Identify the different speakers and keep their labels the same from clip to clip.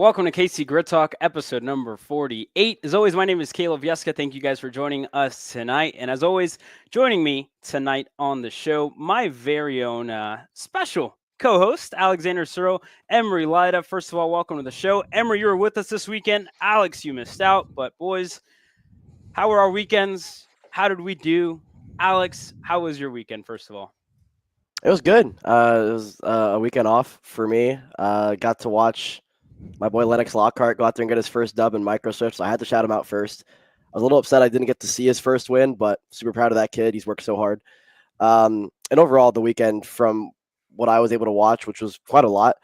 Speaker 1: Welcome to KC Grid Talk, episode number 48. As always, my name is Caleb Vieska. Thank you guys for joining us tonight. And as always, joining me tonight on the show, my very own special co-host, Alexander Suro, Emery Lida. First of all, welcome to the show. Emery, you were with us this weekend. Alex, you missed out. But boys, how were our weekends? How did we do? Alex, how was your weekend, first of all?
Speaker 2: It was good. It was a weekend off for me. Got to watch my boy Lennox Lockhart go out there and get his first dub in Micro Switch, so I had to shout him out first. I was a little upset I didn't get to see his first win, but super proud of that kid. He's worked so hard. And overall, the weekend, from what I was able to watch, which was quite a lot,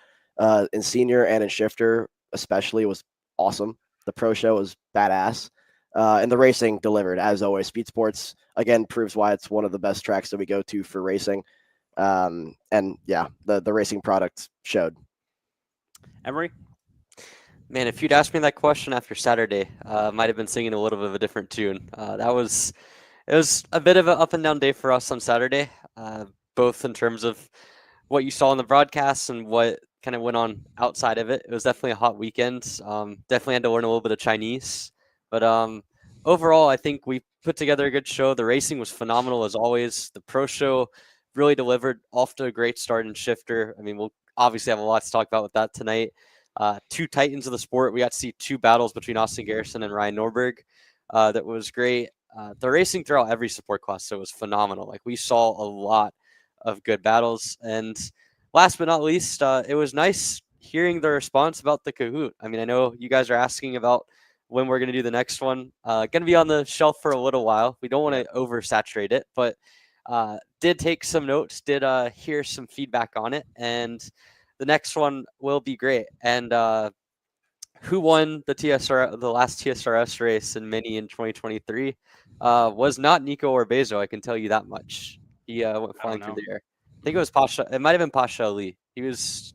Speaker 2: in senior and in shifter especially, was awesome. The pro show was badass. And the racing delivered, as always. Speed Sports, again, proves why it's one of the best tracks that we go to for racing. And yeah, the racing product showed.
Speaker 1: Emery?
Speaker 3: Man, if you'd asked me that question after Saturday, I might have been singing a little bit of a different tune. It was a bit of an up and down day for us on Saturday, both in terms of what you saw in the broadcasts and what kind of went on outside of it. It was definitely a hot weekend. Definitely had to learn a little bit of Chinese, but overall, I think we put together a good show. The racing was phenomenal as always. The pro show really delivered, off to a great start in shifter. I mean, we'll obviously have a lot to talk about with that tonight. Two titans of the sport. We got to see two battles between Austin Garrison and Ryan Norberg. That was great. The racing throughout every support class, so it was phenomenal. Like, we saw a lot of good battles. And last but not least, it was nice hearing the response about the Kahoot. I mean, I know you guys are asking about when we're going to do the next one. Going to be on the shelf for a little while. We don't want to oversaturate it, but did take some notes, did hear some feedback on it, and the next one will be great. And who won the last TSRS race in Mini in 2023 was not Nico or Bezo, I can tell you that much. He went flying through the air. I think it was Pasha. It might have been Pasha Ali. There's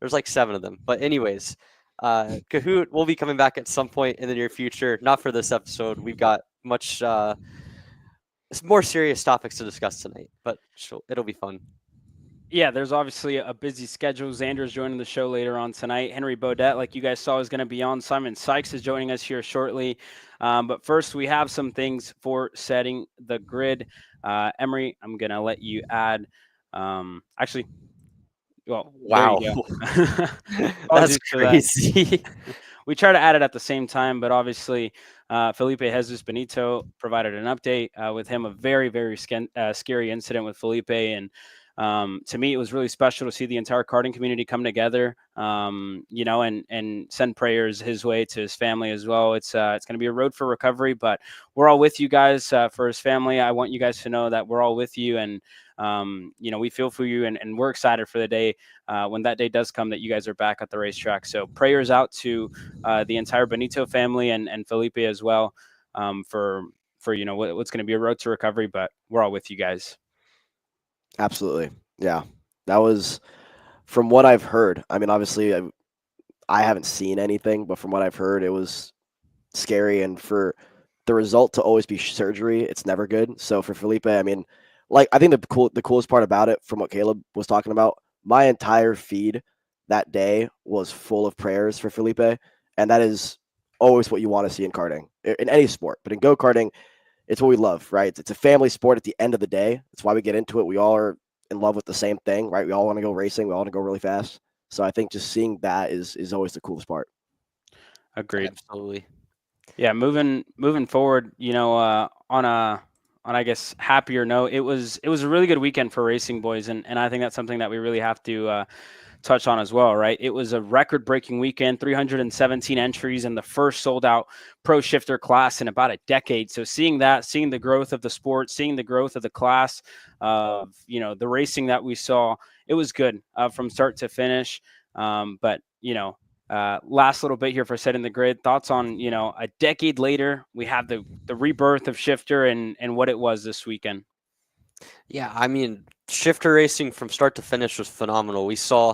Speaker 3: like 7 of them. But anyways, Kahoot will be coming back at some point in the near future. Not for this episode. We've got much more serious topics to discuss tonight, but it'll be fun.
Speaker 1: Yeah, there's obviously a busy schedule. Xander's joining the show later on tonight. Henry Beaudette, like you guys saw, is going to be on. Simon Sikes is joining us here shortly. But first, we have some things for setting the grid. Emery, I'm going to let you add. Actually, well,
Speaker 3: wow. That's crazy.
Speaker 1: We try to add it at the same time, but obviously Felipe Jesus Benito provided an update with him, a very, very scary incident with Felipe. And to me, it was really special to see the entire karting community come together, and send prayers his way to his family as well. It's going to be a road for recovery, but we're all with you guys for his family. I want you guys to know that we're all with you, and we feel for you, and we're excited for the day when that day does come that you guys are back at the racetrack. So prayers out to the entire Benito family and Felipe as well for what's going to be a road to recovery, but we're all with you guys.
Speaker 2: Absolutely. Yeah. That was, from what I've heard, I mean, obviously I haven't seen anything, but from what I've heard, it was scary. And for the result to always be surgery, it's never good. So for Felipe, I mean, like, I think the coolest part about it, from what Caleb was talking about, my entire feed that day was full of prayers for Felipe. And that is always what you want to see in karting, in any sport, but in go-karting, it's what we love, right? It's a family sport at the end of the day. That's why we get into it. We all are in love with the same thing, right? We all want to go racing. We all want to go really fast. So I think just seeing that is always the coolest part.
Speaker 1: Agreed.
Speaker 3: Absolutely.
Speaker 1: Yeah, moving forward, on I guess happier note, it was a really good weekend for racing, boys, and I think that's something that we really have to touch on as well, right? It was a record-breaking weekend, 317 entries in the first sold-out pro shifter class in about a decade. So seeing the growth of the sport, seeing the growth of the class, of the racing that we saw, it was good from start to finish. But last little bit here for setting the grid. Thoughts on a decade later, we have the rebirth of shifter and what it was this weekend.
Speaker 3: Yeah, I mean, shifter racing from start to finish was phenomenal. We saw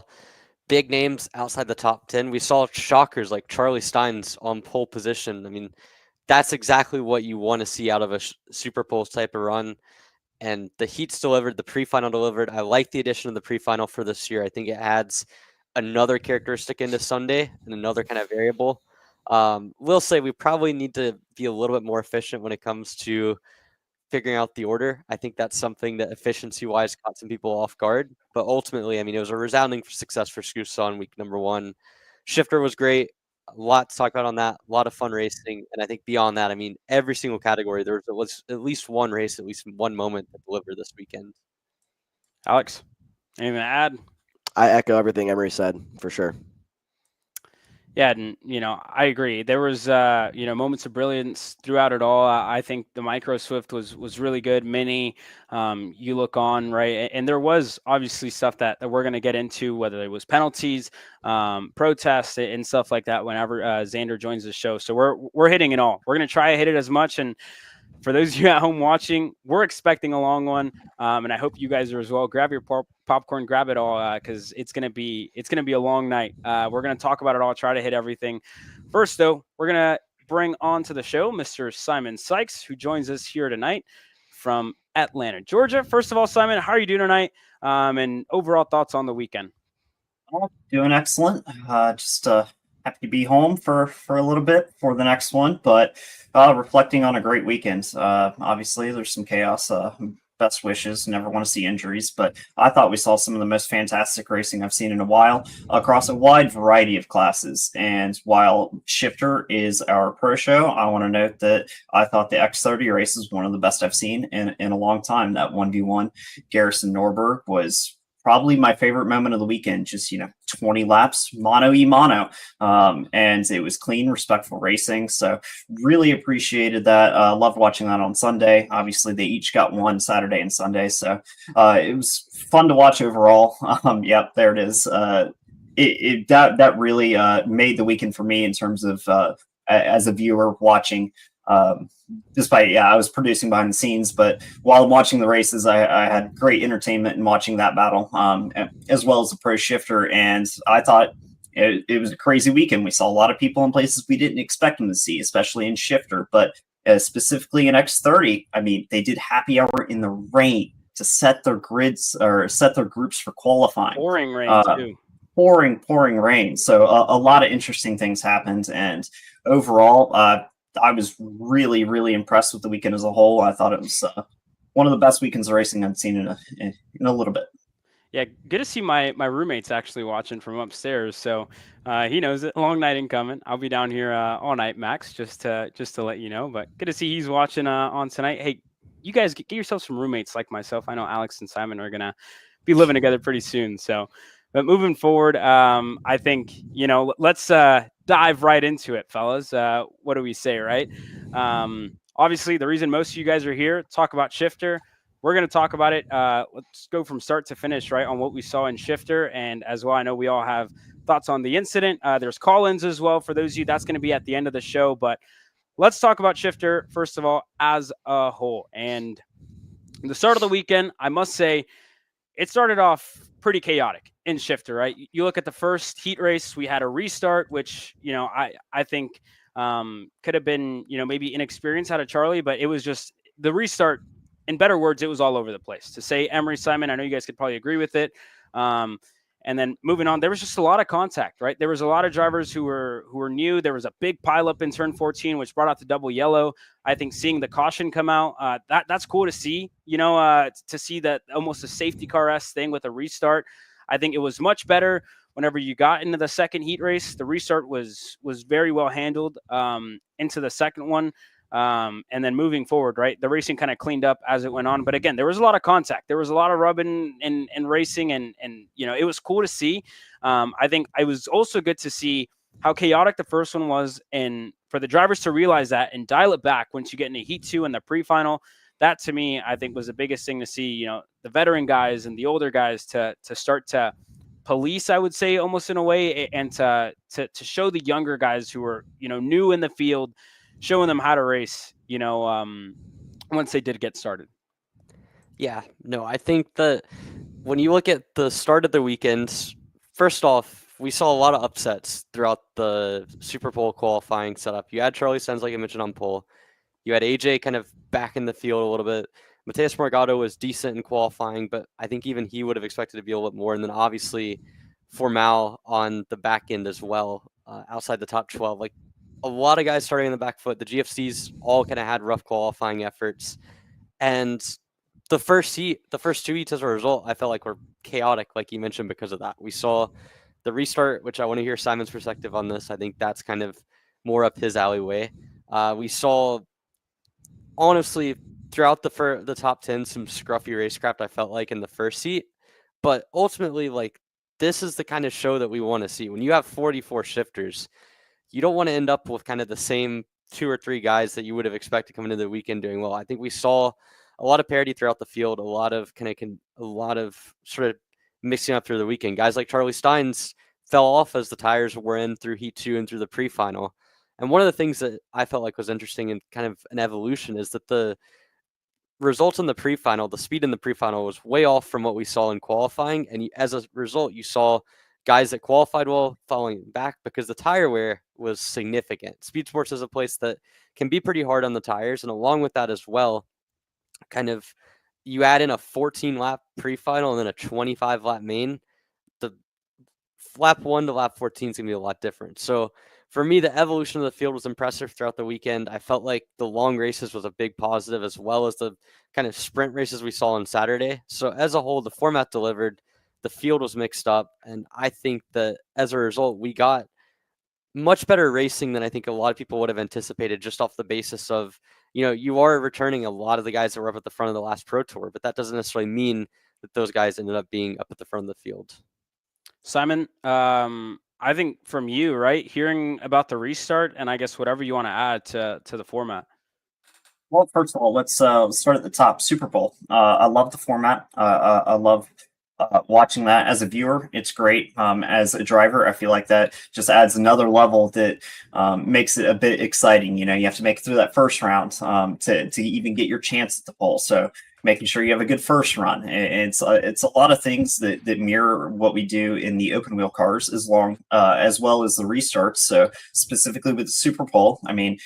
Speaker 3: big names outside the top 10. We saw shockers like Charlie Steins on pole position. I mean, that's exactly what you want to see out of a Super Poles type of run. And the heats delivered, the pre-final delivered. I like the addition of the pre-final for this year. I think it adds another characteristic into Sunday and another kind of variable. We'll say we probably need to be a little bit more efficient when it comes to figuring out the order. I think that's something that efficiency-wise caught some people off guard. But ultimately, I mean, it was a resounding success for SKUSA on week number 1. Shifter was great. A lot to talk about on that. A lot of fun racing. And I think beyond that, I mean, every single category, there was at least one race, at least one moment that delivered this weekend.
Speaker 1: Alex, anything to add?
Speaker 2: I echo everything Emery said, for sure.
Speaker 1: Yeah, and I agree. There was moments of brilliance throughout it all. I think the micro Swift was really good. Mini, you look on, right, and there was obviously stuff that we're going to get into, whether it was penalties, protests, and stuff like that. Whenever Xander joins the show, so we're hitting it all. We're going to try to hit it as much. And for those of you at home watching, we're expecting a long one, and I hope you guys are as well. Grab your popcorn, grab it all, because it's gonna be a long night. We're gonna talk about it all, try to hit everything. First, though, we're gonna bring on to the show Mr. Simon Sikes, who joins us here tonight from Atlanta, Georgia. First of all, Simon, how are you doing tonight? And overall thoughts on the weekend?
Speaker 4: Oh, doing excellent. Just happy to be home for a little bit for the next one, but reflecting on a great weekend. Obviously, there's some chaos. Best wishes. Never want to see injuries, but I thought we saw some of the most fantastic racing I've seen in a while across a wide variety of classes. And while Shifter is our pro show, I want to note that I thought the X30 race is one of the best I've seen in a long time. That 1v1 Garrison Norberg was probably my favorite moment of the weekend. Just 20 laps mono and it was clean, respectful racing. So really appreciated that. Loved watching that on Sunday. Obviously they each got one Saturday and Sunday, so it was fun to watch overall. Yep, there it is. That really made the weekend for me in terms of as a viewer watching. Despite, I was producing behind the scenes, but while watching the races, I had great entertainment in watching that battle, as well as the pro shifter. And I thought it was a crazy weekend. We saw a lot of people in places we didn't expect them to see, especially in shifter, but specifically in X30. I mean, they did happy hour in the rain to set their grids or set their groups for qualifying.
Speaker 1: Pouring rain too.
Speaker 4: Pouring rain. So a lot of interesting things happened, and overall, I was really, really impressed with the weekend as a whole. I thought it was one of the best weekends of racing I've seen in a little bit.
Speaker 1: Yeah, good to see my roommate's actually watching from upstairs, so he knows it. Long night incoming. I'll be down here all night, Max, just to let you know. But good to see he's watching on tonight. Hey, you guys get yourself some roommates like myself. I know Alex and Simon are gonna be living together pretty soon. So, but moving forward, I think let's dive right into it, fellas. What do we say, right? Obviously, the reason most of you guys are here, talk about shifter. We're going to talk about it. Let's go from start to finish, right, on what we saw in shifter. And as well, I know we all have thoughts on the incident. There's call-ins as well for those of you. That's going to be at the end of the show. But let's talk about shifter, first of all, as a whole. And the start of the weekend, I must say, it started off pretty chaotic in shifter, right? You look at the first heat race, we had a restart, which, I think could have been, maybe inexperienced out of Charlie, but it was just the restart. In better words, it was all over the place. To say Emery, Simon, I know you guys could probably agree with it. And then moving on, there was just a lot of contact, right? There was a lot of drivers who were new. There was a big pileup in turn 14, which brought out the double yellow. I think seeing the caution come out, that's cool to see, to see that almost a safety car-esque thing with a restart. I think it was much better whenever you got into the second heat race. The restart was very well handled into the second one. And then moving forward, right, the racing kind of cleaned up as it went on. But again, there was a lot of contact. There was a lot of rubbing and racing. And it was cool to see. I think it was also good to see how chaotic the first one was. And for the drivers to realize that and dial it back once you get into heat 2 and the pre-final, that to me, I think was the biggest thing to see, the veteran guys and the older guys to start to police, I would say, almost in a way, and to show the younger guys who were, new in the field, showing them how to race, once they did get started.
Speaker 3: Yeah, no, I think that when you look at the start of the weekend, first off, we saw a lot of upsets throughout the Super Bowl qualifying setup. You had Charlie Sens, like I mentioned, on pole. You had AJ kind of back in the field a little bit. Mateus Morgado was decent in qualifying, but I think even he would have expected to be a little bit more. And then obviously Formal on the back end as well, outside the top 12. Like a lot of guys starting on the back foot. The GFCs all kind of had rough qualifying efforts. And the first two heats as a result, I felt like were chaotic, like you mentioned, because of that. We saw the restart, which I want to hear Simon's perspective on this. I think that's kind of more up his alleyway. We saw, honestly, throughout the top 10, some scruffy racecraft, I felt like, in the first heat. But ultimately, like, this is the kind of show that we want to see. When you have 44 shifters, you don't want to end up with kind of the same 2 or 3 guys that you would have expected coming into the weekend doing well. I think we saw a lot of parity throughout the field, a lot of sort of mixing up through the weekend. Guys like Charlie Steins fell off as the tires were in through heat 2 and through the pre-final. And one of the things that I felt like was interesting and kind of an evolution is that the results in the pre-final, the speed in the pre-final was way off from what we saw in qualifying. And as a result, you saw guys that qualified well falling back because the tire wear was significant. Speed Sports is a place that can be pretty hard on the tires. And along with that as well, kind of you add in a 14-lap pre-final and then a 25-lap main, the lap 1 to lap 14 is going to be a lot different. So for me, the evolution of the field was impressive throughout the weekend. I felt like the long races was a big positive, as well as the kind of sprint races we saw on Saturday. So as a whole, the format delivered, the field was mixed up, and I think that as a result, we got much better racing than I think a lot of people would have anticipated, just off the basis of, you are returning a lot of the guys that were up at the front of the last Pro Tour, but that doesn't necessarily mean that those guys ended up being up at the front of the field.
Speaker 1: Simon, I think from you, right, hearing about the restart, and I guess whatever you want to add to the format.
Speaker 4: Well, first of all, let's start at the top. Super Bowl. I love the format. I love watching that as a viewer. It's great. As a driver, I feel like that just adds another level that makes it a bit exciting. You have to make it through that first round to even get your chance at the pole. So making sure you have a good first run. It's a lot of things that mirror what we do in the open wheel cars, as well as the restarts. So specifically with the Super Bowl, I mean,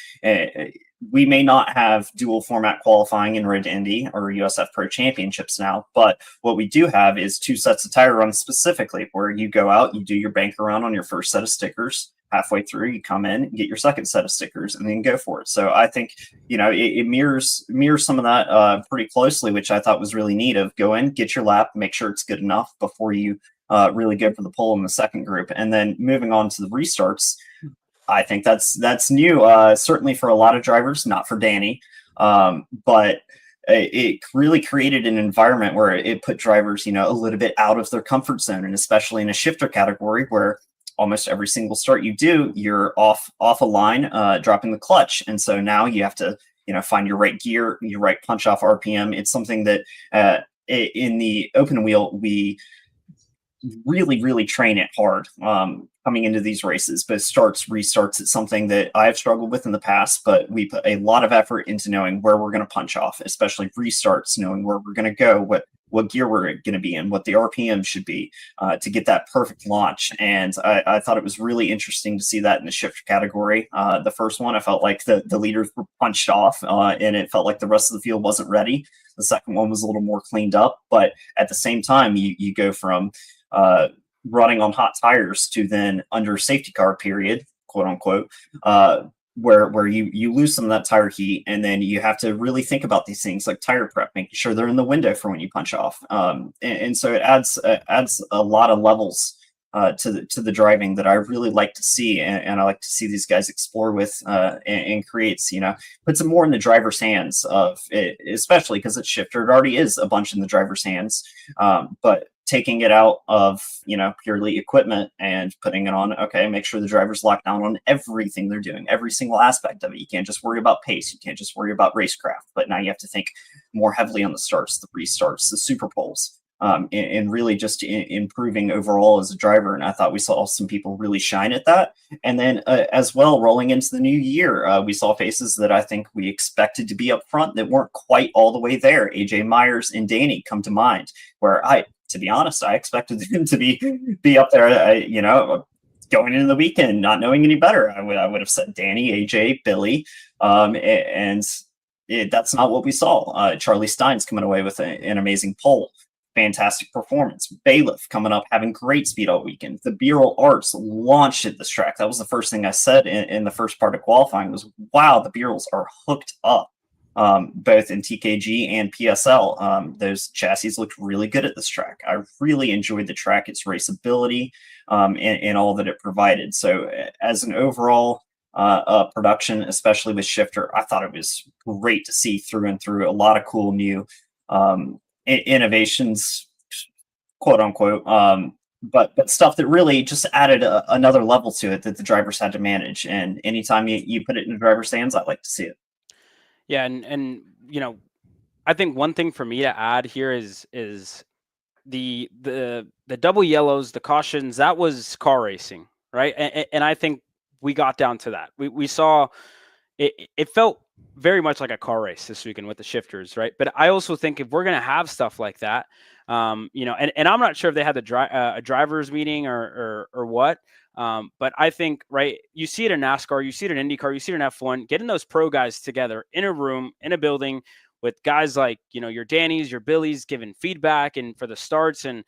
Speaker 4: we may not have dual format qualifying in Road to Indy or USF Pro Championships now, but what we do have is 2 sets of tire runs specifically, where you go out, you do your bank around on your first set of stickers. Halfway through, you come in, get your second set of stickers, and then go for it. So I think it mirrors some of that pretty closely, which I thought was really neat. Of go in, get your lap, make sure it's good enough before you really go for the pole in the second group, and then moving on to the restarts. I think that's new, certainly for a lot of drivers, not for Danny, but it really created an environment where it put drivers, a little bit out of their comfort zone, and especially in a shifter category where almost every single start you do, you're off a line, dropping the clutch, and so now you have to, find your right gear, your right punch off RPM. It's something that in the open wheel we really train it hard coming into these races, but restarts, it's something that I've struggled with in the past, but we put a lot of effort into knowing where we're going to punch off, especially restarts, knowing where we're going to go, what gear we're going to be in, what the RPM should be to get that perfect launch. And I thought it was really interesting to see that in the shifter category. The first one, I felt like the leaders were punched off and it felt like the rest of the field wasn't ready. The second one was a little more cleaned up, but at the same time, you go from running on hot tires to then under safety car period, quote unquote, where you lose some of that tire heat, and then you have to really think about these things like tire prep, making sure they're in the window for when you punch off. And so it adds a lot of levels to the driving that I really like to see, and I like to see these guys explore with and creates, puts it more in the driver's hands of it, especially because it's shifter. It already is a bunch in the driver's hands, but taking it out of, purely equipment and putting it on, okay, make sure the driver's locked down on everything they're doing, every single aspect of it. You can't just worry about pace. You can't just worry about racecraft, but now you have to think more heavily on the starts, the restarts, the super poles, and really just improving overall as a driver. And I thought we saw some people really shine at that. And then as well, rolling into the new year, we saw faces that I think we expected to be up front that weren't quite all the way there. AJ Myers and Danny come to mind, where to be honest, I expected them to be up there, going into the weekend, not knowing any better. I would have said Danny, AJ, Billy, and that's not what we saw. Charlie Stein's coming away with an amazing pole. fantastic performance. Bayliff coming up, having great speed all weekend. The B-roll Arts launched at this track. That was the first thing I said in the first part of qualifying was, wow, the B-rolls are hooked up, both in TKG and PSL. Those chassis looked really good at this track. I really enjoyed the track, its raceability, and all that it provided. So as an overall production, especially with Shifter, I thought it was great to see through and through. A lot of cool new innovations, quote unquote, but stuff that really just added another level to it that the drivers had to manage. And anytime you put it in the driver's hands, I like to see it.
Speaker 1: Yeah, and you know, I think one thing for me to add here is the double yellows, the cautions. That was car racing, right? And I think we got down to that. We saw it felt very much like a car race this weekend with the shifters, right? But I also think if we're going to have stuff like that, you know, and I'm not sure if they had a drivers meeting or what, but I think, right, you see it in NASCAR, you see it in IndyCar, you see it in F1, getting those pro guys together in a room, in a building with guys like, you know, your Dannys, your Billies giving feedback and for the starts and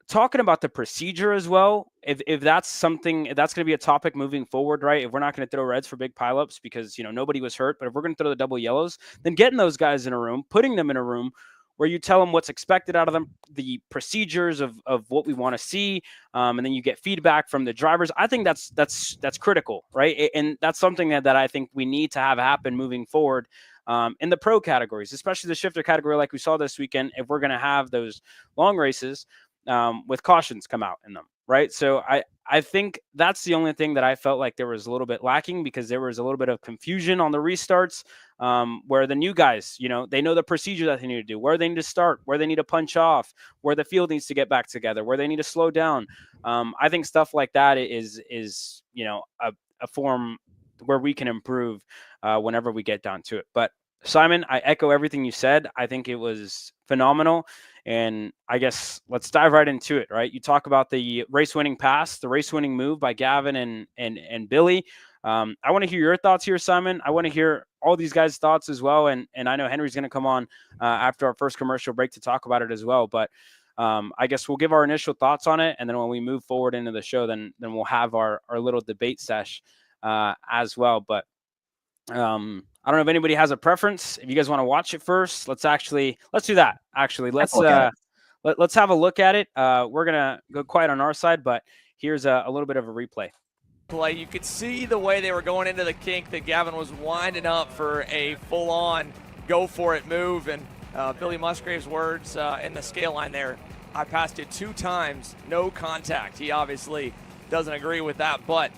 Speaker 1: talking about the procedure as well. If that's something, if that's going to be a topic moving forward, right? If we're not going to throw reds for big pileups because, you know, nobody was hurt, but if we're going to throw the double yellows, then getting those guys in a room, putting them in a room where you tell them what's expected out of them, the procedures of what we want to see, and then you get feedback from the drivers. I think that's critical, right? And that's something that I think we need to have happen moving forward. In the pro categories, especially the shifter category, like we saw this weekend, if we're going to have those long races with cautions come out in them, right? So I think that's the only thing that I felt like there was a little bit lacking because there was a little bit of confusion on the restarts where the new guys, you know, they know the procedure that they need to do, where they need to start, where they need to punch off, where the field needs to get back together, where they need to slow down. I think stuff like that is you know, a form where we can improve whenever we get down to it. But Simon, I echo everything you said. I think it was phenomenal. And I guess let's dive right into it, right? You talk about the race-winning pass, the race-winning move by Gavin and Billy. I want to hear your thoughts here, Simon. I want to hear all these guys' thoughts as well. And I know Henry's going to come on after our first commercial break to talk about it as well. But I guess we'll give our initial thoughts on it. And then when we move forward into the show, then we'll have our little debate sesh as well. But I don't know if anybody has a preference. If you guys want to watch it first, let's do that. Actually, let's have a look at it. We're gonna go quiet on our side, but here's a little bit of a replay.
Speaker 5: You could see the way they were going into the kink that Gavin was winding up for a full-on go for it move, and Billy Musgrave's words in the scale line there. I passed it 2 times, no contact. He obviously doesn't agree with that, but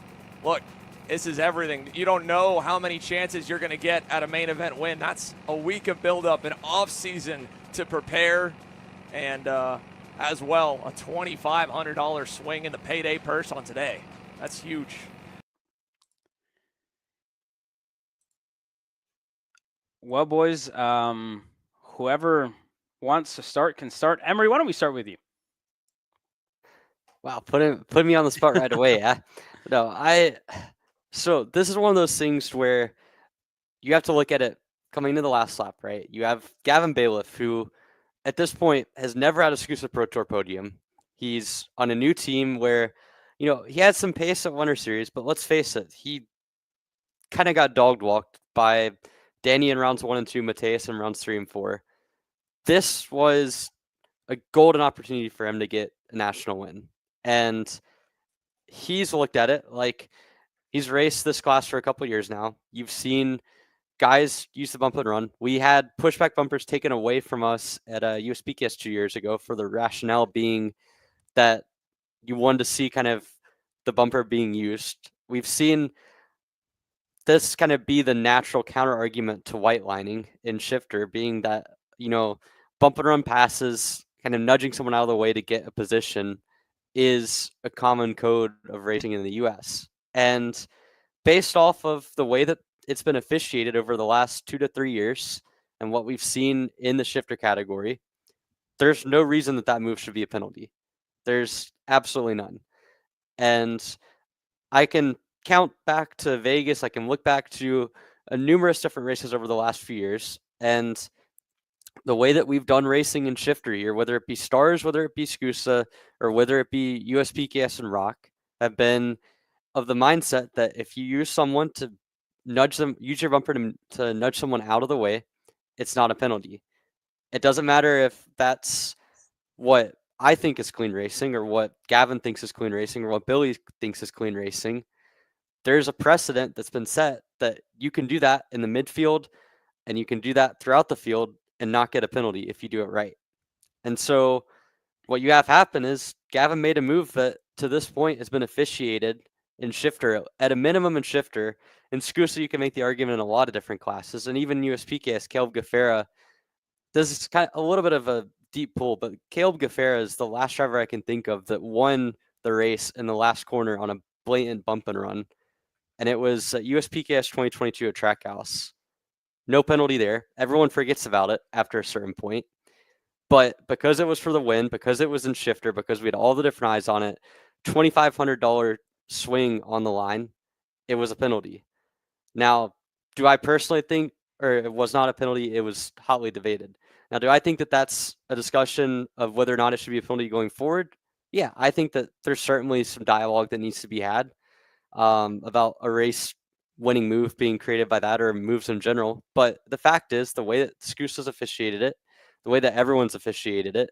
Speaker 5: look. This is everything. You don't know how many chances you're going to get at a main event win. That's a week of buildup, an off season to prepare, and as well, a $2,500 swing in the payday purse on today. That's huge.
Speaker 1: Well, boys, whoever wants to start can start. Emery, why don't we start with you?
Speaker 3: Wow, put me on the spot right away. So this is one of those things where you have to look at it coming into the last lap, right? You have Gavin Bayliff, who at this point has never had a SKUSA Pro Tour podium. He's on a new team where, you know, he had some pace at Winter Series, but let's face it, he kind of got dog walked by Danny in rounds 1 and 2, Mateus in rounds 3 and 4. This was a golden opportunity for him to get a national win. And he's looked at it like he's raced this class for a couple of years now. You've seen guys use the bump and run. We had pushback bumpers taken away from us at USPKS 2 years ago for the rationale being that you wanted to see kind of the bumper being used. We've seen this kind of be the natural counter argument to white lining in shifter, being that, you know, bump and run passes, kind of nudging someone out of the way to get a position is a common code of racing in the US. And based off of the way that it's been officiated over the last 2 to 3 years and what we've seen in the shifter category, there's no reason that move should be a penalty. There's absolutely none. And I can count back to Vegas. I can look back to numerous different races over the last few years. And the way that we've done racing in shifter here, whether it be Stars, whether it be SKUSA, or whether it be USPKS and Rock, have been of the mindset that if you use someone to use your bumper to nudge someone out of the way, it's not a penalty. It doesn't matter if that's what I think is clean racing or what Gavin thinks is clean racing or what Billy thinks is clean racing. There's a precedent that's been set that you can do that in the midfield and you can do that throughout the field and not get a penalty if you do it right. And so what you have happen is Gavin made a move that to this point has been officiated in shifter, at a minimum in shifter. In SKUSA, you can make the argument in a lot of different classes. And even USPKS, Caleb Gaffera, this is kind of a little bit of a deep pull, but Caleb Gaffera is the last driver I can think of that won the race in the last corner on a blatant bump and run. And it was USPKS 2022 at Trackhouse. No penalty there. Everyone forgets about it after a certain point. But because it was for the win, because it was in shifter, because we had all the different eyes on it, $2,500 swing on the line, it was a penalty. Now, do I personally think, or it was not a penalty, it was hotly debated. Now, do I think that that's a discussion of whether or not it should be a penalty going forward? Yeah, I think that there's certainly some dialogue that needs to be had about a race winning move being created by that or moves in general. But the fact is, the way that SKUSA's officiated it, the way that everyone's officiated it,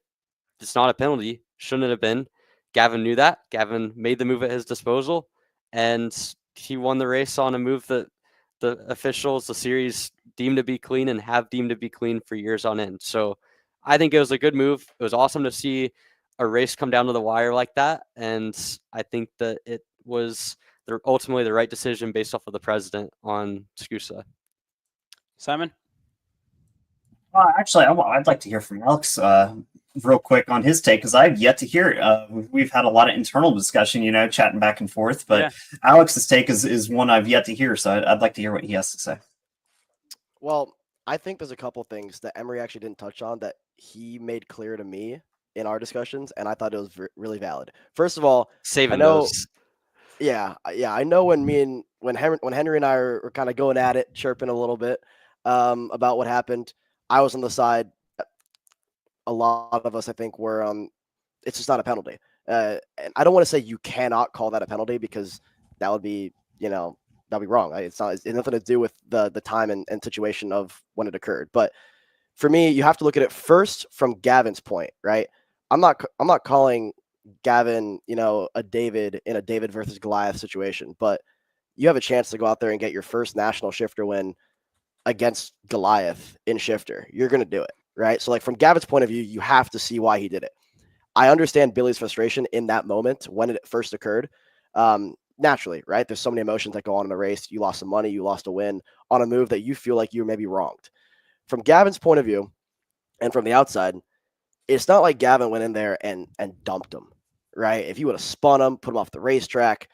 Speaker 3: it's not a penalty. Shouldn't have been. Gavin knew that. Gavin made the move at his disposal, and he won the race on a move that the officials, the series, deemed to be clean and have deemed to be clean for years on end. So I think it was a good move. It was awesome to see a race come down to the wire like that, and I think that it was ultimately the right decision based off of the president on SKUSA.
Speaker 1: Simon?
Speaker 4: Actually, I'd like to hear from Alex real quick on his take because I've yet to hear it. We've had a lot of internal discussion, chatting back and forth, but Alex's take is one I've yet to hear, so I'd like to hear what he has to say.
Speaker 2: Well, I think there's a couple things that Emery actually didn't touch on that he made clear to me in our discussions, and I thought it was really valid. First of all,
Speaker 3: saving those.
Speaker 2: Yeah, I know when Henry and I were kind of going at it, chirping a little bit about what happened. I was on the side. A lot of us, I think, were it's just not a penalty. And I don't want to say you cannot call that a penalty because that would be, that'd be wrong. It's nothing to do with the time and situation of when it occurred. But for me, you have to look at it first from Gavin's point, right? I'm not calling Gavin, a David in a David versus Goliath situation, but you have a chance to go out there and get your first national shifter win against Goliath in shifter. You're going to do it, right? So like from Gavin's point of view, you have to see why he did it. I understand Billy's frustration in that moment when it first occurred. Naturally, right? There's so many emotions that go on in a race. You lost some money, you lost a win on a move that you feel like you were maybe wronged. From Gavin's point of view and from the outside, it's not like Gavin went in there and dumped him, right? If you would have spun him, put him off the racetrack,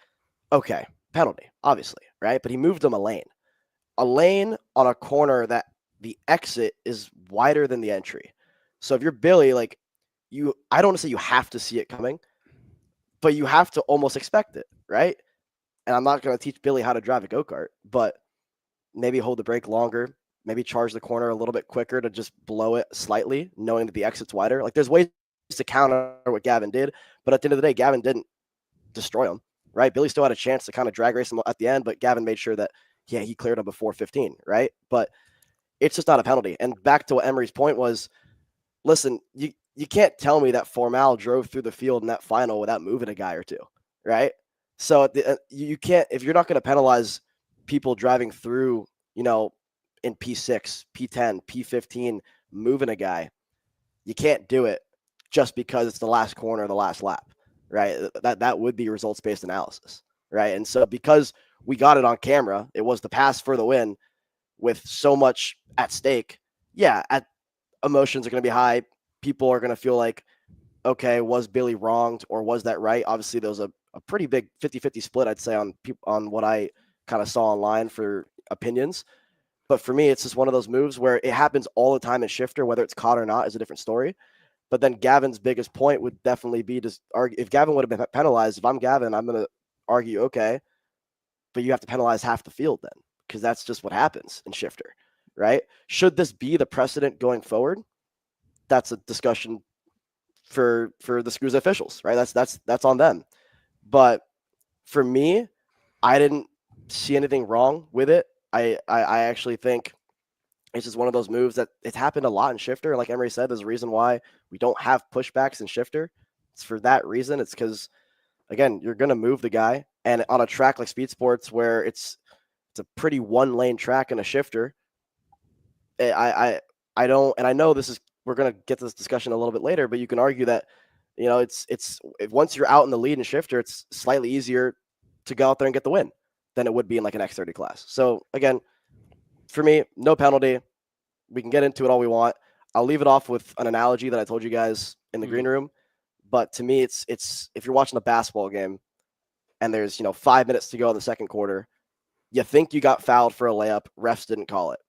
Speaker 2: okay, penalty, obviously, right? But he moved him a lane on a corner that the exit is wider than the entry. So if you're Billy, like I don't want to say you have to see it coming, but you have to almost expect it, right? And I'm not going to teach Billy how to drive a go-kart, but maybe hold the brake longer, maybe charge the corner a little bit quicker to just blow it slightly, knowing that the exit's wider. Like there's ways to counter what Gavin did, but at the end of the day, Gavin didn't destroy him, right? Billy still had a chance to kind of drag race him at the end, but Gavin made sure that, he cleared him before 15, right? But it's just not a penalty. And back to what Emery's point was, listen, you can't tell me that Formal drove through the field in that final without moving a guy or two, right? So you can't, if you're not going to penalize people driving through, in P6, P10, P15, moving a guy, you can't do it just because it's the last corner of the last lap, right? That would be results-based analysis, right? And so because we got it on camera, it was the pass for the win with so much at stake. Yeah, emotions are going to be high. People are going to feel like, okay, was Billy wronged or was that right? Obviously, there was a pretty big 50-50 split, I'd say, on what I kind of saw online for opinions. But for me, it's just one of those moves where it happens all the time in shifter, whether it's caught or not is a different story. But then Gavin's biggest point would definitely be to argue, if Gavin would have been penalized, if I'm Gavin, I'm going to argue, okay, but you have to penalize half the field then, because that's just what happens in shifter, right? Should this be the precedent going forward? that's a discussion for the SKUSA officials, right? That's on them. But for me, I didn't see anything wrong with it. I actually think it's just one of those moves that it's happened a lot in Shifter. Like Emery said, there's a reason why we don't have pushbacks in Shifter. It's for that reason. It's because, again, you're going to move the guy. And on a track like Speed Sports, where it's a pretty one-lane track in a Shifter, I don't, and I know we're going to get to this discussion a little bit later, but you can argue that, once you're out in the lead in Shifter, it's slightly easier to go out there and get the win than it would be in like an X30 class. So again, for me, no penalty. We can get into it all we want. I'll leave it off with an analogy that I told you guys in the green room. But to me, it's if you're watching a basketball game and there's 5 minutes to go in the second quarter, you think you got fouled for a layup, refs didn't call it.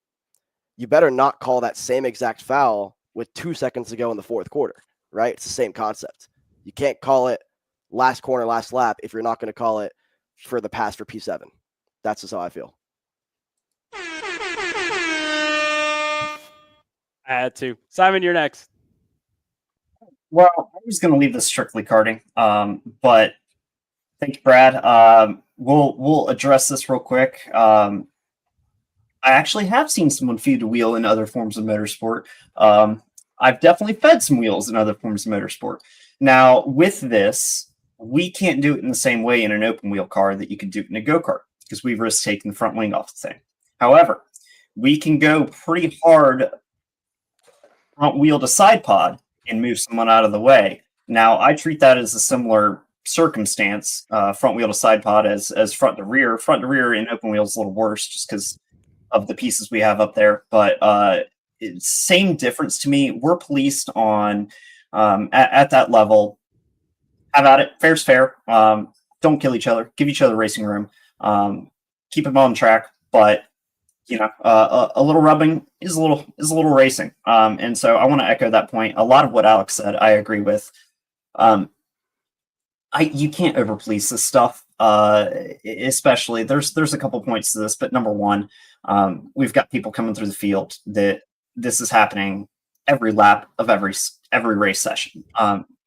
Speaker 2: You better not call that same exact foul with 2 seconds to go in the fourth quarter, right? It's the same concept. You can't call it last corner, last lap if you're not going to call it for the pass for P7. That's just how I feel.
Speaker 1: I had to. Simon, you're next.
Speaker 4: Well, I was going to leave this strictly karting, but thank you, Brad. We'll address this real quick. I actually have seen someone feed a wheel in other forms of motorsport. I've definitely fed some wheels in other forms of motorsport. Now, with this, we can't do it in the same way in an open wheel car that you can do it in a go-kart because we've risked taking the front wing off the thing. However, we can go pretty hard front wheel to side pod and move someone out of the way. Now, I treat that as a similar circumstance, front wheel to side pod as front to rear. Front to rear in open wheel is a little worse just because of the pieces we have up there. But same difference to me. We're policed on at that level. Have at it. Fair's fair. Don't kill each other. Give each other racing room. Keep them on track. But a little rubbing is a little racing. And so I want to echo that point. A lot of what Alex said, I agree with. You can't over police this stuff. Especially there's a couple points to this, but number one, we've got people coming through the field that this is happening every lap of every race session.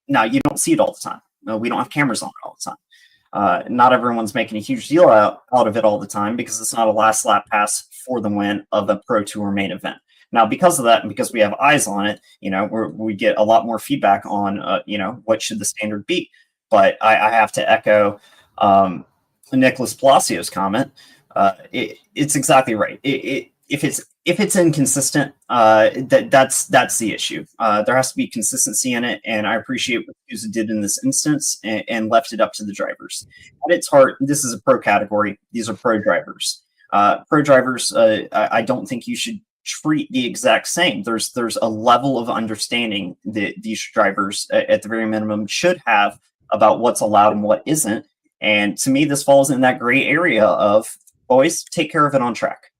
Speaker 4: Now you don't see it all the time. We don't have cameras on it all the time. Not everyone's making a huge deal out of it all the time because it's not a last lap pass for the win of a Pro Tour main event. Now, because of that, and because we have eyes on it, we get a lot more feedback on, what should the standard be. But I have to echo Nicholas Palacio's comment. It's exactly right. If it's inconsistent, that's the issue. There has to be consistency in it, and I appreciate what SKUSA did in this instance and left it up to the drivers. At its heart, this is a pro category. These are pro drivers. Pro drivers, I don't think you should treat the exact same. There's a level of understanding that these drivers, at the very minimum, should have about what's allowed and what isn't. And to me, this falls in that gray area of boys, take care of it on track.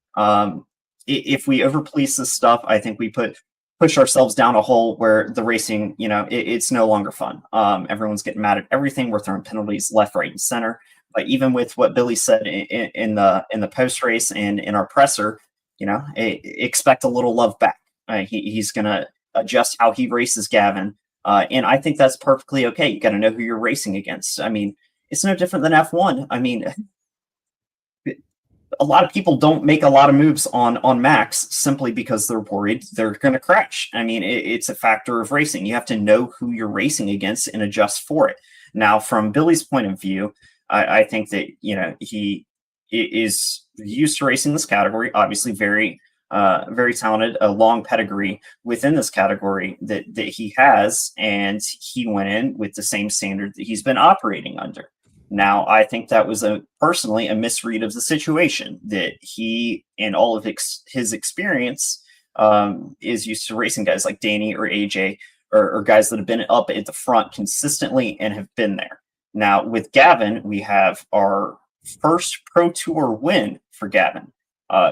Speaker 4: If we over police this stuff, I think we push ourselves down a hole where the racing, it's no longer fun. Everyone's getting mad at everything. We're throwing penalties left, right, and center. But even with what Billy said in the post race and in our presser, expect a little love back. He's going to adjust how he races Gavin. And I think that's perfectly okay. You got to know who you're racing against. I mean, it's no different than F1. I mean, a lot of people don't make a lot of moves on Max simply because they're worried they're going to crash. I mean, it's a factor of racing. You have to know who you're racing against and adjust for it. Now, from Billy's point of view, I think that, he is used to racing this category, obviously very talented, a long pedigree within this category that he has, and he went in with the same standard that he's been operating under. Now, I think that was personally a misread of the situation, that he and all of his experience is used to racing guys like Danny or AJ or guys that have been up at the front consistently and have been there. Now, with Gavin, we have our first Pro Tour win for Gavin.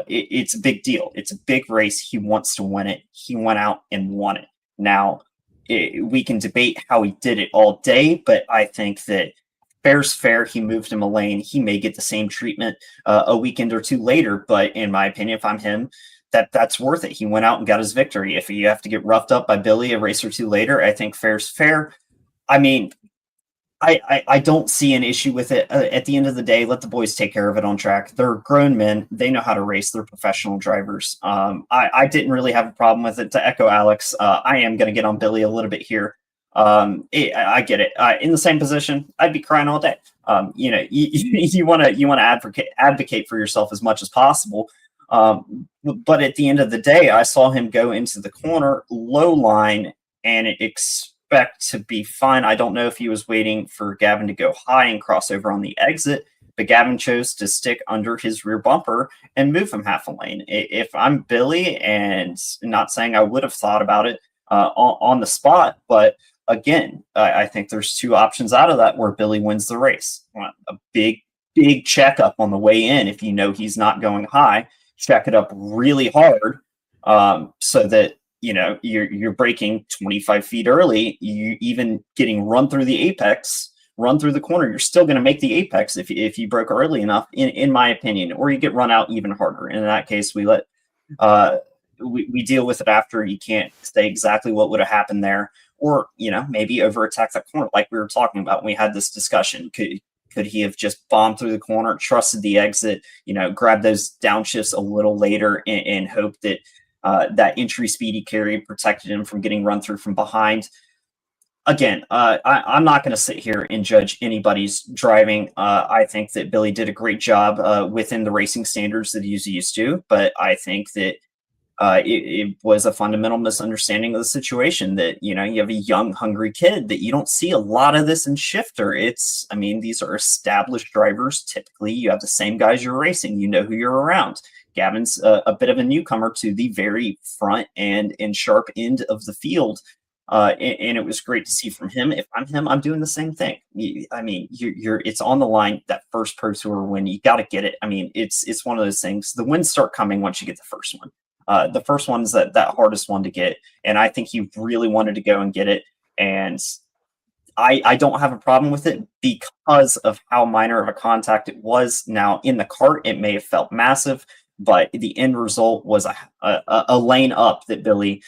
Speaker 4: It's a big deal. It's a big race. He wants to win it. He went out and won it. Now, we can debate how he did it all day, but I think that fair's fair. He moved him a lane. He may get the same treatment a weekend or two later, but in my opinion, if I'm him, that's worth it. He went out and got his victory. If you have to get roughed up by Billy a race or two later, I think fair's fair. I mean, I don't see an issue with it. At the end of the day, let the boys take care of it on track. They're grown men. They know how to race. They're professional drivers. I didn't really have a problem with it. To echo Alex, I am going to get on Billy a little bit here. I get it. In the same position, I'd be crying all day. You want to advocate for yourself as much as possible. But at the end of the day, I saw him go into the corner low line and expect to be fine. I don't know if he was waiting for Gavin to go high and cross over on the exit, but Gavin chose to stick under his rear bumper and move him half a lane. If I'm Billy, and not saying I would have thought about it on the spot, but again, I think there's two options out of that where Billy wins the race. A big checkup on the way in. If you know he's not going high, check it up really hard so that you're braking 25 feet early. You even getting run through the apex, run through the corner. You're still going to make the apex if you broke early enough, in my opinion, or you get run out even harder. In that case, we let we deal with it after. You can't say exactly what would have happened there, or maybe over attack that corner like we were talking about when we had this discussion. Could he have just bombed through the corner, trusted the exit, grabbed those downshifts a little later and hoped that that entry speed he carried protected him from getting run through from behind? Again, I'm not going to sit here and judge anybody's driving. I think that Billy did a great job within the racing standards that he's used to, but I think that it was a fundamental misunderstanding of the situation that, you have a young, hungry kid that you don't see a lot of this in shifter. These are established drivers. Typically, you have the same guys you're racing. You know who you're around. Gavin's a bit of a newcomer to the very front and sharp end of the field. And it was great to see from him. If I'm him, I'm doing the same thing. It's on the line. That first Pro Tour win, you got to get it. It's one of those things. The wins start coming once you get the first one. The first one is that hardest one to get, and I think he really wanted to go and get it. And I don't have a problem with it because of how minor of a contact it was. Now in the kart, it may have felt massive, but the end result was a lane up that Billy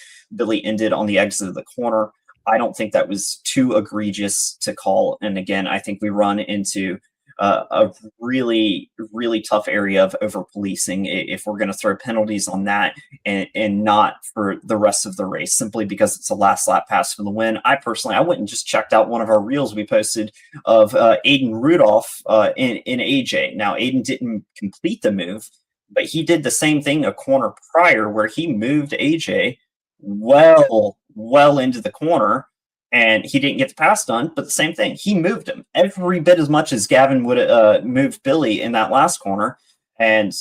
Speaker 4: ended on the exit of the corner. I don't think that was too egregious to call. And again, I think we run into a really, really tough area of over policing if we're going to throw penalties on that and not for the rest of the race, simply because it's a last lap pass for the win. I went and just checked out one of our reels we posted of Aiden Rudolph in AJ. Now, Aiden didn't complete the move, but he did the same thing a corner prior where he moved AJ well into the corner, and he didn't get the pass done, but the same thing. He moved him every bit as much as Gavin would have moved Billy in that last corner. And,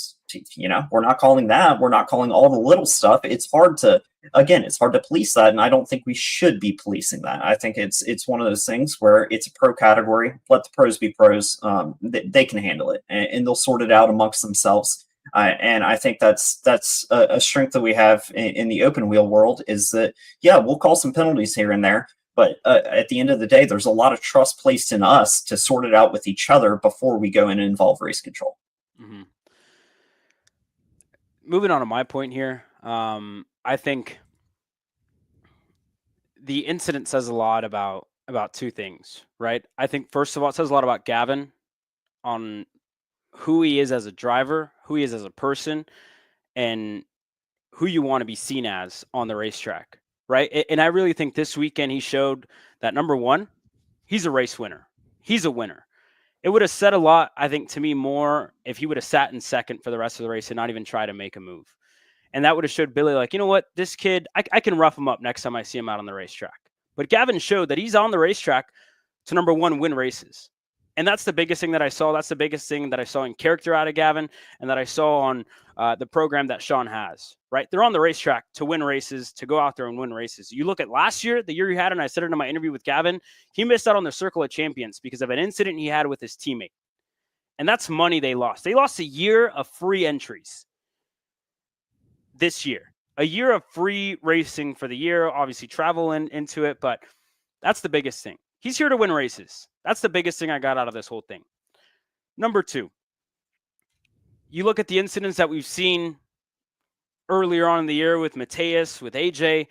Speaker 4: we're not calling that. We're not calling all the little stuff. It's hard to police that, and I don't think we should be policing that. I think it's one of those things where it's a pro category. Let the pros be pros. They can handle it, and they'll sort it out amongst themselves. And I think that's a strength that we have in the open wheel world, is that, we'll call some penalties here and there, but at the end of the day, there's a lot of trust placed in us to sort it out with each other before we go in and involve race control.
Speaker 1: Mm-hmm. Moving on to my point here, I think the incident says a lot about two things, right? I think, first of all, it says a lot about Gavin on who he is as a driver, who he is as a person, and who you want to be seen as on the racetrack, right? And I really think this weekend he showed that, number one, he's a race winner. He's a winner. It would have said a lot, I think, to me more if he would have sat in second for the rest of the race and not even try to make a move. And that would have showed Billy, like, you know what, this kid, I can rough him up next time I see him out on the racetrack. But Gavin showed that he's on the racetrack to, number one, win races. And that's the biggest thing that I saw. That's the biggest thing that I saw in character out of Gavin, and that I saw on the program that Sean has, right? They're on the racetrack to win races, to go out there and win races. You look at last year, the year he had, and I said it in my interview with Gavin, he missed out on the Circle of Champions because of an incident he had with his teammate. And that's money they lost. They lost a year of free entries this year. A year of free racing for the year, obviously travel into it, but that's the biggest thing. He's here to win races. That's the biggest thing I got out of this whole thing. Number two, you look at the incidents that we've seen earlier on in the year with Mateus, with AJ,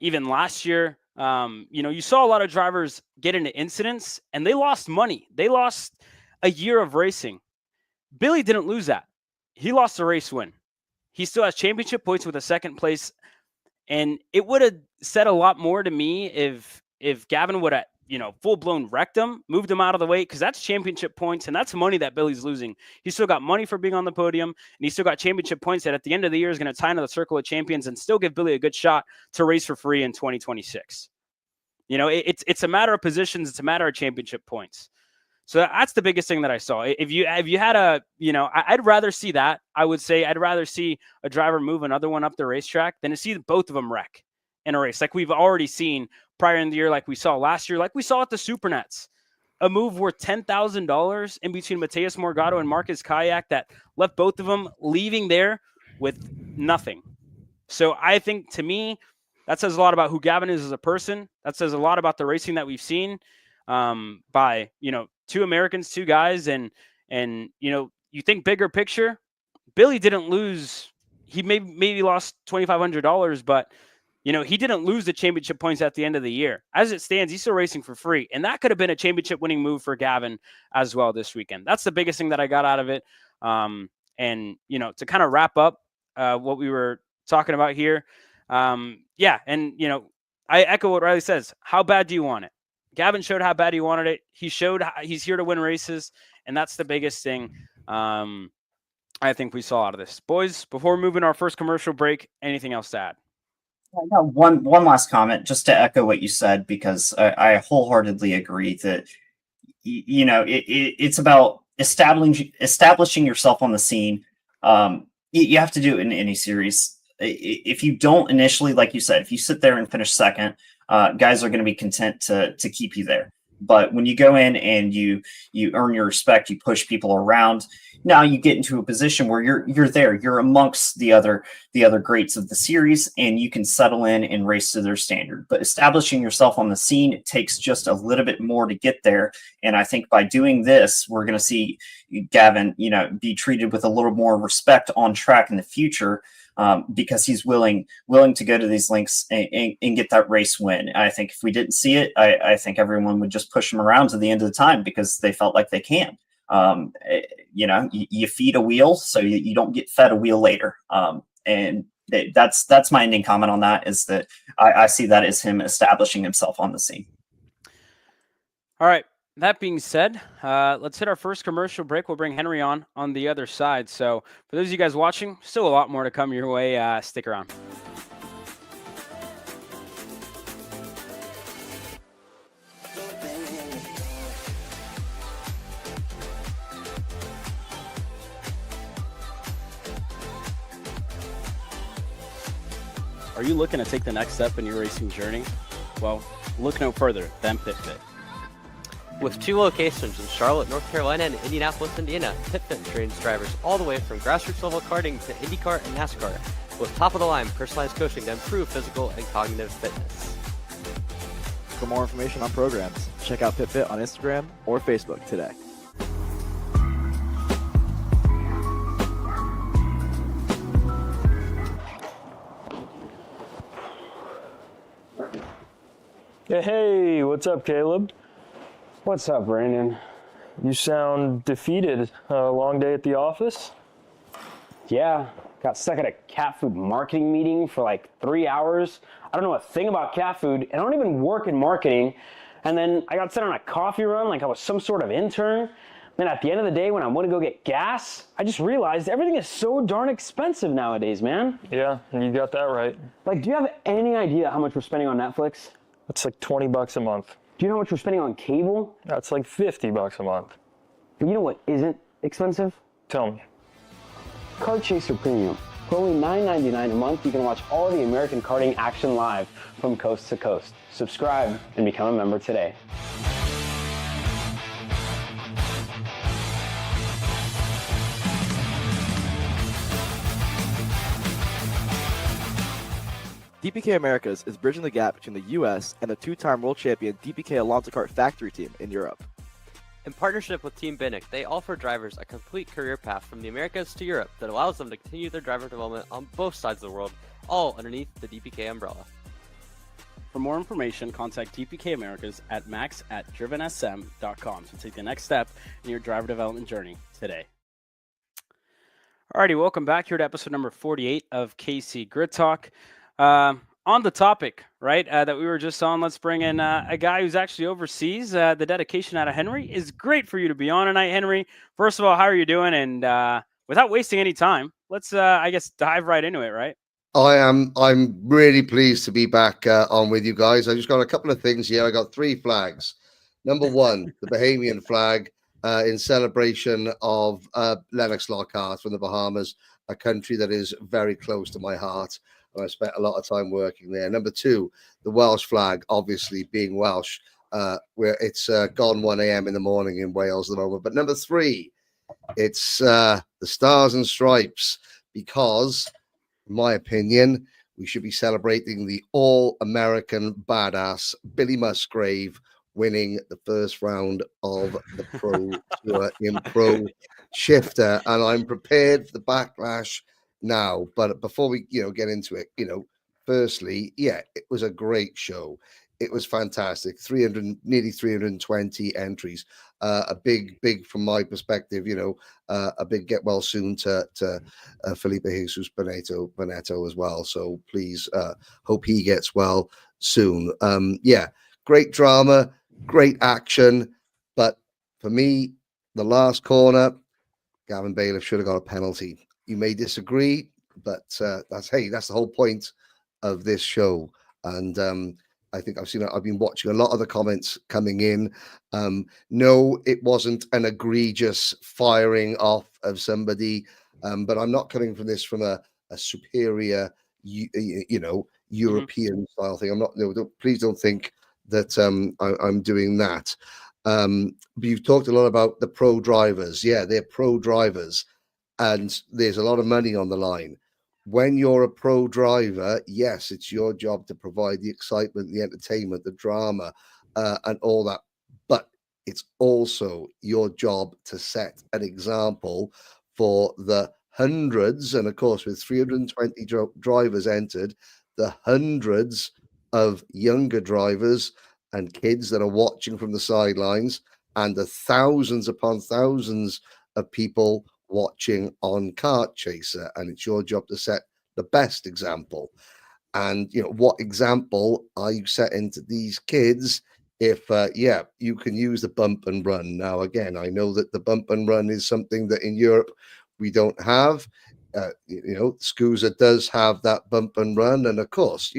Speaker 1: even last year. You saw a lot of drivers get into incidents and they lost money. They lost a year of racing. Billy didn't lose that. He lost a race win. He still has championship points with a second place. And it would have said a lot more to me if Gavin would have, full-blown wrecked him, moved him out of the way, because that's championship points, and that's money that Billy's losing. He's still got money for being on the podium, and he's still got championship points that at the end of the year is going to tie into the circle of champions and still give Billy a good shot to race for free in 2026. It's a matter of positions. It's a matter of championship points. So that's the biggest thing that I saw. If you had I'd rather see that. I would say I'd rather see a driver move another one up the racetrack than to see both of them wreck in a race, like we've already seen prior in the year, like we saw last year, like we saw at the Supernets. A move worth $10,000 in between Mateus Morgado and Marcus Kayak that left both of them leaving there with nothing. So I think, to me, that says a lot about who Gavin is as a person. That says a lot about the racing that we've seen by, two Americans, two guys. And you think bigger picture, Billy didn't lose. He maybe lost $2,500, but he didn't lose the championship points at the end of the year. As it stands, he's still racing for free. And that could have been a championship winning move for Gavin as well this weekend. That's the biggest thing that I got out of it. And to kind of wrap up what we were talking about here. I echo what Riley says. How bad do you want it? Gavin showed how bad he wanted it. He showed he's here to win races. And that's the biggest thing I think we saw out of this. Boys, before moving our first commercial break, anything else to add?
Speaker 4: I got one last comment just to echo what you said, because I wholeheartedly agree that it's about establishing yourself on the scene. You have to do it in any series. If you don't initially, like you said, if you sit there and finish second, guys are going to be content to keep you there. But when you go in and you earn your respect, you push people around. Now you get into a position where you're there. You're amongst the other greats of the series, and you can settle in and race to their standard. But establishing yourself on the scene, it takes just a little bit more to get there. And I think by doing this, we're going to see Gavin, be treated with a little more respect on track in the future. Because he's willing to go to these links and get that race win. I think if we didn't see it, I think everyone would just push him around to the end of the time because they felt like they can. You feed a wheel, so you don't get fed a wheel later. And that's my ending comment on that, is that I see that as him establishing himself on the scene.
Speaker 1: All right. That being said, let's hit our first commercial break. We'll bring Henry on the other side. So for those of you guys watching, still a lot more to come your way. Stick around. Are you looking to take the next step in your racing journey? Well, look no further than PitFit.
Speaker 3: With 2 locations in Charlotte, North Carolina, and Indianapolis, Indiana, PitFit trains drivers all the way from grassroots level karting to IndyCar and NASCAR, with top-of-the-line personalized coaching to improve physical and cognitive fitness.
Speaker 2: For more information on programs, check out PitFit on Instagram or Facebook today.
Speaker 6: Hey, what's up, Caleb?
Speaker 1: What's up, Brandon?
Speaker 6: You sound defeated. A long day at the office?
Speaker 1: Yeah, got stuck at a cat food marketing meeting for like 3 hours. I don't know a thing about cat food, and I don't even work in marketing. And then I got sent on a coffee run like I was some sort of intern. Then at the end of the day, when I want to go get gas, I just realized everything is so darn expensive nowadays, man.
Speaker 6: Yeah, you got that right.
Speaker 1: Like, do you have any idea how much we're spending on Netflix?
Speaker 6: That's like $20 a month.
Speaker 1: Do you know how much we're spending on cable?
Speaker 6: That's like $50 a month.
Speaker 1: But you know what isn't expensive?
Speaker 6: Tell me.
Speaker 1: Kart Chaser Premium. For only $9.99 a month, you can watch all the American karting action live from coast to coast. Subscribe and become a member today.
Speaker 2: DPK Americas is bridging the gap between the U.S. and the 2-time world champion DPK Alonso Kart factory team in Europe.
Speaker 3: In partnership with Team Binnick, they offer drivers a complete career path from the Americas to Europe that allows them to continue their driver development on both sides of the world, all underneath the DPK umbrella.
Speaker 1: For more information, contact DPK Americas at max@drivensm.com to take the next step in your driver development journey today. Alrighty, welcome back here to episode number 48 of KC Grid Talk. On the topic, right, that we were just on, let's bring in a guy who's actually overseas. The dedication out of Henry is great for you to be on tonight, Henry. First of all, how are you doing? And without wasting any time, let's, I guess, dive right into it, right?
Speaker 7: I'm really pleased to be back on with you guys. I just got a couple of things here. I got 3 flags. Number 1, the Bahamian flag in celebration of Lennox Lockhart from the Bahamas, a country that is very close to my heart. I spent a lot of time working there. Number 2, the Welsh flag, obviously being Welsh, where it's gone 1 a.m. in the morning in Wales at the moment. But number 3, it's the Stars and Stripes, because, in my opinion, we should be celebrating the all-American badass Billy Musgrave winning the first round of the Pro Tour in Pro Shifter. And I'm prepared for the backlash now, but before we get into it, firstly, it was a great show. It was fantastic. Nearly 320 entries. A big from my perspective, a big get well soon to Felipe Jesus Bonetto as well. So please hope he gets well soon. Great drama, great action, but for me, the last corner, Gavin Bayliff should have got a penalty. You may disagree, but that's the whole point of this show. And I think I've been watching a lot of the comments coming in. No, it wasn't an egregious firing off of somebody, but I'm not coming from this from a superior, European style thing. I'm not. No, please don't think that I'm doing that. But you've talked a lot about the pro drivers. Yeah, they're pro drivers. And there's a lot of money on the line. When you're a pro driver, yes, it's your job to provide the excitement, the entertainment, the drama, and all that. But it's also your job to set an example for the hundreds, and of course, with 320 drivers entered, the hundreds of younger drivers and kids that are watching from the sidelines, and the thousands upon thousands of people watching on Kart Chaser. And it's your job to set the best example. And what example are you setting to these kids if you can use the bump and run? Now again, I know that the bump and run is something that in Europe we don't have. SKUSA does have that bump and run, and of course,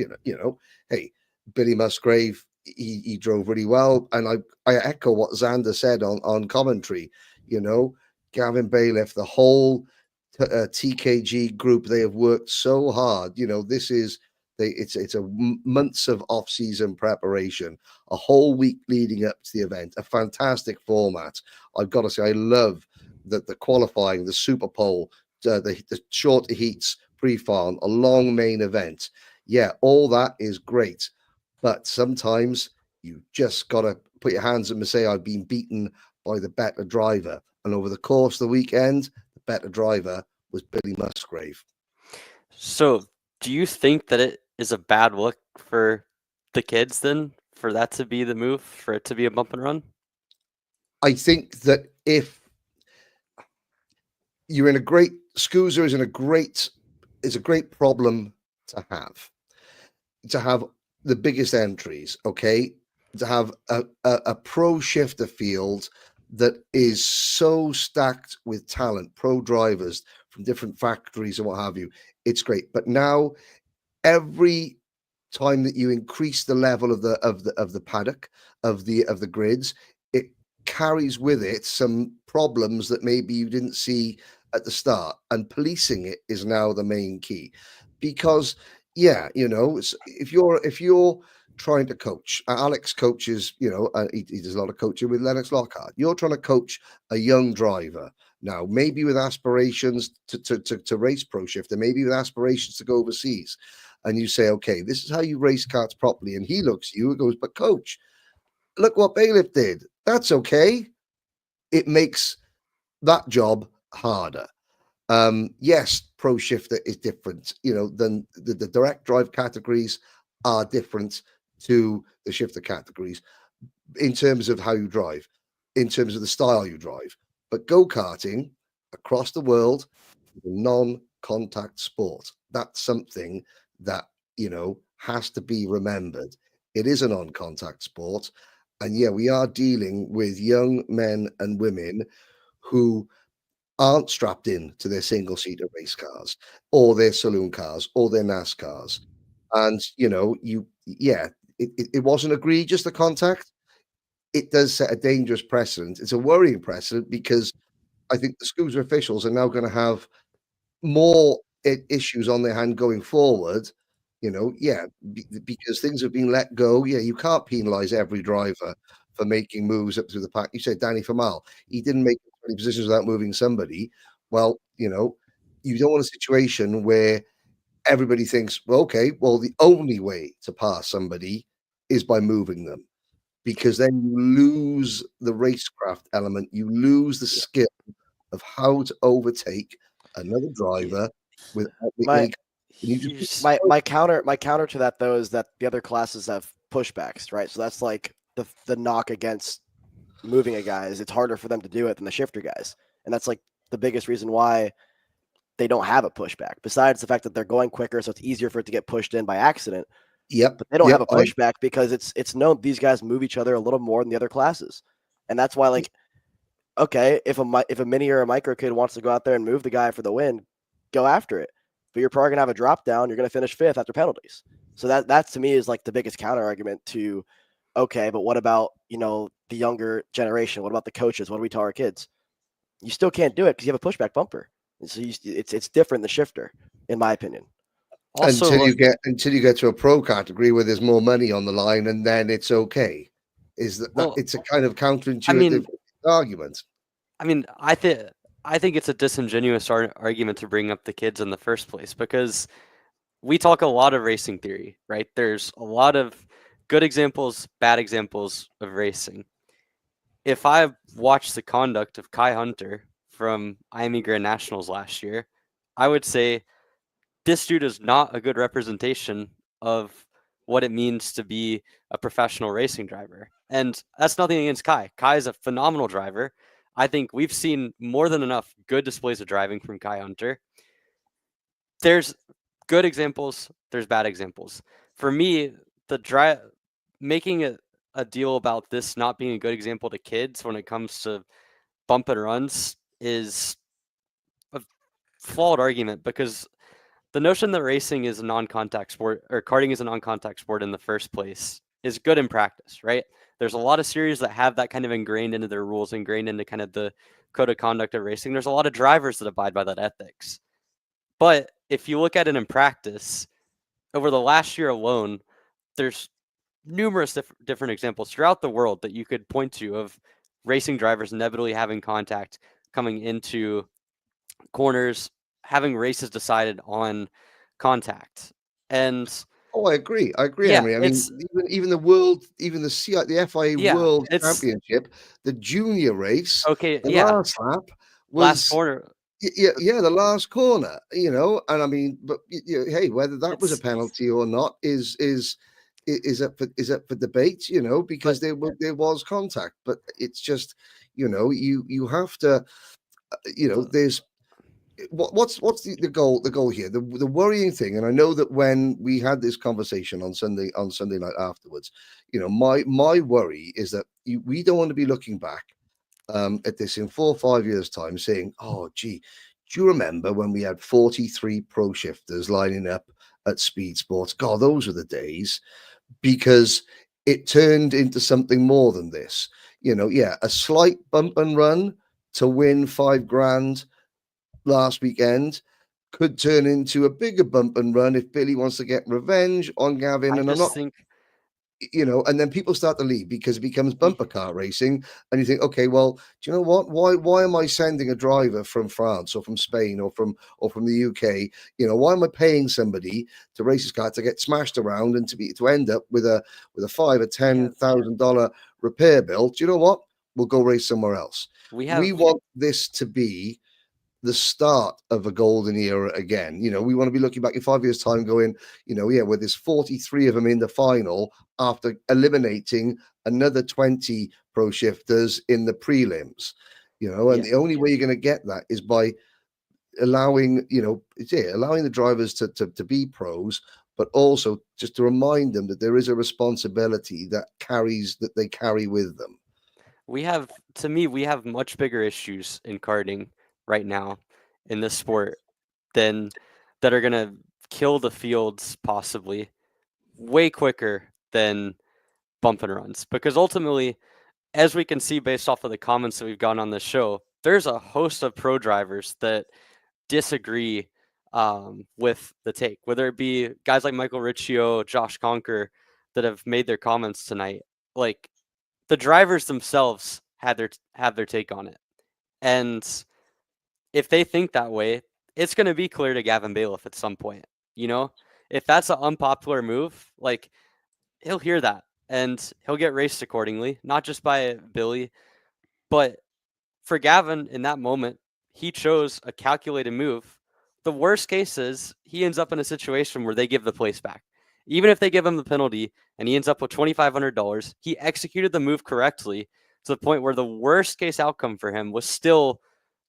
Speaker 7: hey, Billy Musgrave, he drove really well, and I echo what Xander said on commentary. Gavin Bayliff, the whole TKG group, they have worked so hard. It's a months of off-season preparation, a whole week leading up to the event, a fantastic format. I've got to say, I love that the qualifying, the Super Pole, the shorter heats, pre-farm, a long main event. Yeah, all that is great, but sometimes you just got to put your hands up and say, I've been beaten by the better driver. And over the course of the weekend, the better driver was Billy Musgrave.
Speaker 3: So do you think that it is a bad look for the kids then, for that to be the move, for it to be a bump and run?
Speaker 7: I think that if you're in a great, SKUSA is a great problem to have the biggest entries, okay? To have a pro shifter field that is so stacked with talent, pro drivers from different factories and what have you. It's great. But now every time that you increase the level of the paddock, of the grids, it carries with it some problems that maybe you didn't see at the start. And policing it is now the main key. Because if you're trying to coach, Alex coaches, he does a lot of coaching with Lennox Lockhart. You're trying to coach a young driver now, maybe with aspirations to race pro shifter, maybe with aspirations to go overseas. And you say, okay, this is how you race karts properly. And he looks at you and goes, but coach, look what Bayliff did. That's okay. it makes that job harder. Yes, pro shifter is different, than the direct drive categories are different to the shifter categories in terms of how you drive, in terms of the style you drive. But go-karting across the world is a non-contact sport. That's something that, has to be remembered. It is a non-contact sport. And yeah, we are dealing with young men and women who aren't strapped in to their single-seater race cars or their saloon cars or their NASCARs. And, it wasn't egregious, the contact. It does set a dangerous precedent. It's a worrying precedent because I think the SKUSA officials are now going to have more issues on their hand going forward. Because things have been let go. Yeah, you can't penalize every driver for making moves up through the pack. You said Danny Famal, he didn't make 20 positions without moving somebody. Well, you don't want a situation where everybody thinks, well, okay, well, the only way to pass somebody is by moving them, because then you lose the racecraft element, you lose the skill of how to overtake another driver without
Speaker 2: My
Speaker 7: my
Speaker 2: counter to that though is that the other classes have pushbacks, right? So that's like the knock against moving a guy is it's harder for them to do it than the shifter guys, and that's like the biggest reason why they don't have a pushback. Besides the fact that they're going quicker, so it's easier for it to get pushed in by accident.
Speaker 7: Yep.
Speaker 2: But they don't have a pushback because it's known these guys move each other a little more than the other classes, and that's why okay, if a mini or a micro kid wants to go out there and move the guy for the win, go after it. But you're probably gonna have a drop down. You're gonna finish fifth after penalties. So that to me is like the biggest counter argument to, okay, but what about the younger generation? What about the coaches? What do we tell our kids? You still can't do it because you have a pushback bumper. And so it's different than shifter, in my opinion.
Speaker 3: Also,
Speaker 7: until you get to a pro category where there's more money on the line, and then it's okay. It's a kind of counterintuitive argument.
Speaker 3: I think it's a disingenuous argument to bring up the kids in the first place, because we talk a lot of racing theory, right? There's a lot of good examples, bad examples of racing. If I watched the conduct of Kai Hunter from Miami Grand Nationals last year, I would say this dude is not a good representation of what it means to be a professional racing driver. And that's nothing against Kai. Kai is a phenomenal driver. I think we've seen more than enough good displays of driving from Kai Hunter. There's good examples, there's bad examples. For me, making a deal about this not being a good example to kids when it comes to bump and runs is a flawed argument, because the notion that racing is a non-contact sport, or karting is a non-contact sport in the first place, is good in practice, right? There's a lot of series that have that kind of ingrained into their rules, ingrained into kind of the code of conduct of racing. There's a lot of drivers that abide by that ethics. But if you look at it in practice, over the last year alone, there's numerous different examples throughout the world that you could point to of racing drivers inevitably having contact coming into corners, having races decided on contact. And
Speaker 7: I agree,
Speaker 3: yeah,
Speaker 7: Henry. I mean, even the world, even the FIA World Championship, the junior race, the last lap was
Speaker 3: last corner.
Speaker 7: Yeah, the last corner, and I mean, but hey, whether that was a penalty or not is up for debate, because there was contact. But it's just, you have to, there's what's the goal here, the worrying thing. And I know that when we had this conversation on Sunday night afterwards, my worry is that we don't want to be looking back at this in 4 or 5 years time saying, oh gee, do you remember when we had 43 pro shifters lining up at Speed Sports? God, those were the days. Because it turned into something more than this. A slight bump and run to win $5,000 last weekend could turn into a bigger bump and run if Billy wants to get revenge on Gavin. And I'm not think, and then people start to leave because it becomes bumper car racing. And you think, okay, well, do you know what? Why am I sending a driver from France or from Spain or from the UK? Why am I paying somebody to race his car to get smashed around and to end up with a $5,000 or $10,000 repair bill? Do you know what? We'll go race somewhere else. we want this to be the start of a golden era again. You know, we want to be looking back in 5 years' time going, you know, yeah, where there's 43 of them in the final after eliminating another 20 pro shifters in the prelims, you know, and the only way you're going to get that is by allowing, you know, allowing the drivers to be pros, but also just to remind them that there is a responsibility that they carry with them.
Speaker 3: We have much bigger issues in karting right now in this sport that are going to kill the fields possibly way quicker than bump and runs. Because ultimately, as we can see based off of the comments that we've gotten on this show, there's a host of pro drivers that disagree with the take, whether it be guys like Michael Riccio, Josh Conker that have made their comments tonight. Like, the drivers themselves have their take on it. And if they think that way, it's going to be clear to Gavin Bayliff at some point. You know, if that's an unpopular move, like, he'll hear that and he'll get raced accordingly, not just by Billy, but for Gavin in that moment, he chose a calculated move. The worst case is he ends up in a situation where they give the place back. Even if they give him the penalty and he ends up with $2,500, he executed the move correctly to the point where the worst case outcome for him was still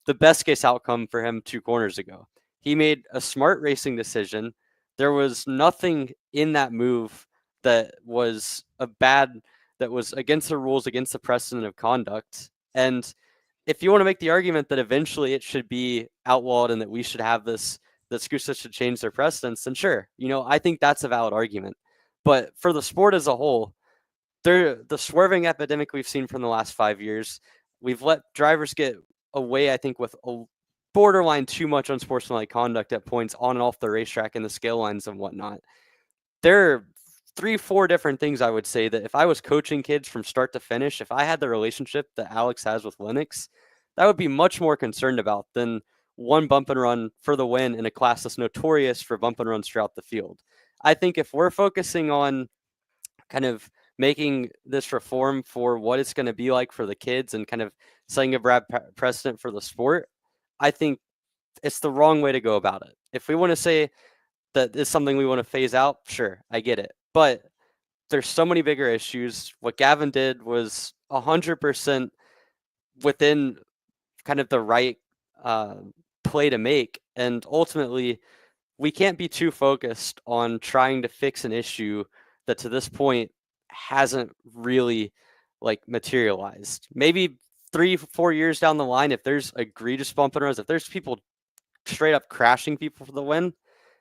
Speaker 3: the best case outcome for him 2 corners ago. He made a smart racing decision. There was nothing in that move that was that was against the rules, against the precedent of conduct. And if you want to make the argument that eventually it should be outlawed and that we should have this, that SKUSA should change their precedents, then sure, you know, I think that's a valid argument. But for the sport as a whole, the swerving epidemic we've seen from the last 5 years, we've let drivers get away, I think, with a borderline too much unsportsmanlike conduct at points on and off the racetrack and the scale lines and whatnot. There are 3-4 different things I would say that if I was coaching kids from start to finish, if I had the relationship that Alex has with Lennox, that would be much more concerned about than one bump and run for the win in a class that's notorious for bump and runs throughout the field. I think if we're focusing on kind of making this reform for what it's going to be like for the kids and kind of setting a bad precedent for the sport, I think it's the wrong way to go about it. If we want to say that it's something we want to phase out, sure, I get it. But there's so many bigger issues. What Gavin did was 100% within kind of the right play to make. And ultimately, we can't be too focused on trying to fix an issue that to this point hasn't really like materialized. Maybe 3-4 years down the line, if there's egregious bump and runs, if there's people straight up crashing people for the win,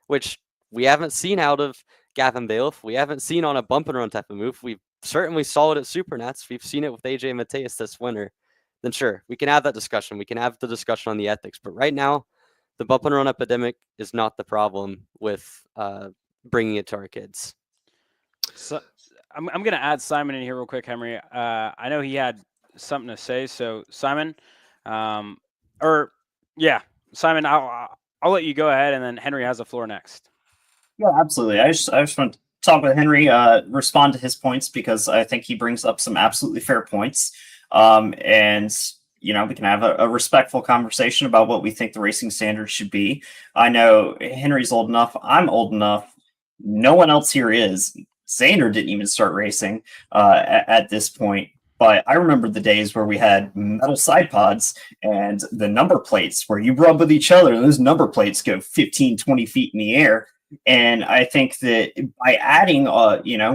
Speaker 3: which we haven't seen out of Gavin Bayliff, we haven't seen on a bump and run type of move. We certainly saw it at Supernats. We've seen it with AJ Mateus this winter. Then sure, we can have that discussion. We can have the discussion on the ethics. But right now, the bump and run epidemic is not the problem with bringing it to our kids.
Speaker 1: So I'm going to add Simon in here real quick, Henry. I know he had something to say. So Simon, Simon, I'll let you go ahead, and then Henry has the floor next.
Speaker 4: Yeah, absolutely. I just want to talk with Henry, respond to his points, because I think he brings up some absolutely fair points. And, you know, we can have a respectful conversation about what we think the racing standards should be. I know Henry's old enough. I'm old enough. No one else here is. Xander didn't even start racing at this point. But I remember the days where we had metal side pods and the number plates where you rub with each other and those number plates go 15, 20 feet in the air. And I think that by adding,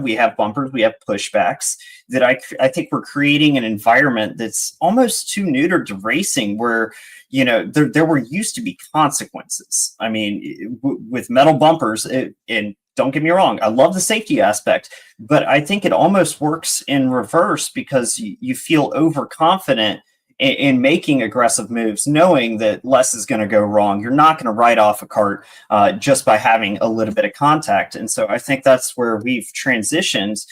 Speaker 4: we have bumpers, we have pushbacks, that I think we're creating an environment that's almost too neutered to racing, where, you know, there were used to be consequences. I mean, with metal bumpers, and don't get me wrong, I love the safety aspect, but I think it almost works in reverse, because you feel overconfident in making aggressive moves, knowing that less is going to go wrong. You're not going to write off a cart just by having a little bit of contact. And so I think that's where we've transitioned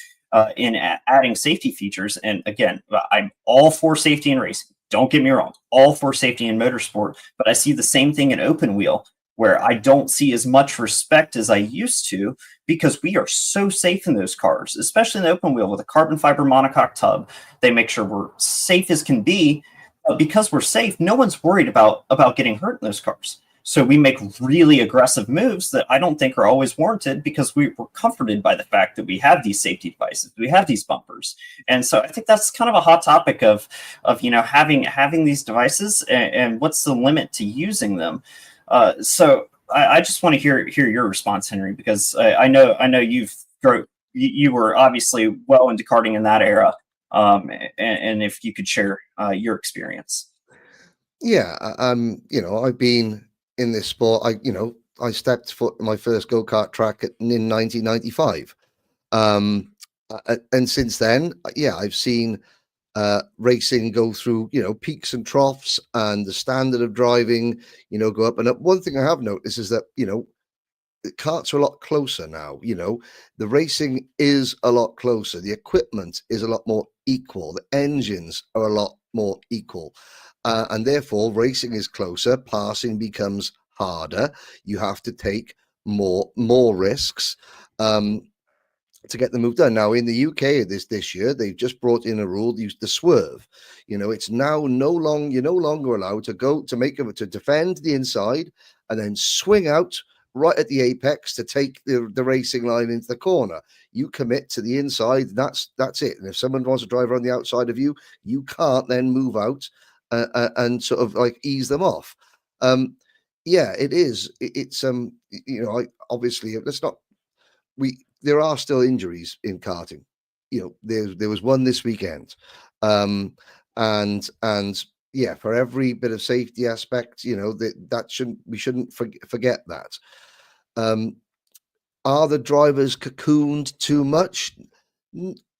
Speaker 4: in adding safety features. And again, I'm all for safety in racing. Don't get me wrong, all for safety in motorsport, but I see the same thing in open wheel, where I don't see as much respect as I used to, because we are so safe in those cars, especially in the open wheel with a carbon fiber monocoque tub. They make sure we're safe as can be. But because we're safe, no one's worried about getting hurt in those cars. So we make really aggressive moves that I don't think are always warranted because we're comforted by the fact that we have these safety devices, we have these bumpers. And so I think that's kind of a hot topic of having these devices and what's the limit to using them. So I just want to hear your response, Henry, because I know you were obviously well into karting in that era, and if you could share your experience.
Speaker 7: Yeah, I've been in this sport. I stepped foot in my first go-kart track in 1995, and since then, I've seen racing go through peaks and troughs, and the standard of driving go up and up. One thing I have noticed is that the karts are a lot closer now. The racing is a lot closer, the equipment is a lot more equal, the engines are a lot more equal, and therefore racing is closer, passing becomes harder, you have to take more risks to get the move done. Now in the UK this year, they've just brought in a rule, the swerve. It's now you're no longer allowed to go to defend the inside and then swing out right at the apex to take the racing line into the corner. You commit to the inside, that's it. And if someone wants to drive on the outside of you, you can't then move out and sort of like ease them off. It is. It's obviously there are still injuries in karting. There was one this weekend, and for every bit of safety aspect, we shouldn't forget that. Are the drivers cocooned too much?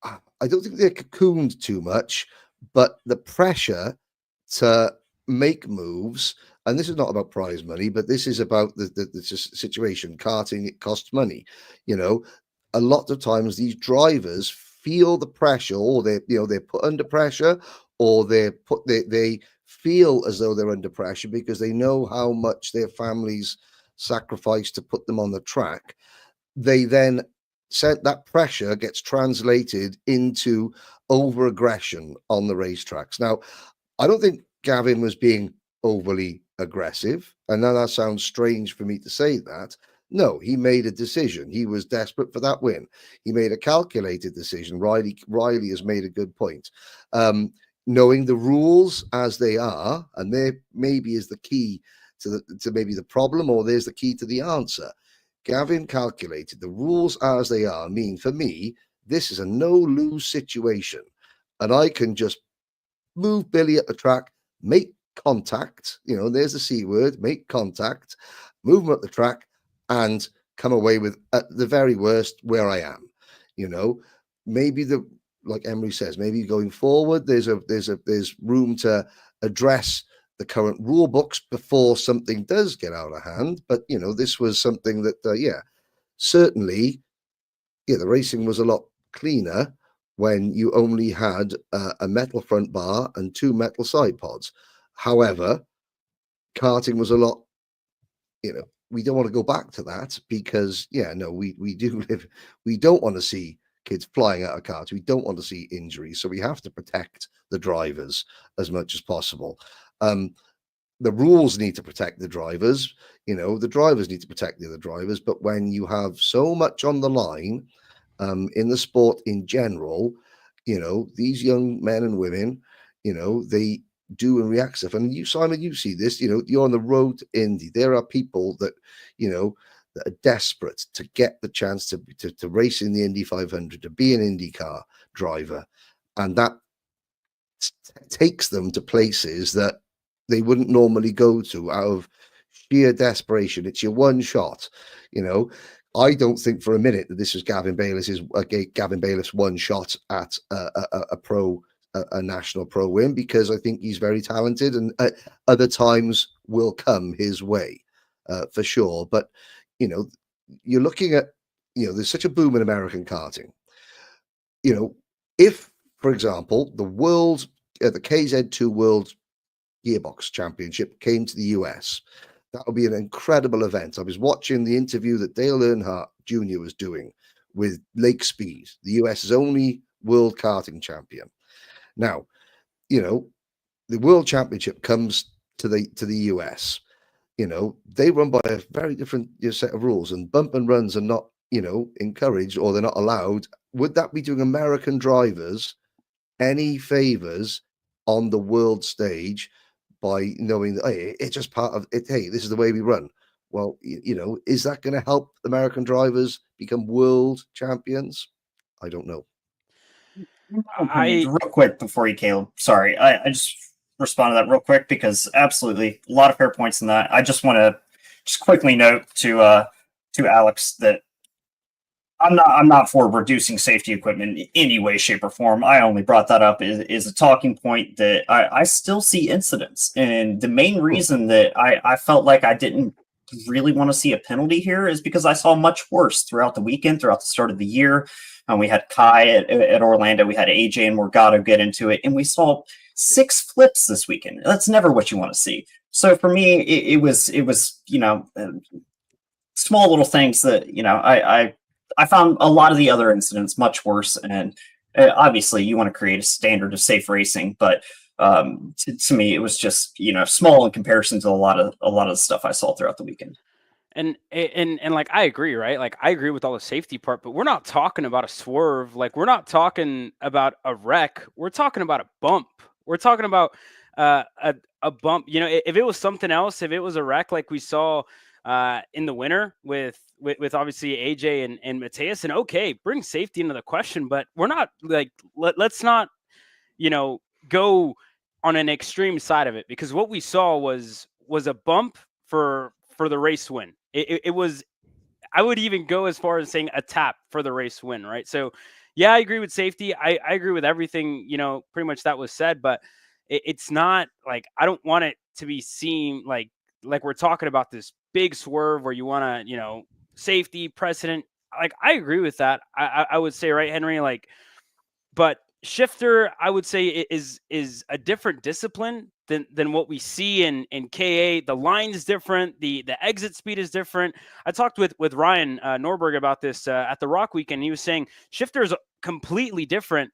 Speaker 7: I don't think they're cocooned too much, but the pressure to make moves, and this is not about prize money, but this is about the situation. Karting, it costs money. A lot of times these drivers feel the pressure, or they're put under pressure, or they feel as though they're under pressure because they know how much their families sacrifice to put them on the track. They then that pressure gets translated into over aggression on the racetracks. Now, I don't think Gavin was being overly aggressive, and now that sounds strange for me to say that. No, he made a decision. He was desperate for that win. He made a calculated decision. Riley has made a good point. Knowing the rules as they are, and there maybe is the key to maybe the problem, or there's the key to the answer. Gavin calculated the rules as they are mean, for me, this is a no-lose situation, and I can just move Billy at the track, make contact, there's the C word, make contact, move him up the track, and come away with, at the very worst, where I am. Maybe like Emery says, maybe going forward, there's room to address the current rule books before something does get out of hand. But this was something that certainly the racing was a lot cleaner when you only had a metal front bar and 2 metal side pods. However, karting was a lot, we don't want to go back to that because we don't want to see kids flying out of cars. We don't want to see injuries. So we have to protect the drivers as much as possible. The rules need to protect the drivers, the drivers need to protect the other drivers. But when you have so much on the line in the sport in general, these young men and women, they do and react stuff. And you, Simon, you see this, you're on the road to Indy. There are people that, that are desperate to get the chance to race in the Indy 500, to be an IndyCar driver. And that takes them to places that they wouldn't normally go to out of sheer desperation. It's your one shot. I don't think for a minute that this was Gavin Bayliff's one shot at a national pro win, because I think he's very talented, and other times will come his way for sure. But you're looking at there's such a boom in American karting. If, for example, the KZ2 World Gearbox Championship came to the US, that would be an incredible event. I was watching the interview that Dale Earnhardt Jr. was doing with Lake Speed, the US's only world karting champion. Now, the World Championship comes to the US, they run by a very different set of rules, and bump and runs are not, encouraged, or they're not allowed. Would that be doing American drivers any favors on the world stage by knowing that, hey, it's just part of it? Hey, this is the way we run. Well, is that going to help American drivers become world champions? I don't know.
Speaker 4: Real quick before you, Caleb. Sorry, I just respond to that real quick because absolutely a lot of fair points in that. I just want to just quickly note to Alex that I'm not for reducing safety equipment in any way, shape, or form. I only brought that up is a talking point that I still see incidents, and the main reason that I felt like I didn't really want to see a penalty here is because I saw much worse throughout the weekend, throughout the start of the year. We had Kai at Orlando, we had AJ and Morgado get into it, and we saw 6 flips this weekend. That's never what you want to see. So for me, it was small little things that I found a lot of the other incidents much worse, and obviously you want to create a standard of safe racing, but to me it was just small in comparison to a lot of the stuff I saw throughout the weekend.
Speaker 1: And like, I agree, right? Like, I agree with all the safety part, but we're not talking about a swerve. Like, we're not talking about a wreck. We're talking about a bump. We're talking about a bump. If it was something else, if it was a wreck like we saw in the winter with obviously AJ and Mateus, and okay, bring safety into the question, but we're not like, let's not, go on an extreme side of it, because what we saw was a bump for the race win. It was, I would even go as far as saying a tap for the race win, right? So yeah, I agree with safety. I agree with everything, pretty much that was said, but it's not like, I don't want it to be seen like we're talking about this big swerve where you want to, safety precedent. Like, I agree with that. I would say, right, Henry, like, but shifter, I would say, is a different discipline than what we see in KA. The line is different. The exit speed is different. I talked with Ryan Norberg about this at the Rock Weekend. He was saying shifter is completely different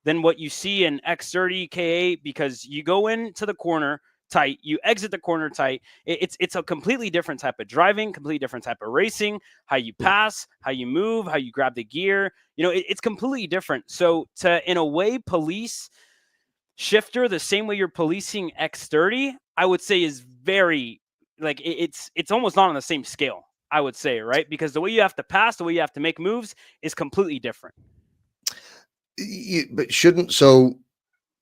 Speaker 1: than what you see in X30 KA, because you go into the corner tight, you exit the corner tight. It's a completely different type of driving, completely different type of racing, how you pass, how you move, how you grab the gear. It's completely different. So to, in a way, police shifter the same way you're policing X30, I would say is very, like, it's almost not on the same scale, I would say, right? Because the way you have to pass, the way you have to make moves is completely different.
Speaker 7: But shouldn't, so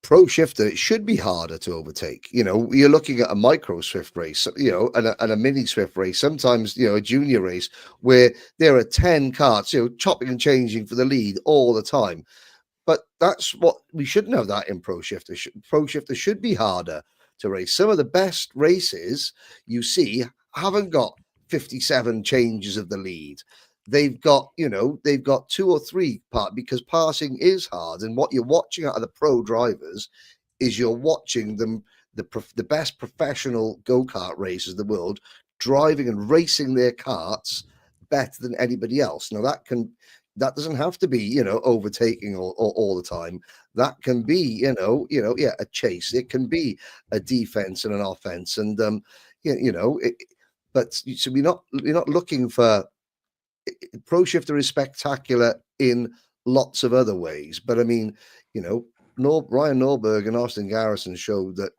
Speaker 7: pro shifter, it should be harder to overtake. You're looking at a micro Swift race, and a mini Swift race, sometimes, a junior race where there are 10 carts, chopping and changing for the lead all the time. But that's what we shouldn't have that in pro shifter. Pro shifter should be harder to race. Some of the best races you see haven't got 57 changes of the lead. They've got 2 or 3 because passing is hard. And what you're watching out of the pro drivers is you're watching them, the best professional go-kart racers in the world, driving and racing their karts better than anybody else. Now that doesn't have to be, overtaking all the time. That can be, a chase. It can be a defense and an offense. And, but so we're not looking for, pro shifter is spectacular in lots of other ways. But I mean, Ryan Norberg and Austin Garrison showed that,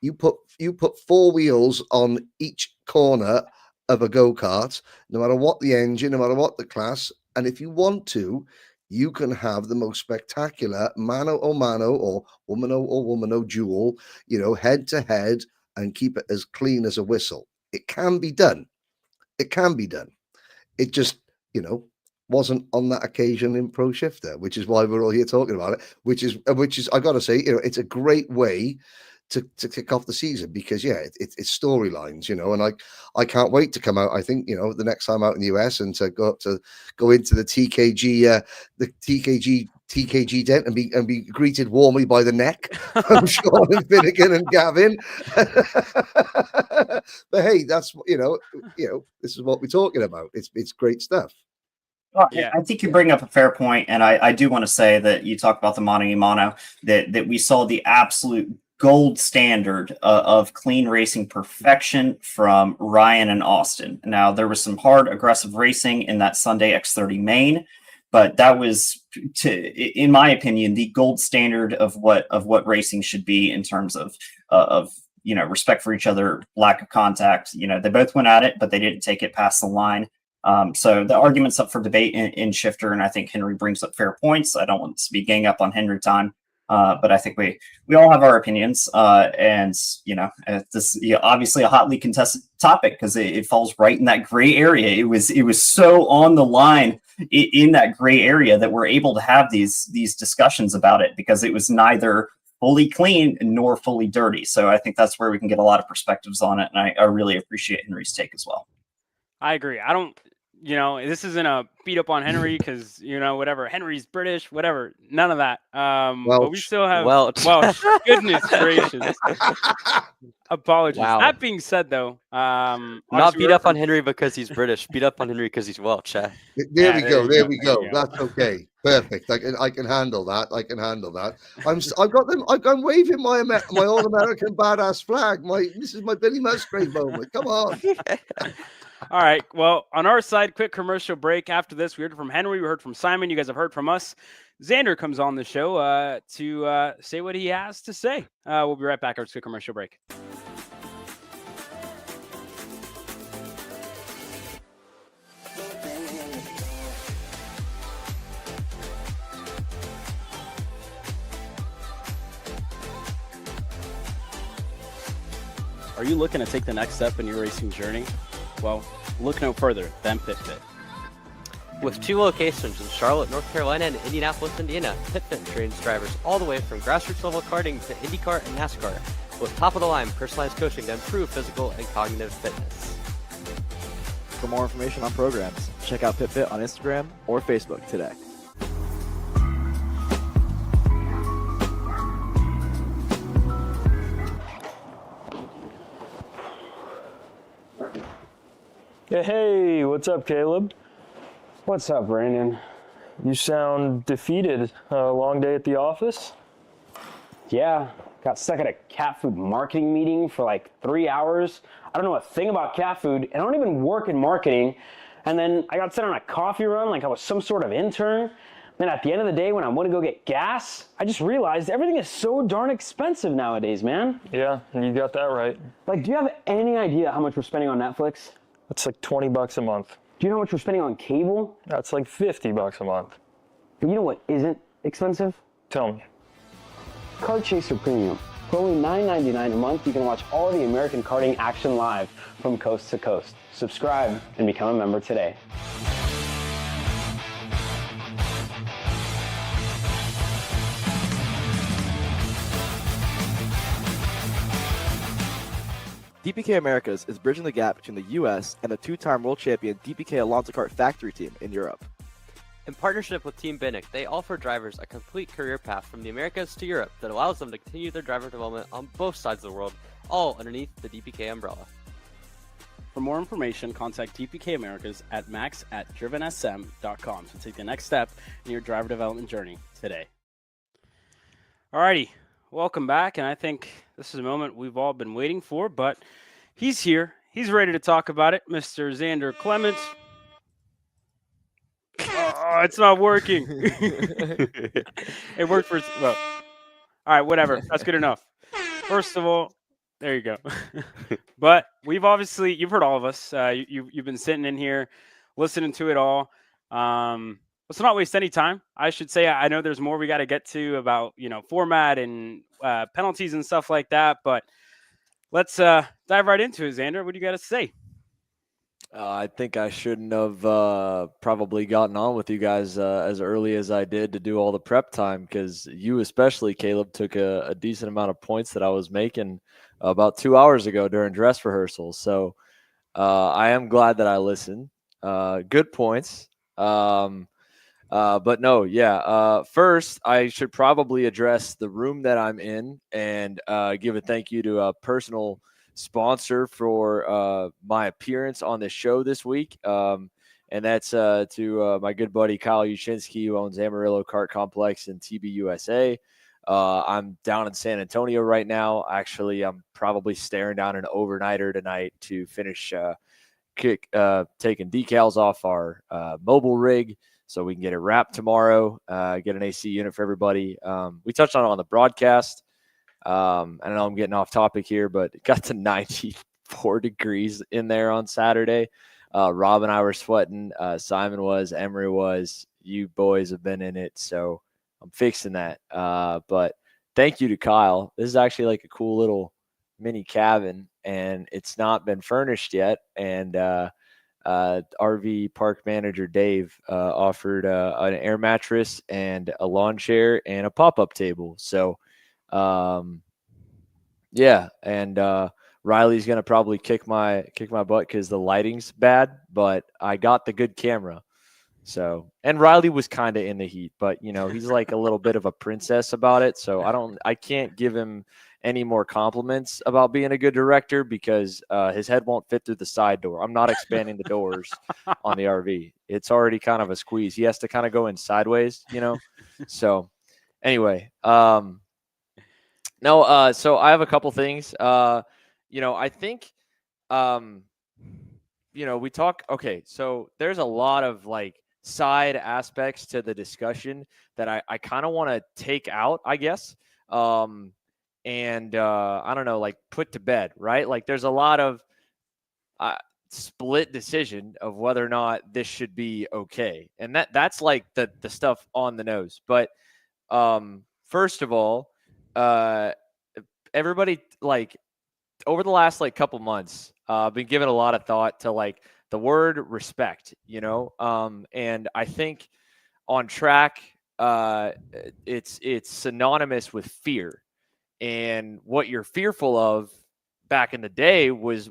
Speaker 7: you put 4 wheels on each corner of a go-kart, no matter what the engine, no matter what the class. And if you want to, you can have the most spectacular mano a mano or womano duel, head to head, and keep it as clean as a whistle. It can be done. It can be done. It just, wasn't on that occasion in pro shifter, which is why we're all here talking about it, which is I got to say, it's a great way to kick off the season, because it's storylines, and I can't wait to come out. I think the next time out in the US and to go into the TKG tent and be greeted warmly by the neck from Sean and Finnegan and Gavin. But hey, that's this is what we're talking about. It's great stuff.
Speaker 4: Well, yeah. I think you bring up a fair point, and I do want to say that you talk about the mano a mano, that we saw the absolute gold standard of clean racing perfection from Ryan and Austin. Now, there was some hard, aggressive racing in that Sunday X30 main, but that was, in my opinion, the gold standard of what racing should be in terms of respect for each other, lack of contact. They both went at it, but they didn't take it past the line. So the argument's up for debate in Shifter, and I think Henry brings up fair points. I don't want this to be gang up on Henry time. But I think we all have our opinions, and this obviously a hotly contested topic because it falls right in that gray area. It was so on the line in that gray area that we're able to have these discussions about it because it was neither fully clean nor fully dirty. So I think that's where we can get a lot of perspectives on it, and I really appreciate Henry's take as well.
Speaker 1: I agree. I don't. This isn't a beat up on Henry because, whatever. Henry's British, whatever. None of that. But we still have Welsh. Goodness gracious. Apologies.
Speaker 3: Wow.
Speaker 1: That being said, though,
Speaker 3: not beat up on Henry because he's British. Beat up on Henry because he's Welsh.
Speaker 7: There we go. That's okay. Perfect. I can handle that. I'm waving my All American badass flag. This is my Billy Musgrave moment. Come on.
Speaker 1: All right. Well, on our side, quick commercial break. After this, we heard from Henry. We heard from Simon. You guys have heard from us. Xander comes on the show to say what he has to say. We'll be right back after this quick commercial break. Are you looking to take the next step in your racing journey? Well, look no further than PitFit.
Speaker 3: With 2 locations in Charlotte, North Carolina, and Indianapolis, Indiana, PitFit trains drivers all the way from grassroots level karting to IndyCar and NASCAR, with top-of-the-line personalized coaching to improve physical and cognitive fitness.
Speaker 2: For more information on programs, check out PitFit on Instagram or Facebook today.
Speaker 6: Hey, what's up, Caleb?
Speaker 8: What's up, Brandon?
Speaker 6: You sound defeated. A long day at the office?
Speaker 8: Yeah, got stuck at a cat food marketing meeting for like 3 hours. I don't know a thing about cat food, and I don't even work in marketing. And then I got sent on a coffee run like I was some sort of intern. Then at the end of the day, when I want to go get gas, I just realized everything is so darn expensive nowadays, man.
Speaker 6: Yeah, you got that right.
Speaker 8: Like, do you have any idea how much we're spending on Netflix?
Speaker 6: That's like $20 a month.
Speaker 8: Do you know how much we're spending on cable?
Speaker 6: That's like $50 a month.
Speaker 8: But you know what isn't expensive?
Speaker 6: Tell me.
Speaker 8: Kart Chaser Premium. For only $9.99 a month, you can watch all the American karting action live from coast to coast. Subscribe and become a member today.
Speaker 2: DPK Americas is bridging the gap between the U.S. and the 2-time world champion DPK Alonso Kart factory team in Europe.
Speaker 3: In partnership with Team Binnick, they offer drivers a complete career path from the Americas to Europe that allows them to continue their driver development on both sides of the world, all underneath the DPK umbrella.
Speaker 1: For more information, contact DPK Americas at max@drivensm.com to take the next step in your driver development journey today. Alrighty, welcome back, and I think this is a moment we've all been waiting for, but he's here. He's ready to talk about it, Mr. Xander Clements. Oh, it's not working. It worked for, well, all right, whatever. That's good enough. First of all, there you go. But we've obviously, you've heard all of us. You've been sitting in here listening to it all. Let's not waste any time. I should say, I know there's more we got to get to about, format and penalties and stuff like that. But let's dive right into it, Xander. What do you got to say?
Speaker 9: I think I shouldn't have probably gotten on with you guys as early as I did to do all the prep time, because you especially, Caleb, took a decent amount of points that I was making about 2 hours ago during dress rehearsal. So I am glad that I listened. Good points. But no, yeah. First, I should probably address the room that I'm in and give a thank you to a personal sponsor for my appearance on the show this week. And that's to my good buddy Kyle Yushchinsky, who owns Amarillo Kart Complex and TBUSA. I'm down in San Antonio right now. Actually, I'm probably staring down an overnighter tonight to finish taking decals off our mobile rig so we can get it wrapped tomorrow, get an AC unit for everybody. We touched on it on the broadcast. I know I'm getting off topic here, but it got to 94 degrees in there on Saturday. Rob and I were sweating. Simon was, Emery was. You boys have been in it, so I'm fixing that. But thank you to Kyle. This is actually like a cool little mini cabin, and it's not been furnished yet. And RV park manager Dave offered an air mattress and a lawn chair and a pop-up table. So yeah, and Riley's gonna probably kick my butt because the lighting's bad, but I got the good camera. So, and Riley was kind of in the heat, but he's like a little bit of a princess about it. So I can't give him any more compliments about being a good director because his head won't fit through the side door. I'm not expanding the doors on the RV. It's already kind of a squeeze. He has to kind of go in sideways, So anyway, no, so I have a couple things. I think, we talk. Okay, so there's a lot of like side aspects to the discussion that I kind of want to take out, I guess. And I don't know, like put to bed, right? Like there's a lot of split decision of whether or not this should be okay. And that's like the stuff on the nose. But first of all, everybody like over the last like couple months, been giving a lot of thought to like the word respect, and I think on track, it's synonymous with fear, and what you're fearful of back in the day was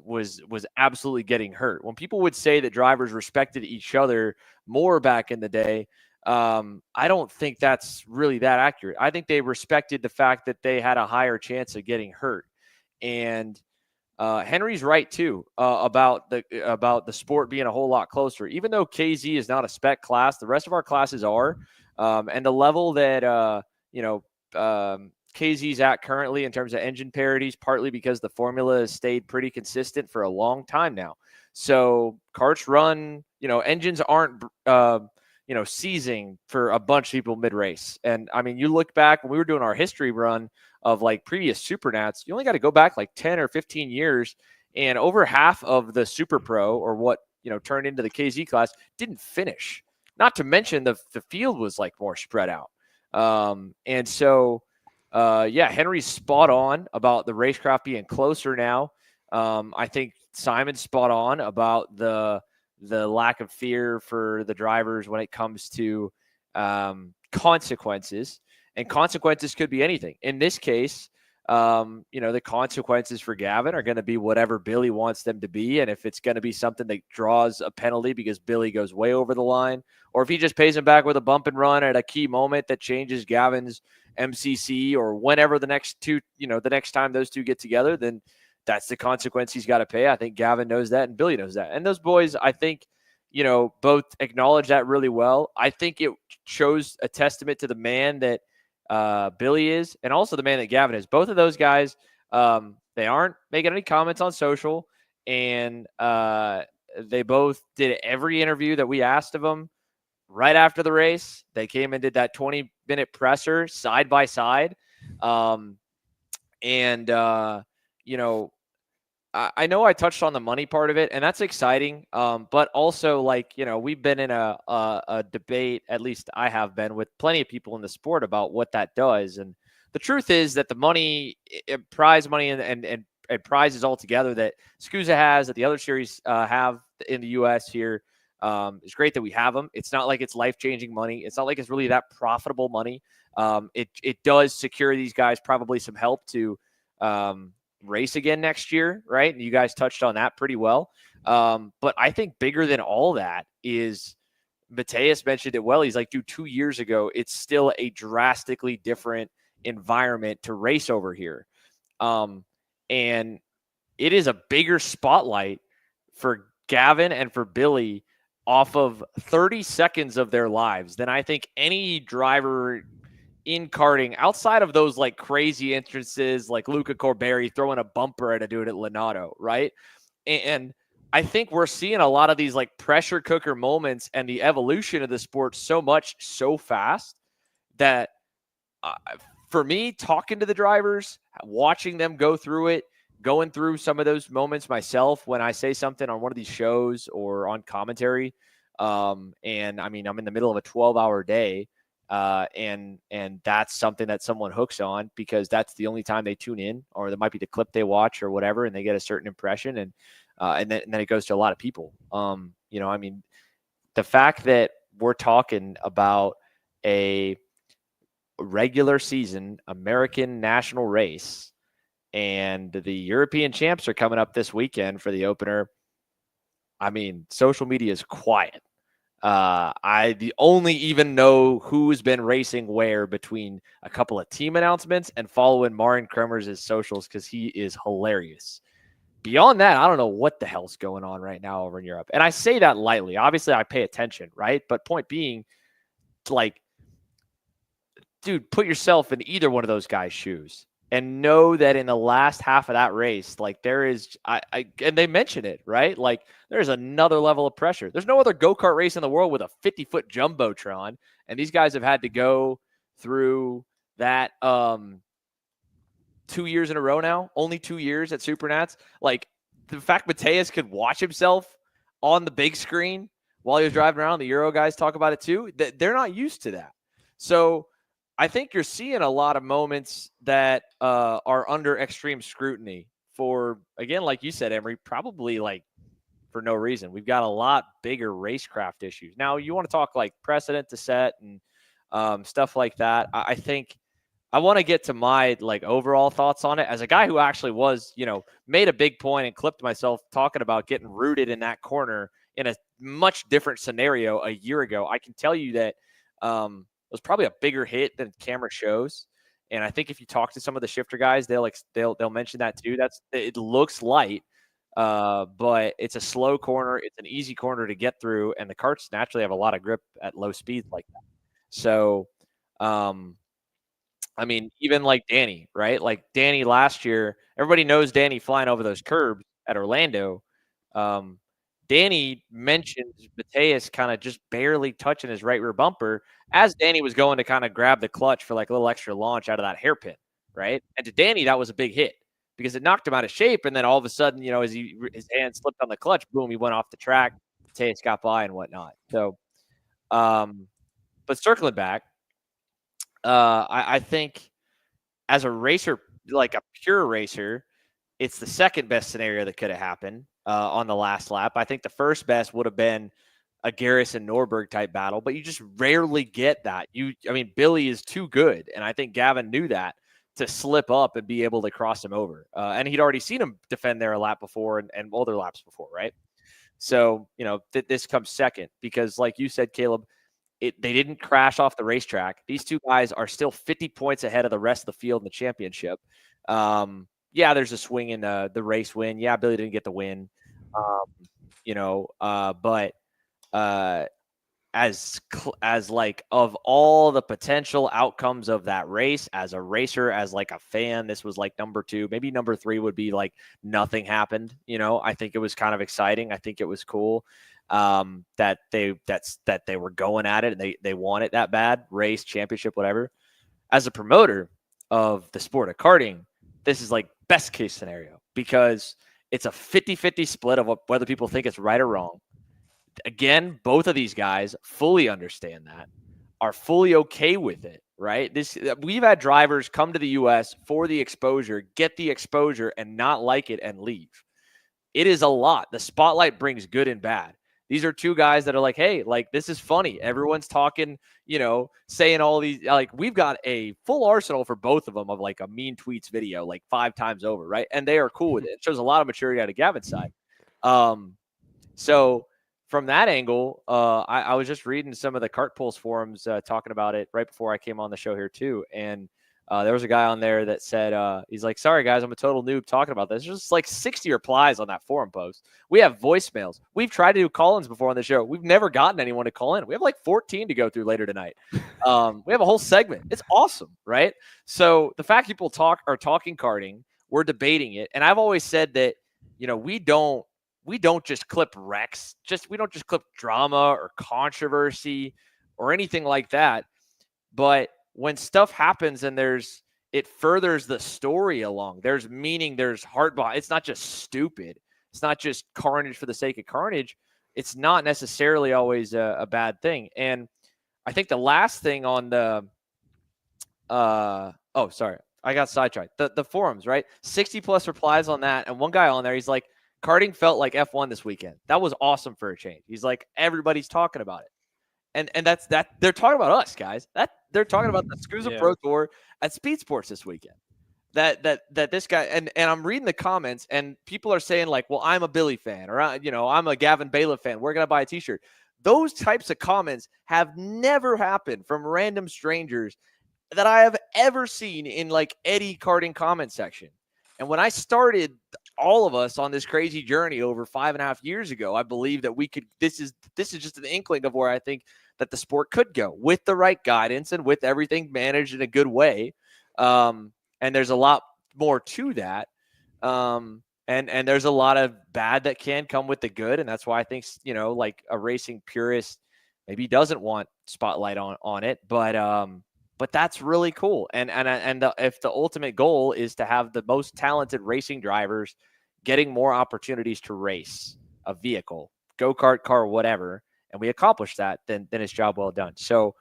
Speaker 9: absolutely getting hurt. When people would say that drivers respected each other more back in the day, I don't think that's really that accurate. I think they respected the fact that they had a higher chance of getting hurt. And Henry's right too about the sport being a whole lot closer. Even though KZ is not a spec class, the rest of our classes are, and the level that KZ's at currently in terms of engine parities, partly because the formula has stayed pretty consistent for a long time now. So karts run, engines aren't seizing for a bunch of people mid-race. And I mean, you look back when we were doing our history run of like previous Super Nats, you only got to go back like 10 or 15 years, and over half of the Super Pro, or what turned into the KZ class, didn't finish. Not to mention the field was like more spread out. And so Henry's spot on about the racecraft being closer now. I think Simon's spot on about the lack of fear for the drivers when it comes to consequences. And consequences could be anything. In this case, the consequences for Gavin are going to be whatever Billy wants them to be. And if it's going to be something that draws a penalty because Billy goes way over the line, or if he just pays him back with a bump and run at a key moment that changes Gavin's MCC, or whenever the next time those two get together, then that's the consequence he's got to pay. I think Gavin knows that, and Billy knows that. And those boys, I think, both acknowledge that really well. I think it shows a testament to the man that Billy is, and also the man that Gavin is. Both of those guys, they aren't making any comments on social, and they both did every interview that we asked of them right after the race. They came and did that 20-minute presser side by side. I know I touched on the money part of it, and that's exciting. But also, we've been in a debate, at least I have been, with plenty of people in the sport about what that does. And the truth is that the money, prize money and prizes altogether that SKUSA has, that the other series have in the U.S. here, it's great that we have them. It's not like it's life-changing money. It's not like it's really that profitable money. It does secure these guys probably some help to race again next year, right? And you guys touched on that pretty well. But I think bigger than all that is, Mateus mentioned it well. He's like, dude, 2 years ago, it's still a drastically different environment to race over here. And it is a bigger spotlight for Gavin and for Billy off of 30 seconds of their lives than I think any driver
Speaker 5: in karting, outside of those like crazy entrances, like Luca Corberi throwing a bumper at a dude at Lonato, right? And I think we're seeing a lot of these like pressure cooker moments and the evolution of the sport so fast that for me, talking to the drivers, watching them go through it, going through some of those moments myself when I say something on one of these shows or on commentary. And I mean, I'm in the middle of a 12-hour day. And that's something that someone hooks on because that's the only time they tune in, or there might be the clip they watch or whatever, and they get a certain impression. And then it goes to a lot of people. You know, I mean, the fact that we're talking about a regular season American national race and the European champs are coming up this weekend for the opener. I mean, social media is quiet. I only even know who's been racing where between a couple of team announcements and following Marin Kremers' socials because he is hilarious. Beyond that, I don't know what the hell's going on right now over in Europe. And I say that lightly. Obviously, I pay attention, right? But point being, like, dude, put yourself in either one of those guys' shoes and know that in the last half of that race, like there is, and they mention it, right? Like there's another level of pressure. There's no other go-kart race in the world with a 50-foot Jumbotron. And these guys have had to go through that 2 years in a row now, only 2 years at Supernats. Like the fact Mateus could watch himself on the big screen while he was driving around, the Euro guys talk about it too. They're not used to that. So I think you're seeing a lot of moments that are under extreme scrutiny for, again, like you said, Emery, probably like for no reason. We've got a lot bigger racecraft issues. Now, you want to talk like precedent to set and stuff like that. I think I want to get to my like overall thoughts on it as a guy who actually was, you know, made a big point and clipped myself talking about getting rooted in that corner in a much different scenario a year ago. I can tell you that it was probably a bigger hit than camera shows. And I think if you talk to some of the shifter guys, they'll mention that too. It looks light, but it's a slow corner. It's an easy corner to get through, and the karts naturally have a lot of grip at low speeds like that. So, I mean, even like Danny, right? Like Danny last year, everybody knows Danny flying over those curbs at Orlando. Danny mentioned Mateus kind of just barely touching his right rear bumper as Danny was going to kind of grab the clutch for like a little extra launch out of that hairpin, right? And to Danny, that was a big hit because it knocked him out of shape. And then all of a sudden, you know, as his hand slipped on the clutch, boom, he went off the track. Mateus got by and whatnot. So, but circling back, I think as a racer, like a pure racer, it's the second best scenario that could have happened on the last lap. I think the first best would have been a Garrison Norberg type battle, but you just rarely get that. I mean, Billy is too good, and I think Gavin knew that to slip up and be able to cross him over. And he'd already seen him defend there a lap before and other laps before, right? So, you know, this comes second because, like you said, Caleb, they didn't crash off the racetrack. These two guys are still 50 points ahead of the rest of the field in the championship. Yeah, there's a swing in the race win. Yeah, Billy didn't get the win. But as like of all the potential outcomes of that race, as a racer, as like a fan, this was like number 2. Maybe number 3 would be like nothing happened. You know, I think it was kind of exciting. I think it was cool that they were going at it and they want it that bad, race, championship, whatever. As a promoter of the sport of karting, this is like best case scenario because it's a 50-50 split of whether people think it's right or wrong. Again, both of these guys fully understand that, are fully okay with it, right? We've had drivers come to the US for the exposure, get the exposure, and not like it and leave. It is a lot. The spotlight brings good and bad. These are two guys that are like, hey, like, this is funny. Everyone's talking, you know, saying all these, like, we've got a full arsenal for both of them of like a mean tweets video, like 5 times over, right? And they are cool with it. It shows a lot of maturity out of Gavin's side. So from that angle, I was just reading some of the Kart Pulse forums talking about it right before I came on the show here too. And
Speaker 9: There was a guy on there that said, he's like, sorry, guys, I'm a total noob talking about this. There's just like 60 replies on that forum post. We have voicemails. We've tried to do call-ins before on the show. We've never gotten anyone to call in. We have like 14 to go through later tonight. We have a whole segment. It's awesome, right? So the fact people are talking karting, we're debating it. And I've always said that, we don't just clip wrecks. We don't just clip drama or controversy or anything like that. But when stuff happens and it furthers the story along, there's meaning, there's heart behind. It's not just stupid. It's not just carnage for the sake of carnage. It's not necessarily always a bad thing. And I think the last thing on the, sorry, I got sidetracked. The forums, right? 60 plus replies on that. And one guy on there, he's like, karting felt like F1 this weekend. That was awesome for a change. He's like, everybody's talking about it. And that's that. They're talking about us, guys. They're talking about the SKUSA Pro Tour at Speed Sports this weekend. That this guy, and I'm reading the comments, and people are saying like, well, I'm a Billy fan, or I'm a Gavin Bayliff fan. We're gonna buy a t-shirt. Those types of comments have never happened from random strangers that I have ever seen in like Eddie karting comment section. And when I started all of us on this crazy journey over 5.5 years ago, I believe that we could, this is just an inkling of where I think that the sport could go with the right guidance and with everything managed in a good way. And there's a lot more to that. And there's a lot of bad that can come with the good. And that's why I think, like a racing purist maybe doesn't want spotlight on it, but that's really cool. And if the ultimate goal is to have the most talented racing drivers getting more opportunities to race a vehicle, go-kart, car, whatever, and we accomplish that, then it's job well done. So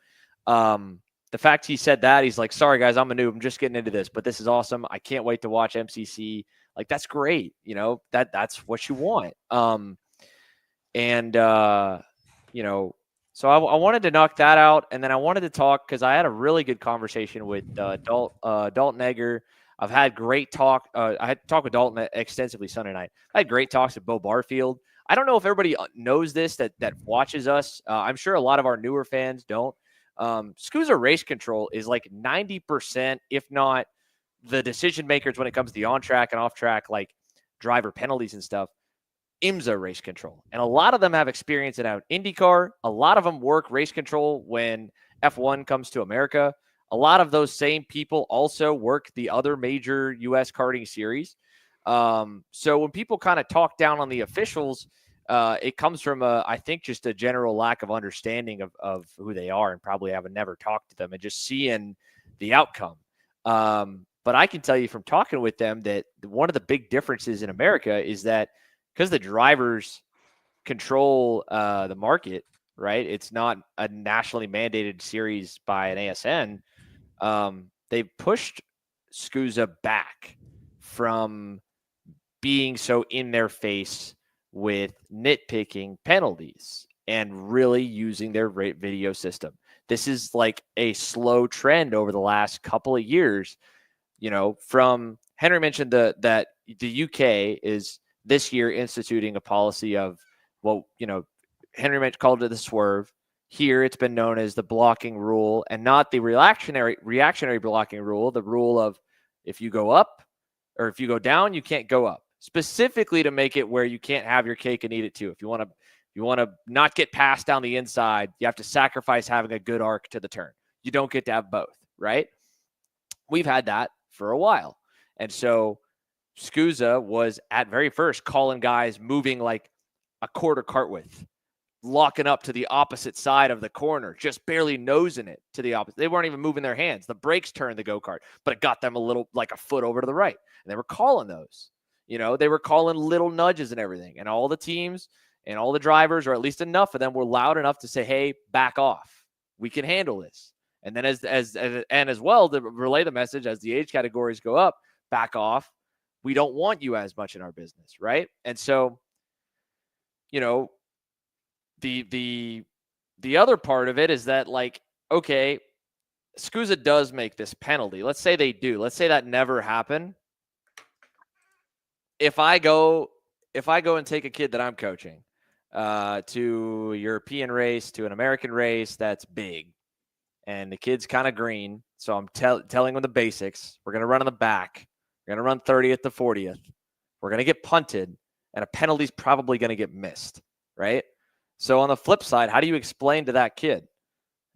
Speaker 9: the fact he said that, he's like, sorry, guys, I'm a noob. I'm just getting into this, but this is awesome. I can't wait to watch MCC. Like, that's great. That's what you want. So I wanted to knock that out, and then I wanted to talk because I had a really good conversation with Dalton Egger. I've had great talk. I had talked with Dalton extensively Sunday night. I had great talks with Bo Barfield. I don't know if everybody knows this that watches us. I'm sure a lot of our newer fans don't. SKUSA Race Control is like 90%, if not the decision makers when it comes to the on-track and off-track, like driver penalties and stuff. IMSA Race Control. And a lot of them have experience in IndyCar. A lot of them work race control when F1 comes to America. A lot of those same people also work the other major U.S. karting series. So when people kind of talk down on the officials, it comes from, I think, just a general lack of understanding of who they are and probably haven't never talked to them and just seeing the outcome. But I can tell you from talking with them that one of the big differences in America is that because the drivers control the market, right? It's not a nationally mandated series by an ASN. They've pushed SKUSA back from being so in their face with nitpicking penalties and really using their video system. This is like a slow trend over the last couple of years. From Henry mentioned that the UK is this year instituting a policy of, Henry called it the swerve. Here, it's been known as the blocking rule, and not the reactionary blocking rule, the rule of if you go up or if you go down, you can't go up, specifically to make it where you can't have your cake and eat it too. If you want to not get passed down the inside, you have to sacrifice having a good arc to the turn. You don't get to have both, right? We've had that for a while. And so SKUSA was at very first calling guys moving like a quarter cart width, locking up to the opposite side of the corner, just barely nosing it to the opposite. They weren't even moving their hands. The brakes turned the go-kart, but it got them a little, like a foot over to the right. And they were calling those. They were calling little nudges and everything. And all the teams and all the drivers, or at least enough of them, were loud enough to say, hey, back off. We can handle this. And then as well, to relay the message as the age categories go up, back off. We don't want you as much in our business, right? And so, the other part of it is that, like, okay, SKUSA does make this penalty. Let's say they do. Let's say that never happened. If I go and take a kid that I'm coaching to a European race, to an American race that's big, and the kid's kind of green, So I'm telling them the basics. We're going to run on the back. We're going to run 30th to 40th. We're going to get punted, and a penalty's probably going to get missed, right? So on the flip side, how do you explain to that kid?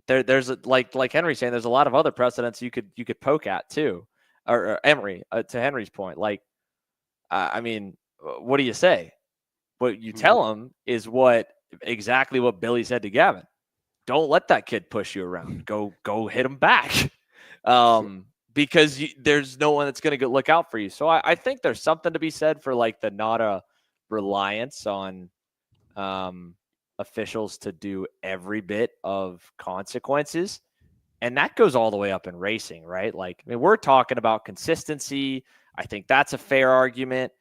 Speaker 9: There's like Henry's saying, there's a lot of other precedents you could poke at too, or Emery, to Henry's point. Like, I mean, what do you say? What you tell him is exactly what Billy said to Gavin. Don't let that kid push you around. Go hit him back, because there's no one that's going to look out for you. So I think there's something to be said for like the not a reliance on officials to do every bit of consequences. And that goes all the way up in racing, right? Like, I mean, we're talking about consistency. I think that's a fair argument.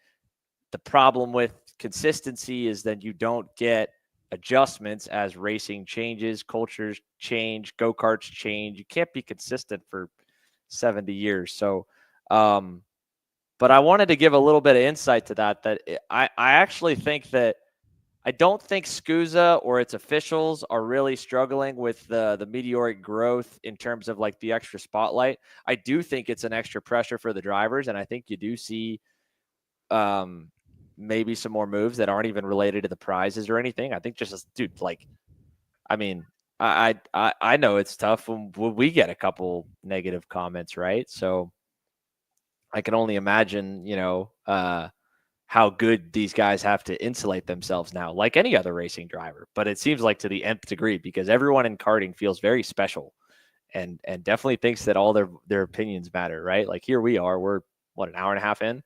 Speaker 9: The problem with consistency is that you don't get adjustments as racing changes, cultures change, go-karts change. You can't be consistent for 70 years. So, but I wanted to give a little bit of insight to that I actually think that I don't think SKUSA or its officials are really struggling with the meteoric growth in terms of like the extra spotlight. I do think it's an extra pressure for the drivers, and I think you do see maybe some more moves that aren't even related to the prizes or anything. I think just, dude, like, I mean, I know it's tough when we get a couple negative comments, right? So I can only imagine, how good these guys have to insulate themselves now, like any other racing driver. But it seems like to the nth degree, because everyone in karting feels very special and definitely thinks that all their opinions matter, right? Like here we are, we're an hour and a half in,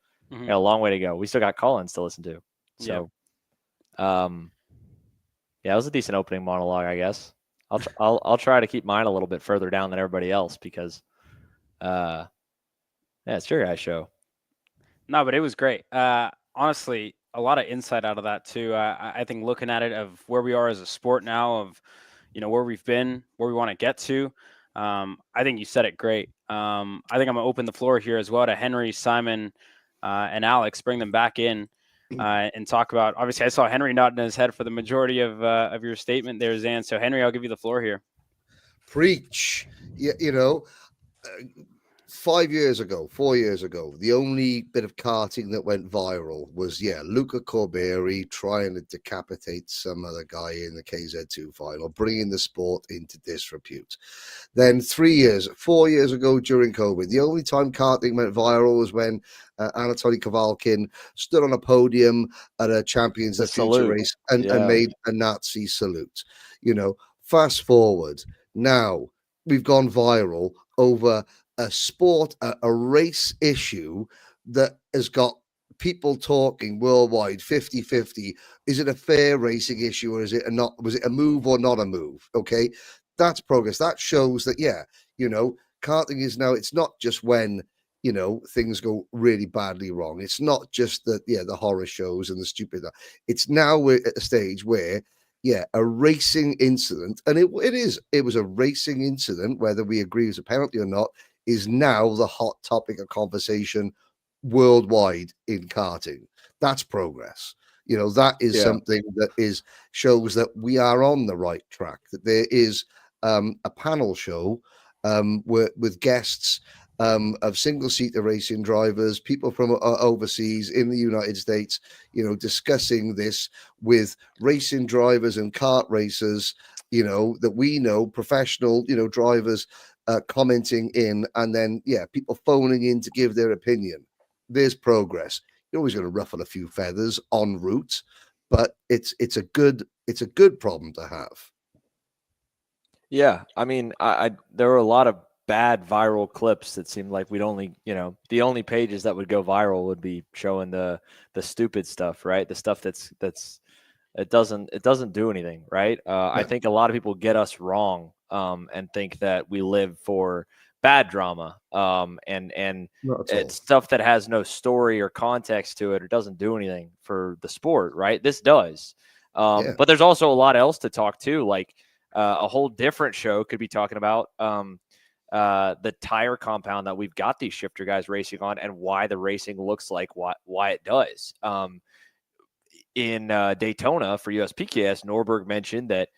Speaker 9: a long way to go. We still got call-ins to listen to. So, yeah, it was a decent opening monologue, I guess. I'll try to keep mine a little bit further down than everybody else because, it's your guys' show.
Speaker 1: No, but it was great. Honestly, a lot of insight out of that too. I think looking at it of where we are as a sport now, of where we've been, where we want to get to. I think you said it great. I think I'm gonna open the floor here as well to Henry, Simon, and Alex. Bring them back in and talk about. Obviously, I saw Henry nodding his head for the majority of your statement there, Zan. So Henry, I'll give you the floor here.
Speaker 7: Preach. Yeah, 4 years ago, the only bit of karting that went viral was, Luca Corberi trying to decapitate some other guy in the KZ2 final, bringing the sport into disrepute. Then 4 years ago during COVID, the only time karting went viral was when Anatoly Kavalkin stood on a podium at a Champions of Future race and made a Nazi salute. Fast forward, now we've gone viral over a sport, a race issue that has got people talking worldwide 50-50. Is it a fair racing issue or is it not? Was it a move or not a move? Okay, that's progress. That shows that, karting is now, it's not just when, things go really badly wrong. It's not just the horror shows and the stupid. It's now we're at a stage where, a racing incident, and it was a racing incident, whether we agree it was a penalty or not, is now the hot topic of conversation worldwide in karting. That's progress. That is something that shows that we are on the right track, that there is a panel show with guests of single-seater racing drivers, people from overseas in the United States, discussing this with racing drivers and kart racers, that we know, professional, drivers commenting in, and then people phoning in to give their opinion. There's progress. You're always going to ruffle a few feathers en route, but it's a good problem to have.
Speaker 9: Yeah, I mean, there were a lot of bad viral clips that seemed like we'd only, the only pages that would go viral would be showing the stupid stuff, right? The stuff that's it doesn't do anything, right? I think a lot of people get us wrong and think that we live for bad drama and it's stuff that has no story or context to it or doesn't do anything for the sport, right? This does. But there's also a lot else to talk to, like a whole different show could be talking about the tire compound that we've got these shifter guys racing on and why the racing looks like why it does. In Daytona for USPKS, Norberg mentioned that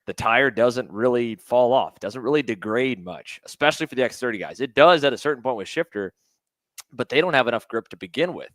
Speaker 9: the tire doesn't really fall off, doesn't really degrade much, especially for the X30 guys. It does at a certain point with shifter, but they don't have enough grip to begin with.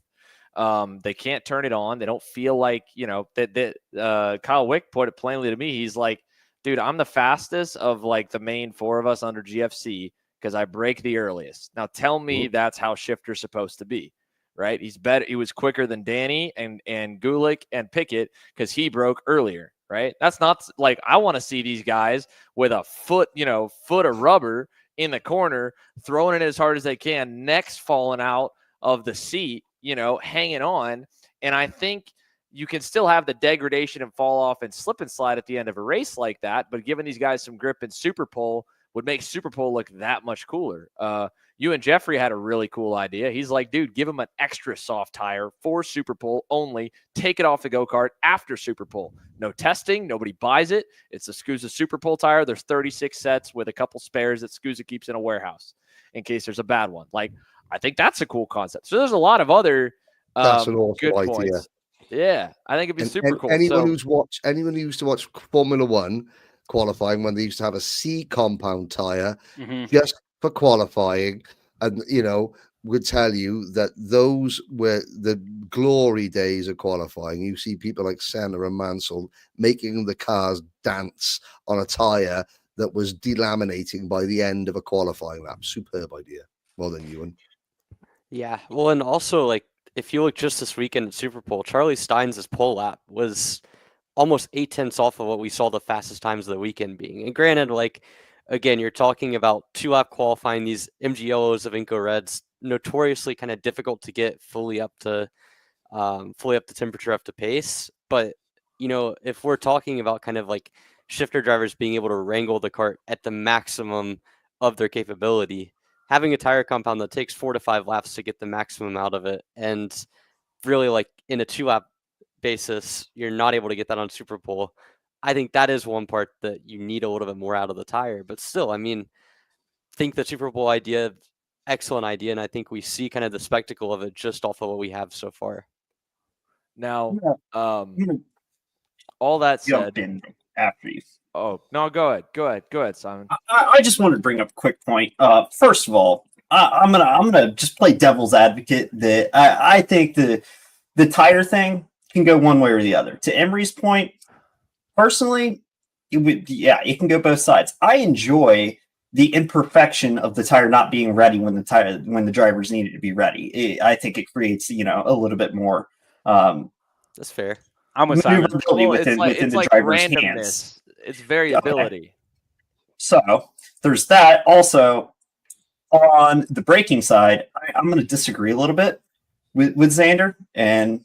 Speaker 9: They can't turn it on. They don't feel like, that Kyle Wick put it plainly to me. He's like, dude, I'm the fastest of like the main 4 of us under GFC because I break the earliest. Now tell me that's how shifter's supposed to be, right? He's better. He was quicker than Danny and Gulick and Pickett because he broke earlier, right? That's not like, I want to see these guys with a foot of rubber in the corner, throwing it as hard as they can, necks falling out of the seat, hanging on. And I think you can still have the degradation and fall off and slip and slide at the end of a race like that, but giving these guys some grip in Super Pole would make Super Pole look that much cooler. You and Jeffrey had a really cool idea. He's like, dude, give him an extra soft tire for Super Pole only. Take it off the go-kart after Super Pole. No testing. Nobody buys it. It's the SKUSA Super Pole tire. There's 36 sets with a couple spares that SKUSA keeps in a warehouse in case there's a bad one. Like, I think that's a cool concept. So there's a lot of other
Speaker 7: that's an awesome
Speaker 9: good
Speaker 7: idea.
Speaker 9: points. Yeah, I think it'd be super cool.
Speaker 7: Anyone who used to watch Formula One qualifying when they used to have a C compound tire just for qualifying, and would tell you that those were the glory days of qualifying. You see people like Senna and Mansell making the cars dance on a tire that was delaminating by the end of a qualifying lap. Superb idea. Well done, Ewan.
Speaker 3: Yeah, well, and also, like, if you look just this weekend at Super Pole, Charlie Stein's pole lap was almost 8/10 off of what we saw the fastest times of the weekend being. And granted, like, again, you're talking about 2-lap qualifying. These MG Yellows of Inco Reds, notoriously kind of difficult to get fully up to temperature, up to pace. But, if we're talking about kind of like shifter drivers being able to wrangle the kart at the maximum of their capability, having a tire compound that takes 4 to 5 laps to get the maximum out of it, and really, like, in a 2-lap basis, you're not able to get that on Super Pole. I think that is one part that you need a little bit more out of the tire. But still, I mean, think the Super Pole idea, excellent idea, and I think we see kind of the spectacle of it just off of what we have so far.
Speaker 9: Now, all that said,
Speaker 4: after you.
Speaker 9: Oh, no, go ahead, Simon.
Speaker 4: I just wanted to bring up a quick point. First of all, I'm gonna just play devil's advocate that I think the tire thing can go one way or the other. To Emery's point, personally, it can go both sides. I enjoy the imperfection of the tire not being ready when the drivers need it to be ready. I think it creates a little bit more.
Speaker 3: That's fair.
Speaker 1: I'm with Simon.
Speaker 4: Within the driver's hands.
Speaker 9: It's variability.
Speaker 4: Okay. So there's that. Also, on the braking side, I'm going to disagree a little bit with Xander, and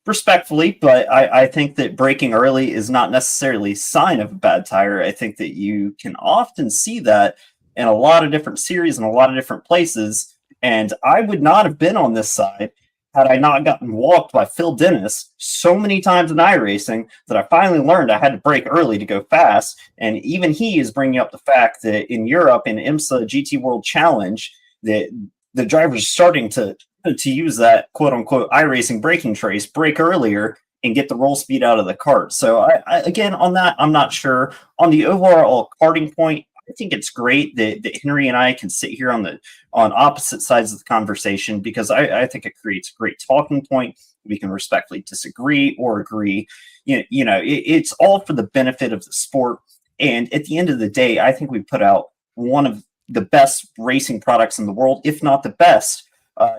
Speaker 4: respectfully, but I think that braking early is not necessarily a sign of a bad tire. I think that you can often see that in a lot of different series and a lot of different places, and I would not have been on this side had I not gotten walked by Phil Dennis so many times in iRacing that I finally learned I had to brake early to go fast. And even he is bringing up the fact that in Europe, in IMSA GT World Challenge, that the drivers are starting to use that quote-unquote iRacing braking trace, brake earlier, and get the roll speed out of the kart. So, I again, on that, I'm not sure. On the overall karting point, I think it's great that Henry and I can sit here on opposite sides of the conversation, because I think it creates a great talking point. We can respectfully disagree or agree. It's all for the benefit of the sport. And at the end of the day, I think we put out one of the best racing products in the world, if not the best.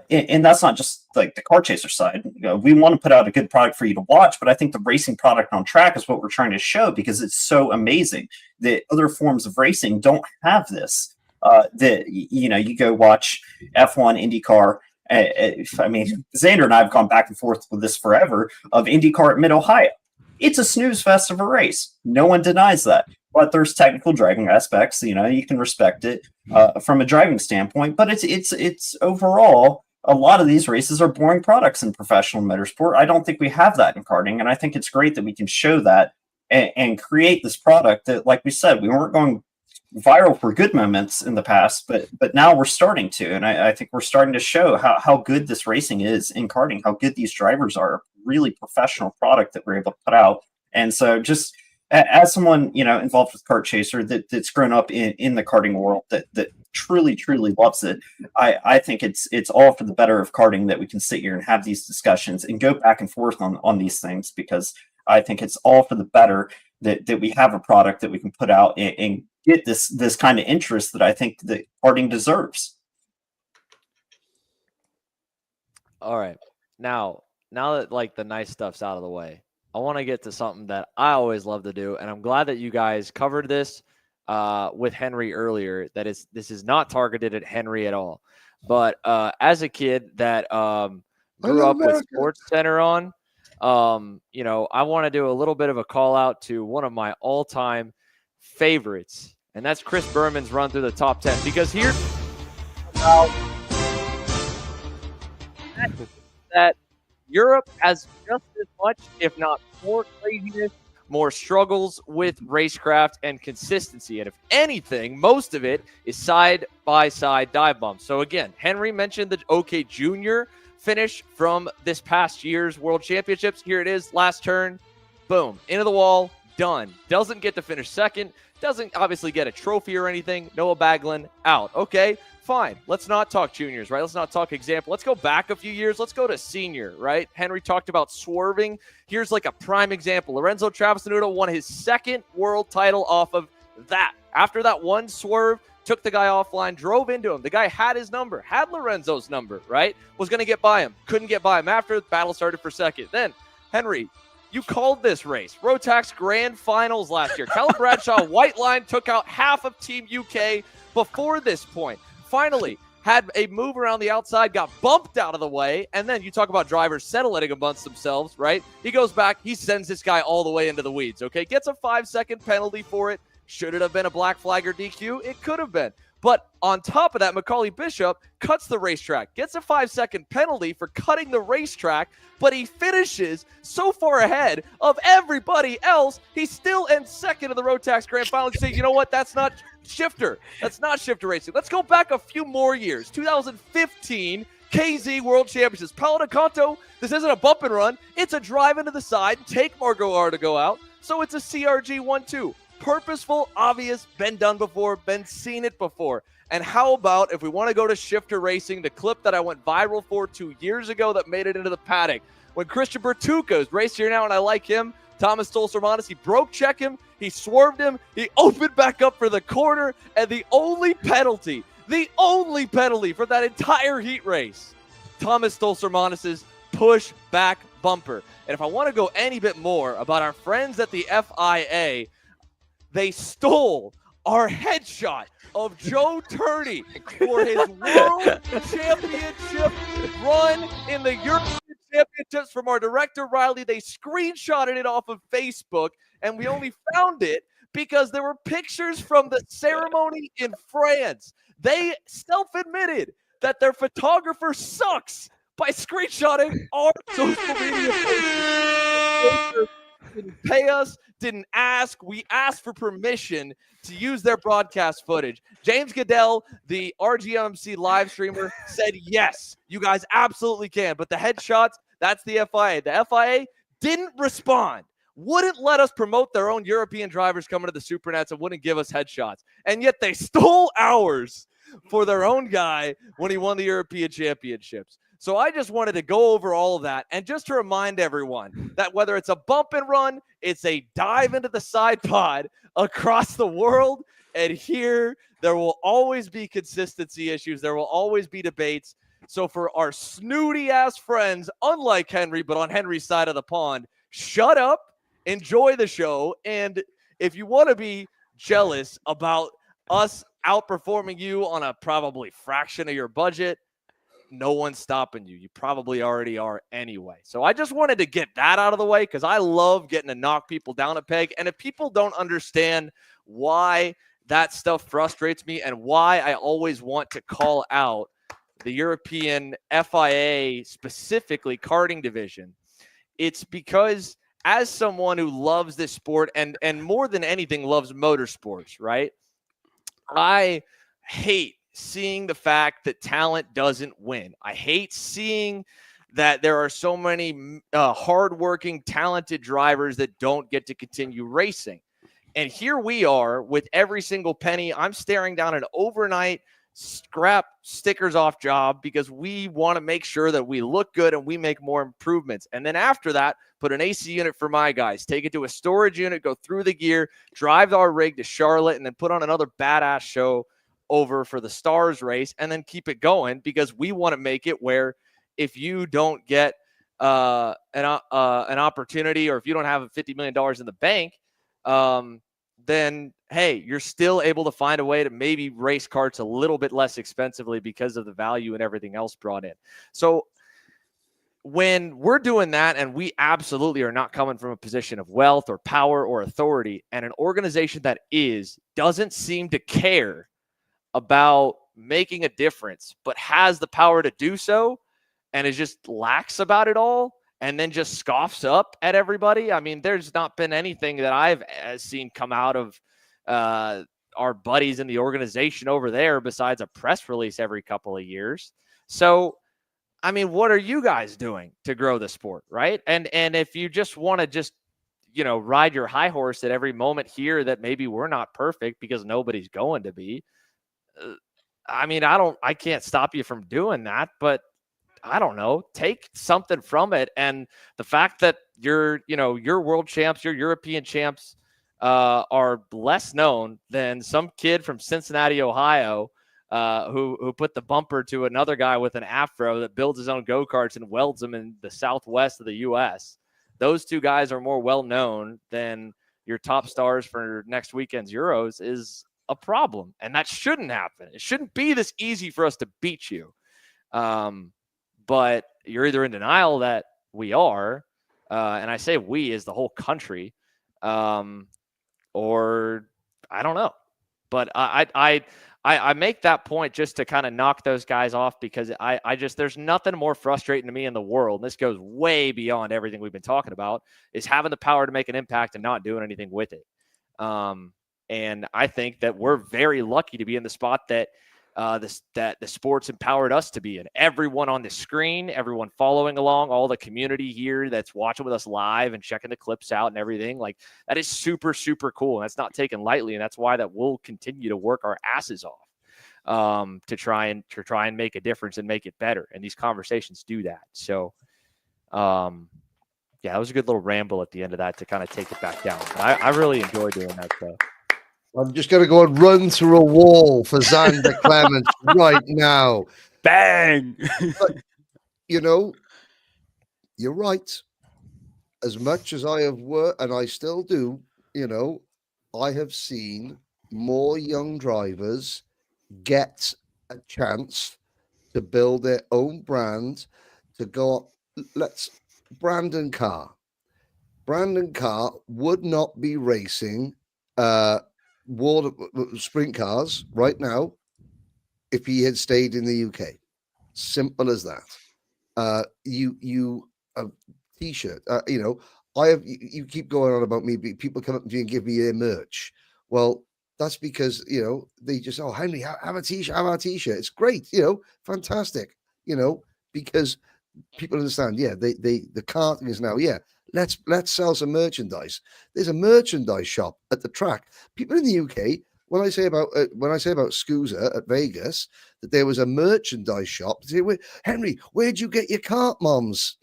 Speaker 4: And that's not just like the car chaser side. We want to put out a good product for you to watch, but I think the racing product on track is what we're trying to show, because it's so amazing that other forms of racing don't have this. You go watch F1, IndyCar. Xander and I have gone back and forth with this forever, of IndyCar at Mid-Ohio. It's a snooze fest of a race. No one denies that. But there's technical driving aspects. You can respect it from a driving standpoint. But it's overall, a lot of these races are boring products in professional motorsport. I don't think we have that in karting, and I think it's great that we can show that and create this product that, like we said, we weren't going viral for good moments in the past, but now we're starting to, and I think we're starting to show how good this racing is in karting, how good these drivers are. Really professional product that we're able to put out. And so just as someone, involved with Kart Chaser that's grown up in the karting world that truly loves it, I think it's all for the better of karting that we can sit here and have these discussions and go back and forth on these things, because I think it's all for the better that we have a product that we can put out and get this kind of interest that I think that karting deserves.
Speaker 9: All right. Now that like the nice stuff's out of the way, I want to get to something that I always love to do, and I'm glad that you guys covered this with Henry earlier. This is not targeted at Henry at all. But as a kid that grew up with Sports Center on, I want to do a little bit of a call out to one of my all-time favorites, and that's Chris Berman's run through the top 10. Because here, that Europe has just as much, if not more, craziness, more struggles with racecraft and consistency. And if anything, most of it is side-by-side dive bombs. So again, Henry mentioned the OK Junior finish from this past year's World Championships. Here it is, last turn, boom, into the wall, done. Doesn't get to finish second, doesn't obviously get a trophy or anything. Noah Baglin out. Okay, fine. Let's not talk juniors, right? Let's not talk example. Let's go back a few years. Let's go to senior, right? Henry talked about swerving. Here's like a prime example. Lorenzo Travisanuto won his second world title off of that. After that one swerve, took the guy offline, drove into him. The guy had his number, had Lorenzo's number, right? Was going to get by him. Couldn't get by him after the battle started for second. Then, Henry, you called this race. Rotax Grand Finals last year. Callum Bradshaw, white line, took out half of Team UK before this point. Finally, had a move around the outside, got bumped out of the way, and then you talk about drivers settling amongst themselves, right? He goes back, he sends this guy all the way into the weeds, okay? Gets a 5-second penalty for it. Should it have been a black flag or DQ? It could have been. But on top of that, Macaulay Bishop cuts the racetrack, gets a 5-second penalty for cutting the racetrack, but he finishes so far ahead of everybody else, he still ends second in the Rotax Grand Final. You say, you know what? That's not shifter. That's not shifter racing. Let's go back a few more years. 2015 KZ World Championships. Paolo Canto, this isn't a bump and run. It's a drive into the side, take Margot R to go out. So it's a CRG 1-2. Purposeful, obvious, been done before, been seen it before. And how about if we want to go to shifter racing, the clip that I went viral for 2 years ago that made it into the paddock, when Christian Bertuca is raced here now, and I like him, Thomas Stolzermanis, he broke check him, he swerved him, he opened back up for the corner, and the only penalty for that entire heat race, Thomas Stolzermanis' push back bumper. And if I want to go any bit more about our friends at the FIA, they stole our headshot of Joe Turney for his World Championship run in the European Championships from our director, Riley. They screenshotted it off of Facebook, and we only found it because there were pictures from the ceremony in France. They self-admitted that their photographer sucks by screenshotting our social media posts. Didn't pay us, didn't ask. We asked for permission to use their broadcast footage. James Goodell, the RGMC live streamer, said, yes, you guys absolutely can. But the headshots, that's the FIA. The FIA didn't respond, wouldn't let us promote their own European drivers coming to the Supernats, and wouldn't give us headshots. And yet they stole ours for their own guy when he won the European Championships. So I just wanted to go over all of that, and just to remind everyone that whether it's a bump and run, it's a dive into the side pod across the world, and here there will always be consistency issues. There will always be debates. So for our snooty-ass friends, unlike Henry, but on Henry's side of the pond, shut up, enjoy the show, and if you want to be jealous about us outperforming you on a probably fraction of your budget, no one's stopping you. You probably already are anyway. So I just wanted to get that out of the way because I love getting to knock people down a peg. And if people don't understand why that stuff frustrates me and why I always want to call out the European FIA, specifically karting division, it's because as someone who loves this sport and more than anything loves motorsports, right? I hate seeing the fact that talent doesn't win. I hate seeing
Speaker 5: that there are so many hardworking, talented drivers that don't get to continue racing. And here we are with every single penny. I'm staring down an overnight scrap stickers off job because we want to make sure that we look good and we make more improvements. And then after that, put an AC unit for my guys, take it to a storage unit, go through the gear, drive our rig to Charlotte, and then put on another badass show over for the Stars race, and then keep it going because we want to make it where if you don't get an opportunity, or if you don't have $50 million in the bank, then hey, you're still able to find a way to maybe race karts a little bit less expensively because of the value and everything else brought in. So when we're doing that, and we absolutely are not coming from a position of wealth or power or authority, and an organization that doesn't seem to care about making a difference, but has the power to do so, and is just lax about it all, and then just scoffs up at everybody. I mean, there's not been anything that I've seen come out of our buddies in the organization over there besides a press release every couple of years. So, I mean, what are you guys doing to grow the sport, right? And if you just want to just, ride your high horse at every moment here that maybe we're not perfect because nobody's going to be, I mean, I can't stop you from doing that, but I don't know, take something from it. And the fact that your world champs, your European champs are less known than some kid from Cincinnati, Ohio, who put the bumper to another guy with an afro that builds his own go-karts and welds them in the Southwest of the U.S. Those two guys are more well-known than your top stars for next weekend's Euros is a problem. And that shouldn't happen. It shouldn't be this easy for us to beat you. But you're either in denial that we are, and I say we as the whole country, or I don't know. But I make that point just to kind of knock those guys off because I just, there's nothing more frustrating to me in the world, and this goes way beyond everything we've been talking about, is having the power to make an impact and not doing anything with it. And I think that we're very lucky to be in the spot that that the sports empowered us to be in. Everyone on the screen, everyone following along, all the community here that's watching with us live and checking the clips out and everything, like that is super, super cool. And that's not taken lightly. And that's why that we'll continue to work our asses off to try and make a difference and make it better. And these conversations do that. So, yeah, that was a good little ramble at the end of that to kind of take it back down. But I really enjoy doing that stuff.
Speaker 7: I'm just going to go and run through a wall for Xander Clements right now.
Speaker 1: Bang!
Speaker 7: But, you're right. As much as I have worked, and I still do, I have seen more young drivers get a chance to build their own brand, to go up. Brandon Carr would not be racing water sprint cars right now if he had stayed in the UK. Simple as that. You a t-shirt, you keep going on about me, people come up to you and give me their merch. Well, that's because they just, oh, Henry, have a t-shirt, it's great, fantastic, because people understand, the karting is now, let's sell some merchandise. There's a merchandise shop at the track. People in the UK, when I say about SKUSA at Vegas, that there was a merchandise shop. They say, Henry, where'd you get your Kart Moms,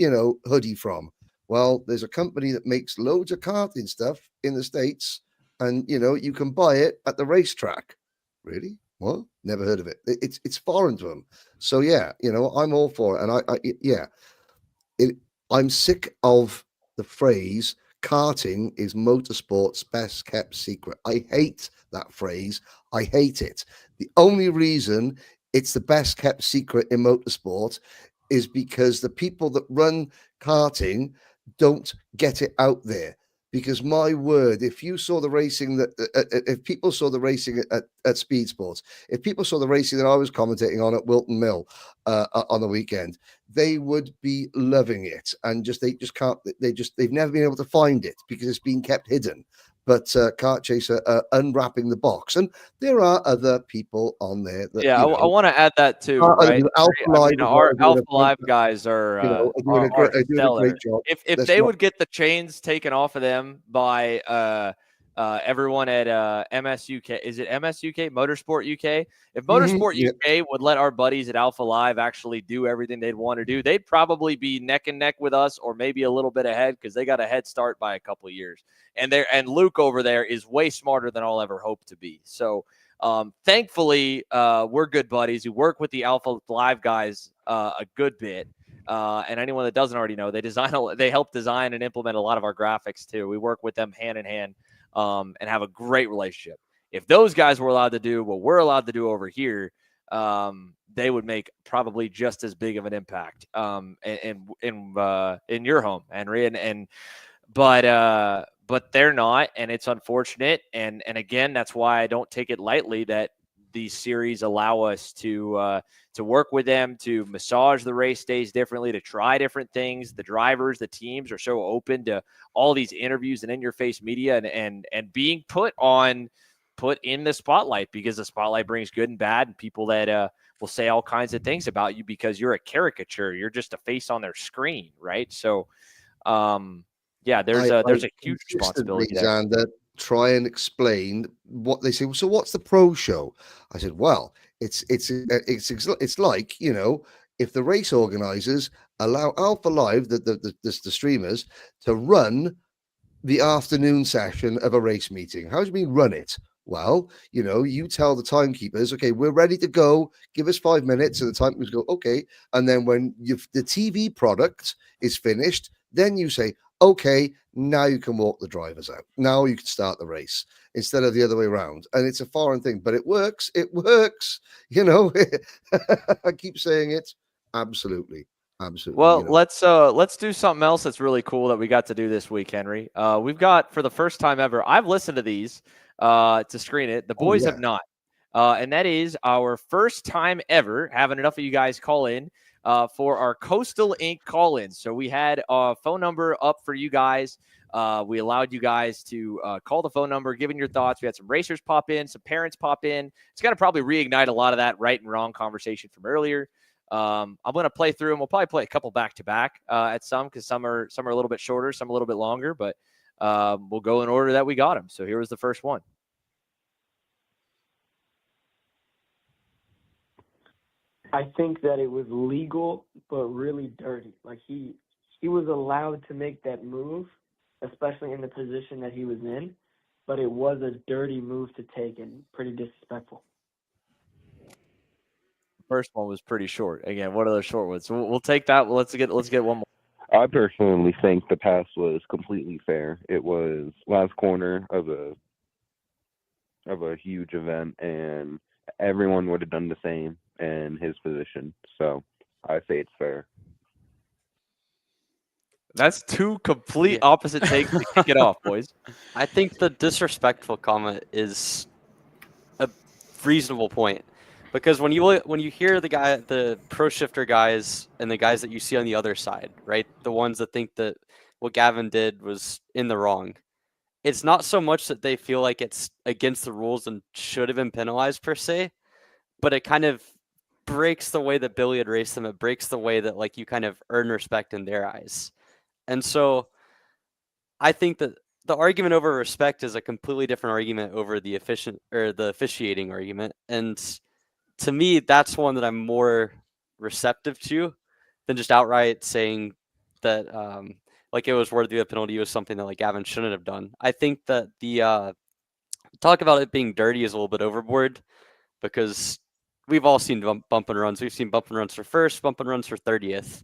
Speaker 7: hoodie from? Well, there's a company that makes loads of karting stuff in the States, and you can buy it at the racetrack. Really? What? Never heard of it. It's foreign to them. So I'm all for it, and I'm sick of the phrase karting is motorsport's best kept secret. I hate that phrase. I hate it. The only reason it's the best kept secret in motorsport is because the people that run karting don't get it out there. Because my word, if you saw the racing if people saw the racing at Speed Sports, if people saw the racing that I was commentating on at Wilton Mill on the weekend, they would be loving it. And they've never been able to find it because it's been kept hidden. but Kart Chaser unwrapping the box, and there are other people on there that
Speaker 9: Yeah, I want to add that too, right?
Speaker 7: Alpha Live,
Speaker 9: Our Alpha Live guys are
Speaker 7: are doing a
Speaker 9: stellar.
Speaker 7: great job.
Speaker 9: If they would get the chains taken off of them by everyone at MSUK, is it MSUK, Motorsport UK? If Motorsport UK would let our buddies at Alpha Live actually do everything they'd want to do, they'd probably be neck and neck with us, or maybe a little bit ahead, because they got a head start by a couple of years. And Luke over there is way smarter than I'll ever hope to be. So thankfully, we're good buddies who work with the Alpha Live guys a good bit. And anyone that doesn't already know, they help design and implement a lot of our graphics too. We work with them hand in hand and have a great relationship. If those guys were allowed to do what we're allowed to do over here, they would make probably just as big of an impact in your home, Henry. But they're not, and it's unfortunate. And again, that's why I don't take it lightly that these series allow us to work with them, to massage the race days differently, to try different things. The drivers, the teams are so open to all these interviews and in-your-face media and being put in the spotlight, because the spotlight brings good and bad, and people that will say all kinds of things about you because you're a caricature. You're just a face on their screen, right? So, yeah, there's a huge responsibility there.
Speaker 7: Xander, try and explain what they say. So what's the pro show? I said, well, it's like, you know, if the race organizers allow Alpha Live, the streamers, to run the afternoon session of a race meeting. How do you mean run it? Well, you know, you tell the timekeepers, okay, we're ready to go. Give us 5 minutes. And the timekeepers go, okay. And then when the TV product is finished, then you say, okay, now you can walk the drivers out. Now you can start the race instead of the other way around. And it's a foreign thing, but it works. It works. You know, I keep saying it. Absolutely. Absolutely.
Speaker 9: Well,
Speaker 7: you know.
Speaker 9: let's do something else that's really cool that we got to do this week, Henry. We've got, for the first time ever, I've listened to these to screen it. The boys have not. And that is our first time ever having enough of you guys call in for our Coastal Inc. call-ins. So we had a phone number up for you guys. We allowed you guys to call the phone number, giving your thoughts. We had some racers pop in, some parents pop in. It's going to probably reignite a lot of that right and wrong conversation from earlier. I'm going to play through them. We'll probably play a couple back-to-back at some, because some are a little bit shorter, some a little bit longer, but we'll go in order that we got them. So here was the first one.
Speaker 10: I think that it was legal, but really dirty. Like he was allowed to make that move, especially in the position that he was in, but it was a dirty move to take and pretty disrespectful.
Speaker 9: First one was pretty short. Again, what are those short ones? We'll take that. Let's get one more.
Speaker 11: I personally think the pass was completely fair. It was last corner of a huge event, and everyone would have done the same in his position. So I say it's fair.
Speaker 9: That's two complete opposite takes to kick it off, boys.
Speaker 3: I think the disrespectful comment is a reasonable point, because when you hear the pro shifter guys and the guys that you see on the other side, right, the ones that think that what Gavin did was in the wrong, it's not so much that they feel like it's against the rules and should have been penalized per se, but it kind of breaks the way that Billy had raced them. It breaks the way that, like, you kind of earn respect in their eyes. And so I think that the argument over respect is a completely different argument over the officiating argument. And to me, that's one that I'm more receptive to than just outright saying that like it was worthy of a penalty was something that like Gavin shouldn't have done. I think that the talk about it being dirty is a little bit overboard, because we've all seen bump and runs. We've seen bump and runs for first, bump and runs for 30th.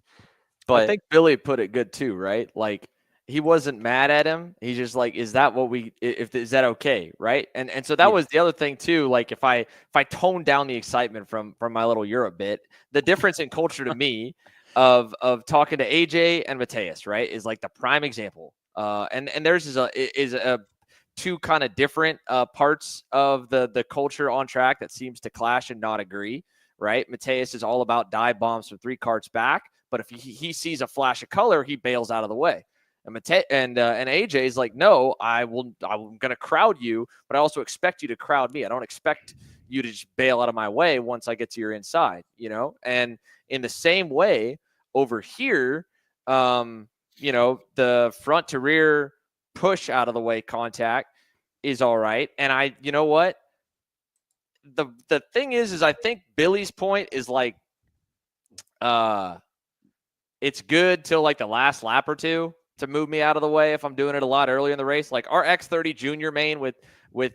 Speaker 3: But
Speaker 9: I think Billy put it good too, right? Like, he wasn't mad at him. He's just like, is that is that okay, right? And so that was the other thing too. Like, if I tone down the excitement from my little Europe bit, the difference in culture to me of talking to AJ and Mateus, right, is like the prime example. And theirs is a two kind of different parts of the culture on track that seems to clash and not agree, right? Mateus is all about dive bombs from 3 carts back, but if he sees a flash of color, he bails out of the way. And AJ's like, no, I'm going to crowd you, but I also expect you to crowd me. I don't expect you to just bail out of my way once I get to your inside, you know? And in the same way over here, you know, the front to rear push out of the way contact is all right. And you know what? The thing is I think Billy's point is like, it's good till like the last lap or two to move me out of the way if I'm doing it a lot earlier in the race. Like our X30 Junior main with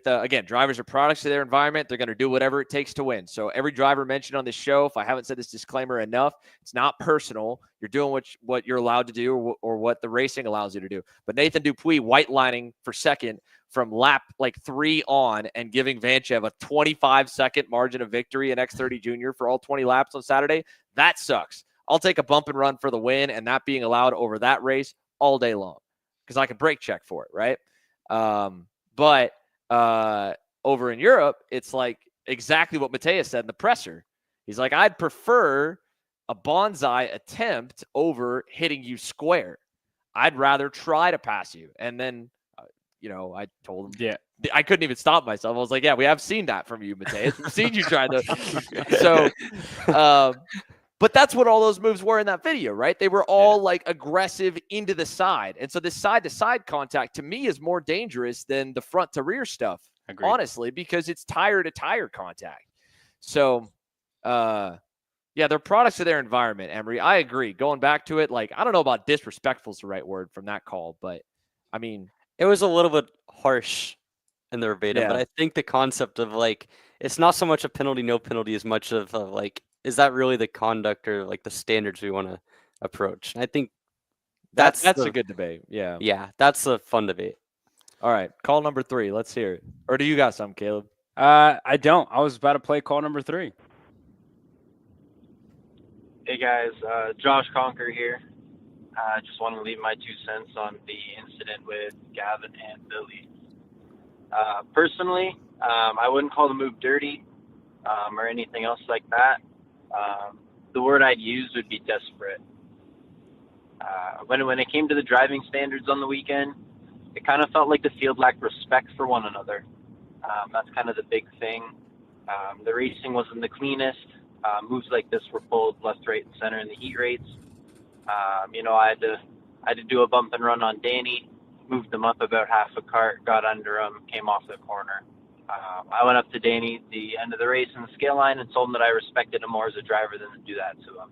Speaker 9: again, drivers are products of their environment. They're going to do whatever it takes to win. So every driver mentioned on this show, if I haven't said this disclaimer enough, it's not personal. You're doing what you're allowed to do or what the racing allows you to do. But Nathan Dupuis white lining for second from lap like 3 on and giving Vanchev a 25-second margin of victory in X30 Junior for all 20 laps on Saturday, that sucks. I'll take a bump and run for the win and that being allowed over that race all day long because I can brake check for it, right? But over in Europe, it's like exactly what Mateus said in the presser. He's like, I'd prefer a bonsai attempt over hitting you square. I'd rather try to pass you. And then, you know, I told him,
Speaker 1: yeah,
Speaker 9: I couldn't even stop myself. I was like, yeah, we have seen that from you, Mateus. We've seen you try to. So, but that's what all those moves were in that video, right? They were all like aggressive into the side. And so this side-to-side contact to me is more dangerous than the front-to-rear stuff,
Speaker 1: Agreed.
Speaker 9: honestly, because it's tire-to-tire contact. So, yeah, they're products of their environment, Emery. I agree. Going back to it, like, I don't know about disrespectful is the right word from that call, but, I mean.
Speaker 3: It was a little bit harsh in the verbatim, but
Speaker 9: Yeah.
Speaker 3: I think the concept of, like, it's not so much a penalty, no penalty as much of, like, is that really the conduct or like the standards we want to approach? And I think
Speaker 9: That's a good debate. Yeah.
Speaker 3: Yeah, that's a fun debate.
Speaker 9: All right. Call number 3. Let's hear it. Or do you got some, Caleb?
Speaker 1: I don't. I was about to play call number 3.
Speaker 12: Hey guys, Josh Conker here. I just want to leave my 2 cents on the incident with Gavin and Billy. Personally, I wouldn't call the move dirty or anything else like that. The word I'd use would be desperate. When it came to the driving standards on the weekend, it kind of felt like the field lacked respect for one another. That's kind of the big thing. The racing wasn't the cleanest. Moves like this were pulled left, right, and center in the heat rates. You know, I had to do a bump and run on Danny, moved him up about half a cart, got under him, came off the corner. I went up to Danny at the end of the race in the scale line and told him that I respected him more as a driver than to do that to him.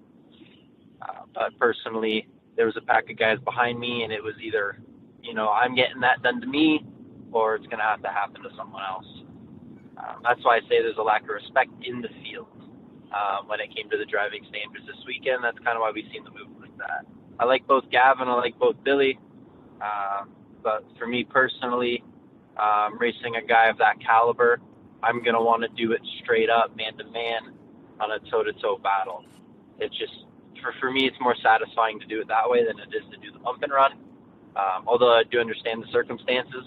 Speaker 12: But personally, there was a pack of guys behind me, and it was either, you know, I'm getting that done to me, or it's going to have to happen to someone else. That's why I say there's a lack of respect in the field when it came to the driving standards this weekend. That's kind of why we've seen the movement like that. I like both Gavin, I like both Billy, but for me personally, racing a guy of that caliber, I'm going to want to do it straight up, man-to-man, on a toe-to-toe battle. It's just, for me, it's more satisfying to do it that way than it is to do the bump and run. Although I do understand the circumstances.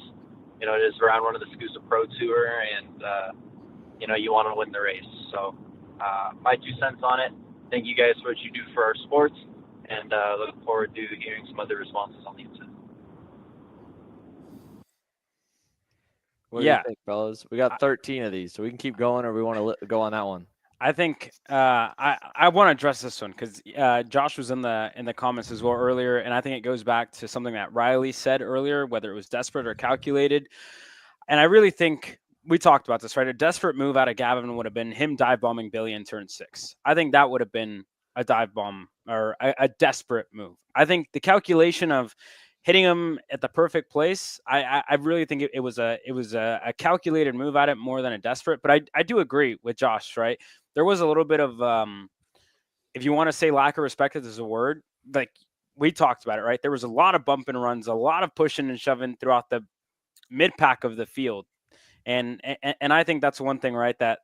Speaker 12: You know, it is around one of the SKUSA Pro Tour, and, you know, you want to win the race. So my 2 cents on it. Thank you guys for what you do for our sports, and look forward to hearing some other responses on the incident.
Speaker 9: What do you think, fellas? We got 13 of these, so we can keep going, or we want to go on that one.
Speaker 1: I think I want to address this one because Josh was in the comments as well earlier, and I think it goes back to something that Riley said earlier, whether it was desperate or calculated. And I really think we talked about this, right? A desperate move out of Gavin would have been him dive bombing Billy in turn 6. I think that would have been a dive bomb or a desperate move. I think the calculation of hitting him at the perfect place, I really think it was a calculated move at it more than a desperate. But I do agree with Josh, right? There was a little bit of, if you want to say lack of respect as a word, like we talked about it, right? There was a lot of bump and runs, a lot of pushing and shoving throughout the mid pack of the field. And I think that's one thing, right? That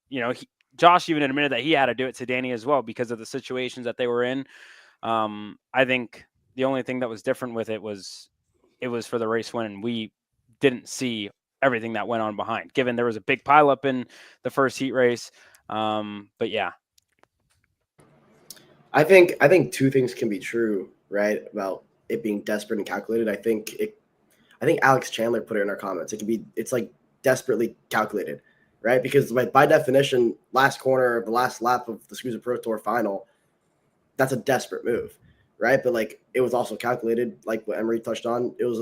Speaker 1: you know, Josh even admitted that he had to do it to Danny as well because of the situations that they were in. I think the only thing that was different with it was for the race win, and we didn't see everything that went on behind, given there was a big pileup in the first heat race. But yeah.
Speaker 2: I think 2 things can be true, right, about it being desperate and calculated. I think Alex Chandler put it in our comments. It's like desperately calculated, right? Because by definition, last corner of the last lap of the SKUSA Pro Tour final, that's a desperate move, right? But like it was also calculated, like what Emery touched on. It was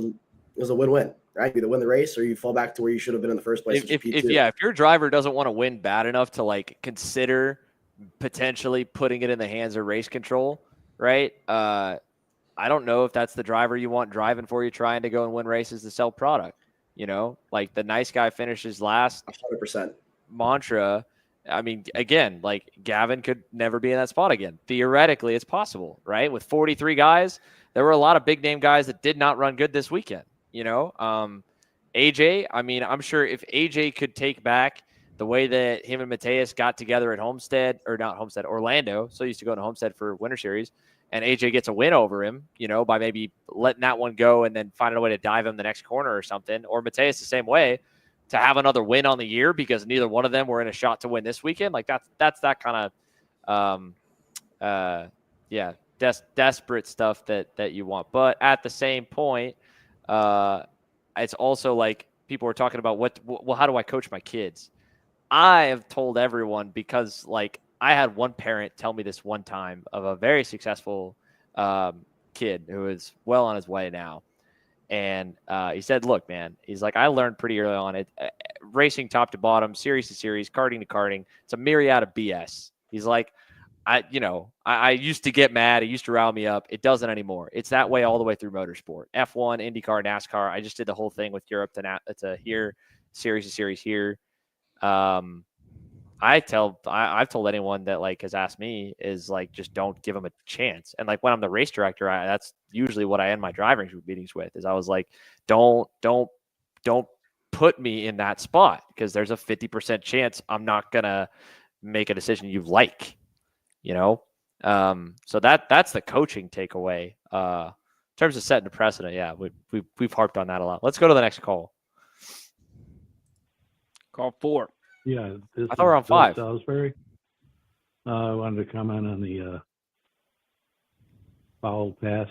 Speaker 2: a win-win, right? You either win the race or you fall back to where you should have been in the first place.
Speaker 9: If your driver doesn't want to win bad enough to like consider potentially putting it in the hands of race control, right? I don't know if that's the driver you want driving for you, trying to go and win races to sell product. You know, like the nice guy finishes last
Speaker 2: 100%
Speaker 9: mantra. I mean, again, like Gavin could never be in that spot again. Theoretically, it's possible, right? With 43 guys, there were a lot of big name guys that did not run good this weekend. You know, AJ, I mean, I'm sure if AJ could take back the way that him and Mateus got together at Orlando, so used to go to Homestead for Winter Series, and AJ gets a win over him, you know, by maybe letting that one go and then finding a way to dive him the next corner or something, or Mateus the same way, to have another win on the year because neither one of them were in a shot to win this weekend. Like that's that kind of, desperate stuff that you want. But at the same point, it's also like people were talking about how do I coach my kids? I have told everyone because like I had one parent tell me this one time of a very successful kid who is well on his way now. And he said, look, man, he's like, I learned pretty early on it, racing top to bottom, series to series, karting to karting. It's a myriad of BS. He's like, I used to get mad. It used to rile me up. It doesn't anymore. It's that way all the way through motorsport. F1, IndyCar, NASCAR. I just did the whole thing with Europe to here, series to series here. I've told anyone that like has asked me is like, just don't give them a chance. And like when I'm the race director, that's usually what I end my driving meetings with is I was like, don't put me in that spot because there's a 50% chance I'm not going to make a decision you like, you know? So that's the coaching takeaway. In terms of setting a precedent. Yeah. We've harped on that a lot. Let's go to the next call.
Speaker 1: Call 4.
Speaker 13: Yeah, this
Speaker 9: I thought we're on 5.
Speaker 13: Salisbury. I wanted to comment on the foul pass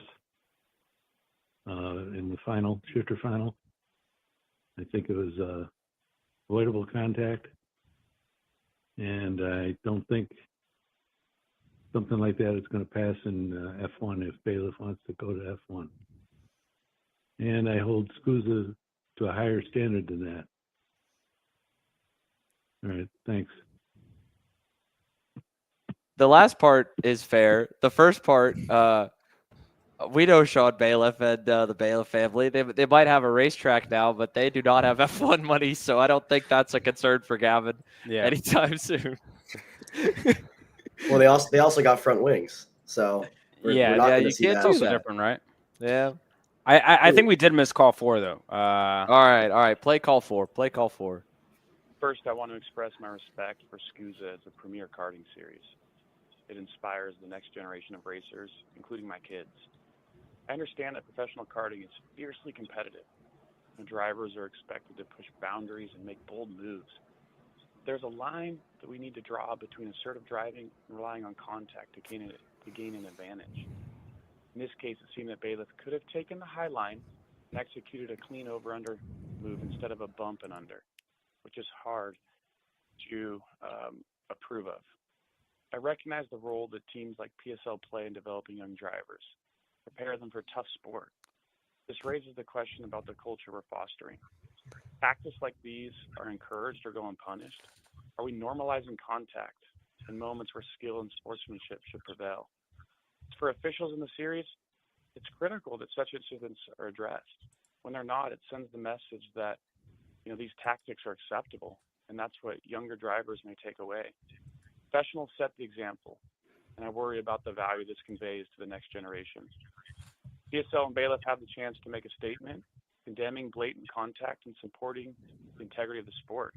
Speaker 13: in the final, shifter final. I think it was avoidable contact. And I don't think something like that is going to pass in F1 if Bayliff wants to go to F1. And I hold SKUSA to a higher standard than that. All right, thanks.
Speaker 9: The last part is fair. The first part, we know Sean Bayliff and the Bayliff family. They might have a racetrack now, but they do not have F1 money, so I don't think that's a concern for Gavin anytime soon.
Speaker 2: Well, they also got front wings, so we're not going to see that.
Speaker 1: It's also different, right?
Speaker 9: Yeah.
Speaker 1: I think we did miss call 4 though.
Speaker 9: All right. Play call 4.
Speaker 14: First, I want to express my respect for SKUSA as a premier karting series. It inspires the next generation of racers, including my kids. I understand that professional karting is fiercely competitive, and drivers are expected to push boundaries and make bold moves. There's a line that we need to draw between assertive driving and relying on contact to gain an advantage. In this case, it seemed that Bayliff could have taken the high line and executed a clean over-under move instead of a bump and under, which is hard to approve of. I recognize the role that teams like PSL play in developing young drivers, prepare them for a tough sport. This raises the question about the culture we're fostering. Tactics like these are encouraged or go unpunished? Are we normalizing contact in moments where skill and sportsmanship should prevail? For officials in the series, it's critical that such incidents are addressed. When they're not, it sends the message that these tactics are acceptable, and that's what younger drivers may take away. Professionals set the example, and I worry about the value this conveys to the next generation. PSL and Bayliff have the chance to make a statement, condemning blatant contact and supporting the integrity of the sport.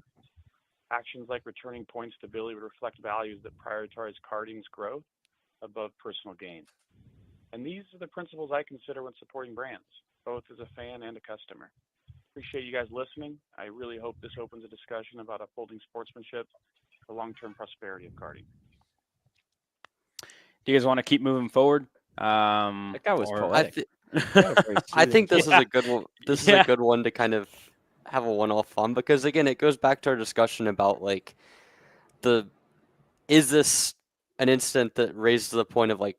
Speaker 14: Actions like returning point stability would reflect values that prioritize karting's growth above personal gain. And these are the principles I consider when supporting brands, both as a fan and a customer. Appreciate you guys listening. I really hope this opens a discussion about upholding sportsmanship for long-term prosperity of karting.
Speaker 1: Do you guys want to keep moving forward?
Speaker 9: That guy was poetic.
Speaker 3: I think this is a good one. This is
Speaker 1: Yeah.
Speaker 3: a good one to kind of have a one-off on, because again, it goes back to our discussion about like is this an incident that raises the point of like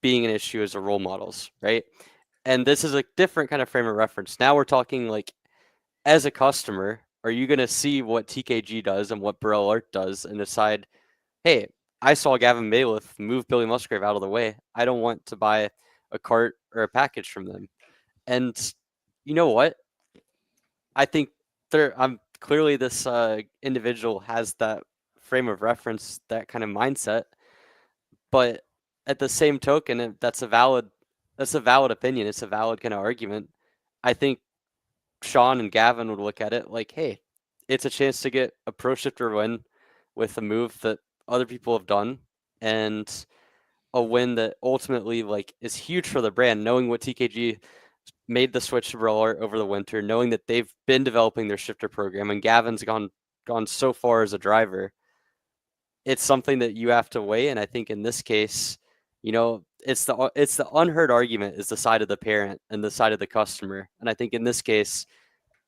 Speaker 3: being an issue as a role models, right? And this is a different kind of frame of reference. Now we're talking like, as a customer, are you going to see what TKG does and what Burrell Art does and decide, hey, I saw Gavin Bayliff move Billy Musgrave out of the way. I don't want to buy a cart or a package from them. And you know what? I think clearly this individual has that frame of reference, that kind of mindset. But at the same token, that's a valid opinion. It's a valid kind of argument. I think Sean and Gavin would look at it like, hey, it's a chance to get a pro shifter win with a move that other people have done, and a win that ultimately like is huge for the brand, knowing what TKG made the switch to Brawler over the winter, knowing that they've been developing their shifter program, and Gavin's gone so far as a driver. It's something that you have to weigh, and I think in this case, you know, it's the unheard argument is the side of the parent and the side of the customer. And I think in this case,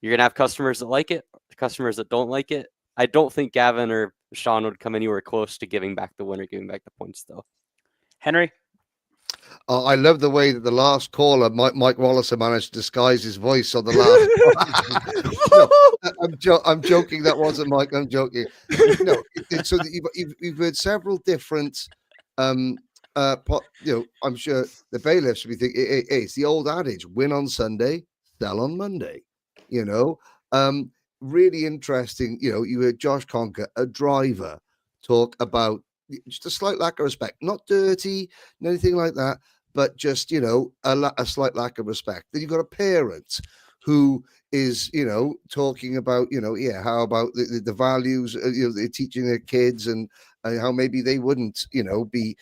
Speaker 3: you're gonna have customers that like it, customers that don't like it. I don't think Gavin or Sean would come anywhere close to giving back the win or giving back the points, though.
Speaker 1: Henry?
Speaker 7: I love the way that the last caller, Mike Wallace, managed to disguise his voice on the last. No, I'm joking. That wasn't Mike. I'm joking. No, so you've heard several different. I'm sure the bailiffs should be thinking, hey, it's the old adage: win on Sunday, sell on Monday. Really interesting. You heard Josh Conker, a driver, talk about just a slight lack of respect, not dirty, anything like that, but just, a slight lack of respect. Then you've got a parent who is, talking about, how about the values, they're teaching their kids and how maybe they wouldn't, be,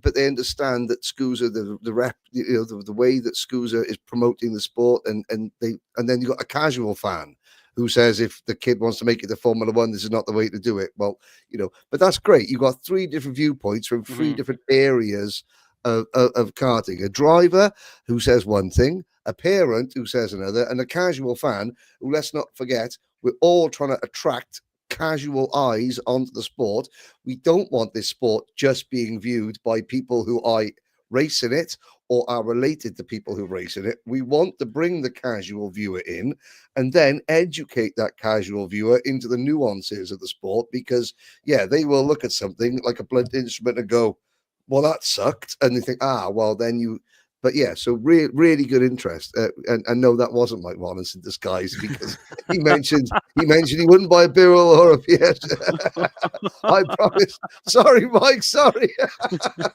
Speaker 7: but they understand that SKUSA, the way that SKUSA is promoting the sport, and then you've got a casual fan who says if the kid wants to make it to Formula One, this is not the way to do it. Well, but that's great. You've got three different viewpoints from three different areas of karting. A driver who says one thing, a parent who says another, and a casual fan who, let's not forget, we're all trying to attract casual eyes onto the sport. We don't want this sport just being viewed by people who are racing it or are related to people who race in it. We want to bring the casual viewer in and then educate that casual viewer into the nuances of the sport, because they will look at something like a blunt instrument and go, well, that sucked, and they think, well, then you. But so really good interest, and no, that wasn't Mike Wallace in disguise, because he mentioned he wouldn't buy a Birrell or a PS. I promise. Sorry, Mike. Sorry.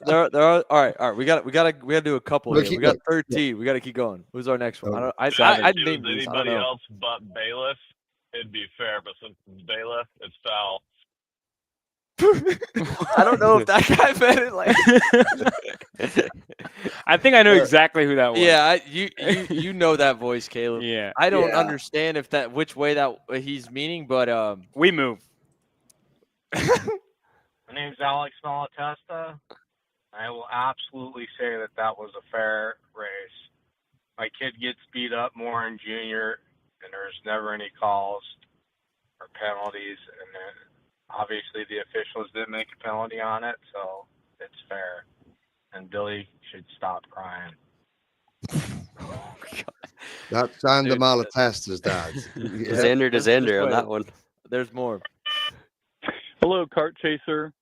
Speaker 9: there are all right. We got to do a couple here. We got 13.
Speaker 7: Yeah.
Speaker 9: We got to keep going. Who's our next one?
Speaker 15: If it was anybody else but Bayliff, it'd be fair, but since it's Bayliff, it's foul.
Speaker 9: I don't know if that guy meant it like.
Speaker 1: I think I know exactly who that was.
Speaker 9: Yeah, you know that voice, Caleb.
Speaker 1: Yeah.
Speaker 9: I don't understand which way that he's meaning, but
Speaker 1: we move.
Speaker 16: My name's Alex Malatesta. I will absolutely say that was a fair race. My kid gets beat up more in junior, and there's never any calls or penalties, and then obviously the officials didn't make a penalty on it, so it's fair. And Billy should stop crying.
Speaker 7: That's Xander Malatesta's dad.
Speaker 3: Xander on that one.
Speaker 9: There's more.
Speaker 14: Hello, Kart Chaser.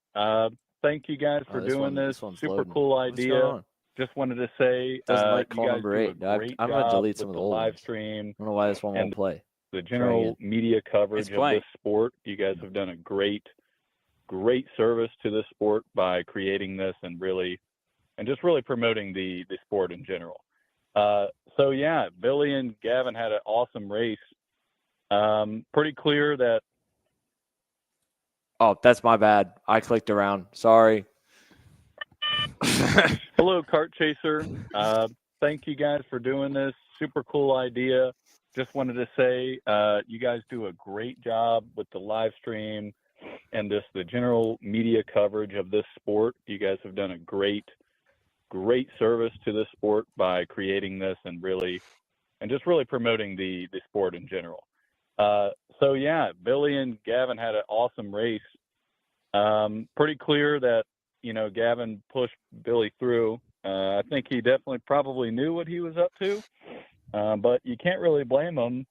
Speaker 14: Thank you guys for doing this. Super
Speaker 9: loading.
Speaker 14: cool
Speaker 9: What's
Speaker 14: idea.
Speaker 9: going on?
Speaker 14: Just wanted to say,
Speaker 9: Doesn't like
Speaker 14: you
Speaker 9: call
Speaker 14: guys
Speaker 9: number
Speaker 14: do
Speaker 9: 8.
Speaker 14: a great
Speaker 9: I'm going to
Speaker 14: job
Speaker 9: delete some of
Speaker 14: with
Speaker 9: the
Speaker 14: the
Speaker 9: old
Speaker 14: live
Speaker 9: ones.
Speaker 14: stream.
Speaker 9: I don't know why this one won't
Speaker 14: and
Speaker 9: play.
Speaker 14: The general media coverage of this sport. You guys have done a great service to this sport by creating this and really promoting the sport in general. Billy and Gavin had an awesome race. Pretty clear that.
Speaker 9: Oh, that's my bad. I clicked around. Sorry.
Speaker 14: Hello, Kart Chaser. Thank you guys for doing this. Super cool idea. Just wanted to say you guys do a great job with the live stream and the general media coverage of this sport. You guys have done a great
Speaker 17: great service to this sport by creating this and just really promoting the sport in general. So yeah, Billy and Gavin had an awesome race. Pretty clear that, Gavin pushed Billy through. I think he definitely probably knew what he was up to. But you can't really blame him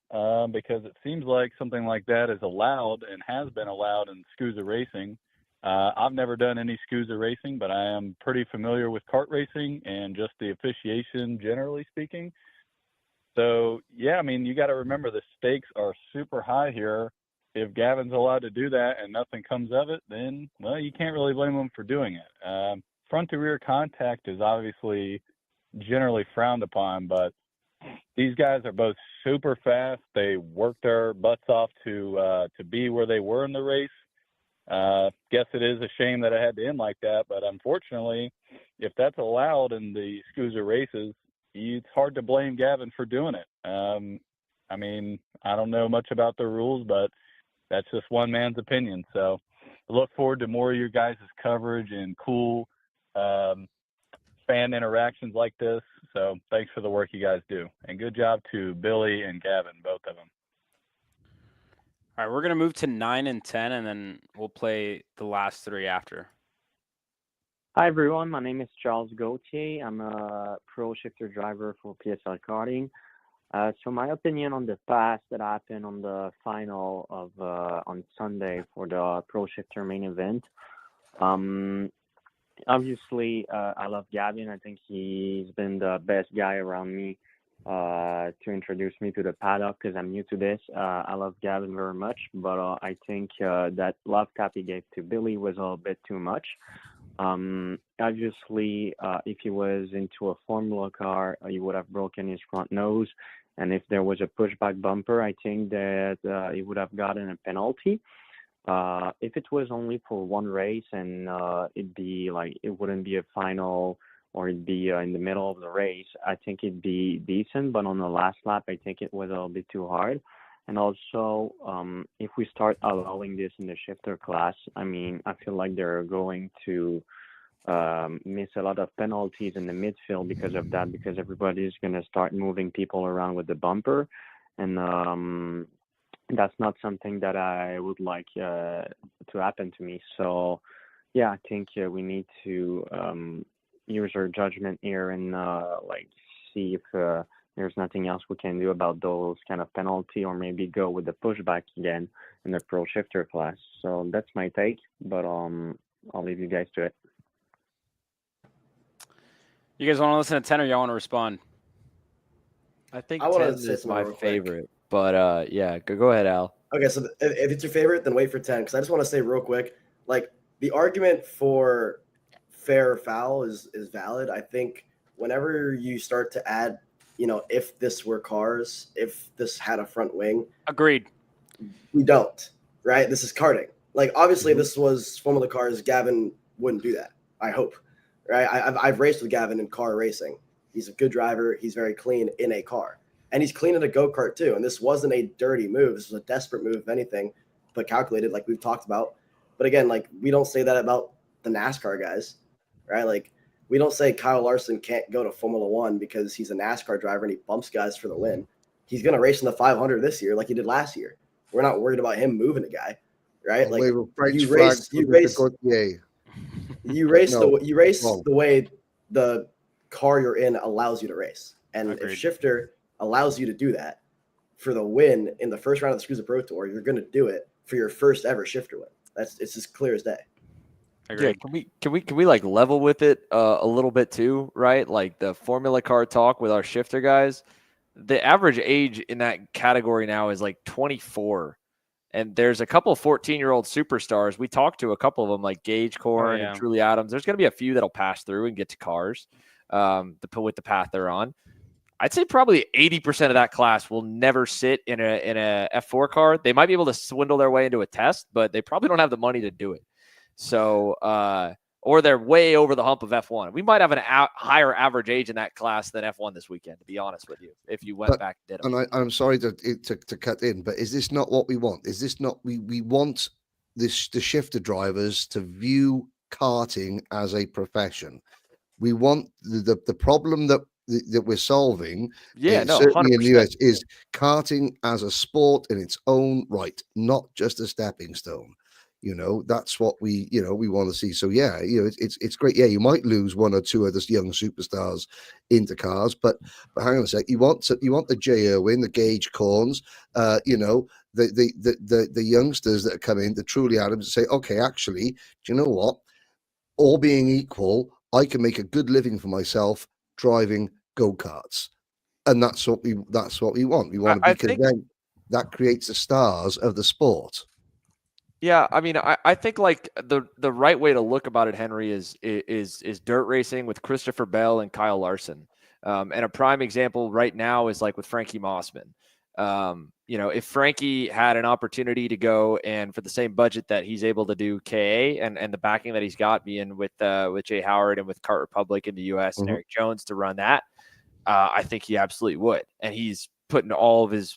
Speaker 17: because it seems like something like that is allowed and has been allowed in SKUSA racing. I've never done any SKUSA racing, but I am pretty familiar with kart racing and just the officiation, generally speaking. So, yeah, I mean, you got to remember the stakes are super high here. If Gavin's allowed to do that and nothing comes of it, then, well, you can't really blame him for doing it. Front to rear contact is obviously generally frowned upon, but these guys are both super fast. They worked their butts off to be where they were in the race. Guess it is a shame that it had to end like that, but unfortunately, if that's allowed in the SKUSA races, it's hard to blame Gavin for doing it. I mean, I don't know much about the rules, but that's just one man's opinion. So I look forward to more of your guys' coverage and cool fan interactions like this. So thanks for the work you guys do. And good job to Billy and Gavin, both of them.
Speaker 1: All right, we're going to move to 9 and 10, and then we'll play the last three after.
Speaker 18: Hi, everyone. My name is Charles Gauthier. I'm a pro shifter driver for PSL Karting. So my opinion on the pass that happened on the final of on Sunday for the pro shifter main event. Obviously, I love Gavin. I think he's been the best guy around me to introduce me to the paddock because I'm new to this. I love Gavin very much, but I think that love tap he gave to Billy was a little bit too much. Obviously, if he was into a Formula car, he would have broken his front nose. And if there was a pushback bumper, I think that he would have gotten a penalty. If it was only for one race and it'd be like, it wouldn't be a final or it'd be in the middle of the race, I think it'd be decent. But on the last lap, I think it was a little bit too hard. And also, if we start allowing this in the shifter class, I mean, I feel like they're going to miss a lot of penalties in the midfield because of that, because everybody's going to start moving people around with the bumper. And that's not something that I would like to happen to me. So, yeah, I think we need to use our judgment here and see if there's nothing else we can do about those kind of penalty, or maybe go with the pushback again in the pro shifter class. So that's my take, but I'll leave you guys to it.
Speaker 1: You guys want to listen to 10 or y'all want to respond?
Speaker 9: I think
Speaker 2: I wanna
Speaker 9: 10
Speaker 2: say
Speaker 9: is
Speaker 2: something
Speaker 9: my
Speaker 2: real quick.
Speaker 9: favorite, but yeah, go ahead, Al.
Speaker 2: Okay, so if it's your favorite, then wait for 10, because I just want to say real quick, like, the argument for fair or foul is valid. I think whenever you start to add, if this were cars, if this had a front wing.
Speaker 1: Agreed.
Speaker 2: We don't, right? This is karting. Like, obviously, if this was Formula cars, Gavin wouldn't do that, I hope, right? I've raced with Gavin in car racing. He's a good driver. He's very clean in a car. And he's clean in a go-kart, too. And this wasn't a dirty move. This was a desperate move, if anything, but calculated, like we've talked about. But again, like, we don't say that about the NASCAR guys, right? Like, we don't say Kyle Larson can't go to Formula One because he's a NASCAR driver and he bumps guys for the win. He's going to race in the 500 this year like he did last year. We're not worried about him moving a guy, right? Like, you race the way the car you're in allows you to race. And if shifter allows you to do that for the win in the first round of the SKUSA Pro Tour, you're going to do it for your first ever shifter win. It's as clear as day.
Speaker 9: Yeah, can we like level with it a little bit too, right? Like the Formula car talk with our shifter guys, the average age in that category now is like 24. And there's a couple of 14-year-old superstars. We talked to a couple of them, like Gage Corn and Truly Adams. There's going to be a few that'll pass through and get to cars with the path they're on. I'd say probably 80% of that class will never sit in a F4 car. They might be able to swindle their way into a test, but they probably don't have the money to do it. So, or they're way over the hump of F1. We might have an higher average age in that class than F1 this weekend, to be honest with you, if you went back and did them.
Speaker 7: And I'm sorry to cut in, but is this not what we want? Is this not we want the shifter drivers to view karting as a profession? We want the problem that we're solving.
Speaker 9: Yeah, no,
Speaker 7: certainly in the
Speaker 9: 100%.
Speaker 7: US is karting as a sport in its own right, not just a stepping stone. That's what we want to see. So yeah, it's great. Yeah, you might lose one or two of the young superstars into cars, but hang on a sec. You want the J. Irwin, the Gage Corns, the youngsters that come in, the Truly Adams, and say, okay, actually, do you know what? All being equal, I can make a good living for myself driving go-karts, and that's what we want. We want to be, because then that creates the stars of the sport.
Speaker 9: Yeah, I mean, I think like the right way to look about it, Henry, is dirt racing with Christopher Bell and Kyle Larson. And a prime example right now is like with Frankie Mossman. If Frankie had an opportunity to go and for the same budget that he's able to do KA and the backing that he's got, being with Jay Howard and with Kart Republic in the US and Eric Jones to run that, I think he absolutely would. And he's putting all of his,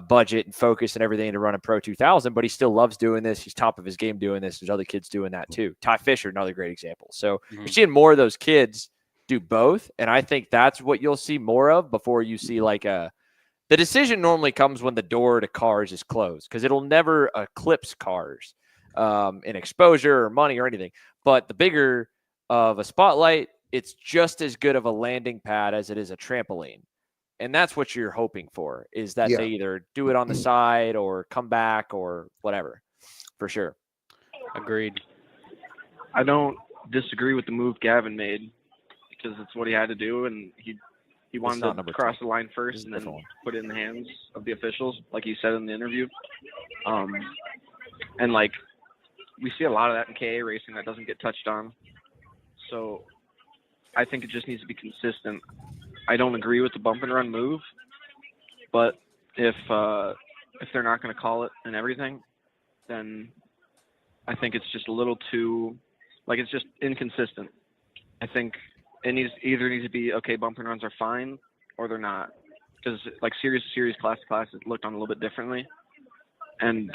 Speaker 9: budget and focus and everything to run a Pro 2000, but he still loves doing this. He's top of his game doing this. There's other kids doing that too. Ty Fisher, another great example. So you're seeing more of those kids do both. And I think that's what you'll see more of before you see the decision normally comes when the door to cars is closed, because it'll never eclipse cars in exposure or money or anything. But the bigger of a spotlight, it's just as good of a landing pad as it is a trampoline. And that's what you're hoping for, is that they either do it on the side or come back or whatever, for sure.
Speaker 1: Agreed.
Speaker 19: I don't disagree with the move Gavin made, because it's what he had to do, and he wanted to cross the line first and then put it in the hands of the officials, like he said in the interview. And like we see a lot of that in KA racing that doesn't get touched on. So I think it just needs to be consistent. I don't agree with the bump and run move, but if they're not going to call it and everything, then I think it's just a little too, it's just inconsistent. I think it either needs to be, okay, bump and runs are fine, or they're not, because series to series, class to class, it looked on a little bit differently. And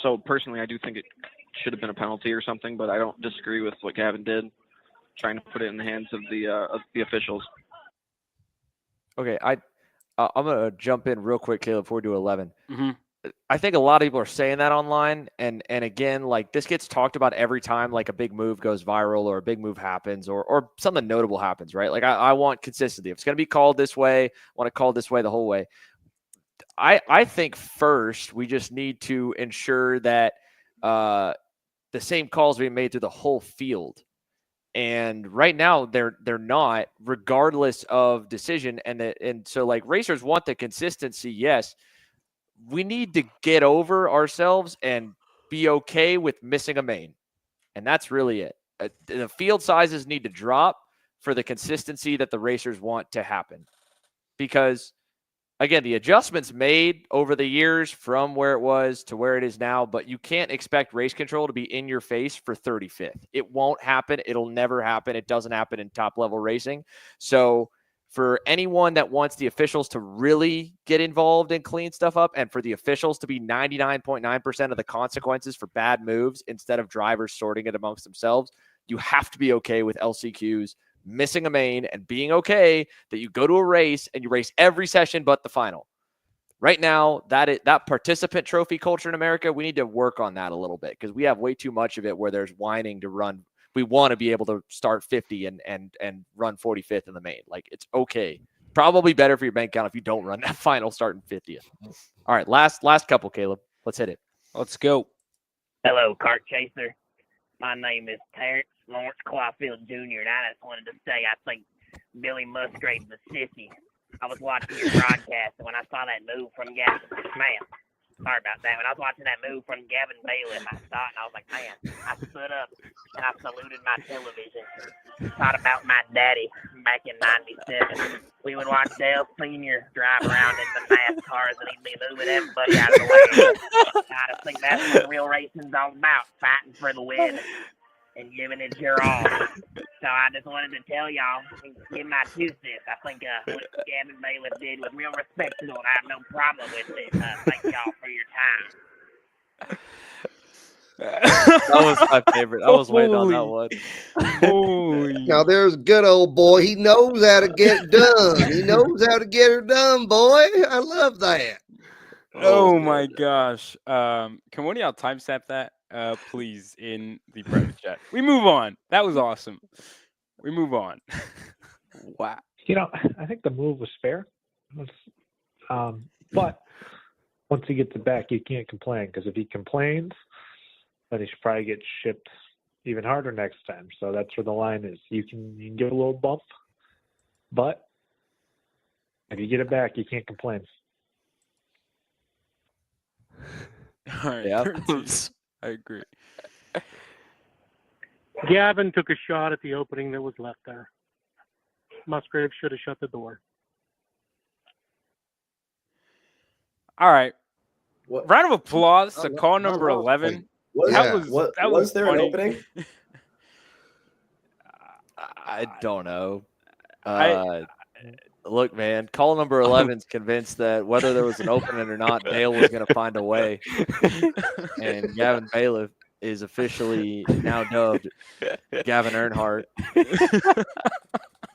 Speaker 19: so personally, I do think it should have been a penalty or something, but I don't disagree with what Gavin did, trying to put it in the hands of the officials.
Speaker 9: Okay, I'm gonna jump in real quick, Caleb, before we do 11.
Speaker 1: Mm-hmm.
Speaker 9: I think a lot of people are saying that online, and again, this gets talked about every time a big move goes viral or a big move happens or something notable happens, right? I want consistency. If it's gonna be called this way, I want to call it this way the whole way. I think first we just need to ensure that the same calls being made through the whole field. And right now they're not, regardless of decision. And so racers want the consistency. Yes, we need to get over ourselves and be okay with missing a main. And that's really it. The field sizes need to drop for the consistency that the racers want to happen. Because again, the adjustments made over the years from where it was to where it is now, but you can't expect race control to be in your face for 35th. It won't happen. It'll never happen. It doesn't happen in top level racing. So for anyone that wants the officials to really get involved and clean stuff up, and for the officials to be 99.9% of the consequences for bad moves instead of drivers sorting it amongst themselves, you have to be okay with LCQs missing a main and being okay that you go to a race and you race every session but the final. Right now, that participant trophy culture in America, we need to work on that a little bit, because we have way too much of it where there's whining to run. We want to be able to start 50 and run 45th in the main. It's okay. Probably better for your bank account if you don't run that final starting 50th. All right, last couple, Caleb. Let's hit it.
Speaker 1: Let's go.
Speaker 20: Hello, Kart Chaser. My name is Terrence Lawrence Clawfield Jr., and I just wanted to say I think Billy Musgrave's a sissy. I was watching your broadcast, and when I saw that move from Gavin, sorry about that. When I was watching that move from Gavin Bayliff, I saw it, and I was like, man, I stood up, and I saluted my television. Thought about my daddy back in 97. We would watch Dale Sr. drive around in the fast cars, and he'd be moving everybody out of the way. I just think that's what real racing's all about, fighting for the win and giving it your all. So I just wanted to tell y'all, give my 2 cents. I think what Gavin Bayliff did was real respectable, and I have no problem with it. Thank y'all for your time.
Speaker 9: That was my favorite. I was waiting on that one.
Speaker 1: Holy.
Speaker 7: Now there's a good old boy. He knows how to get it done. He knows how to get it done, boy. I love that.
Speaker 1: Oh my gosh. Can one of y'all timestamp that, please, in the private chat? We move on. That was awesome. We move on. Wow.
Speaker 21: I think the move was fair. But once he gets it back, you can't complain, because if he complains, then he should probably get shipped even harder next time. So that's where the line is. You can give a little bump, but if you get it back, you can't complain.
Speaker 1: All right.
Speaker 9: Yeah.
Speaker 1: I agree.
Speaker 22: Gavin took a shot at the opening that was left there. Musgrave should have shut the door.
Speaker 1: All right.
Speaker 2: What?
Speaker 1: Round of applause to
Speaker 2: Oh,
Speaker 1: call
Speaker 2: oh,
Speaker 1: number
Speaker 2: oh,
Speaker 1: 11.
Speaker 2: Was,
Speaker 1: That was
Speaker 2: there an
Speaker 1: funny.
Speaker 2: opening?
Speaker 9: I don't know.
Speaker 1: I-
Speaker 9: Look, man, call number 11's convinced that whether there was an opening or not, Dale was going to find a way. And Gavin Bayliff is officially now dubbed Gavin Earnhardt.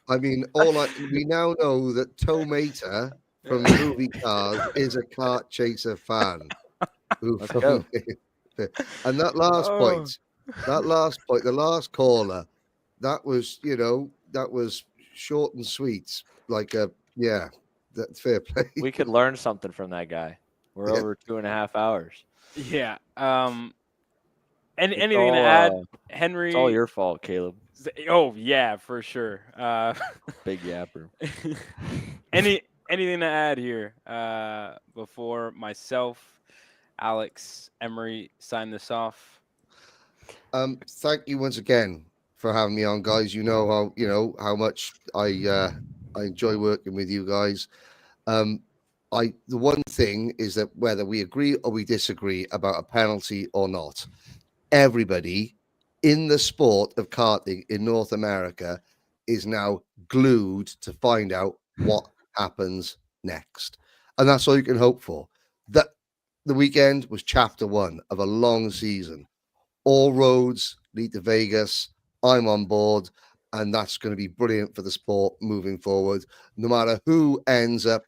Speaker 7: I mean, we now know that Tomater from the movie Cars is a kart chaser fan.
Speaker 9: Let's go.
Speaker 7: And that last point, the last caller, that was, that was short and sweet. That's fair play.
Speaker 9: We could learn something from that guy. We're over 2.5 hours.
Speaker 1: Yeah. And anything
Speaker 9: all,
Speaker 1: to add, Henry?
Speaker 9: It's all your fault, Caleb.
Speaker 1: Oh yeah, for sure.
Speaker 9: Big yapper.
Speaker 1: Anything to add here before myself, Alex, Emery sign this off?
Speaker 7: Thank you once again for having me on, guys. You know how much I enjoy working with you guys. The one thing is that whether we agree or we disagree about a penalty or not, everybody in the sport of karting in North America is now glued to find out what happens next. And that's all you can hope for. That the weekend was chapter 1 of a long season. All roads lead to Vegas. I'm on board, and that's going to be brilliant for the sport moving forward. No matter who ends up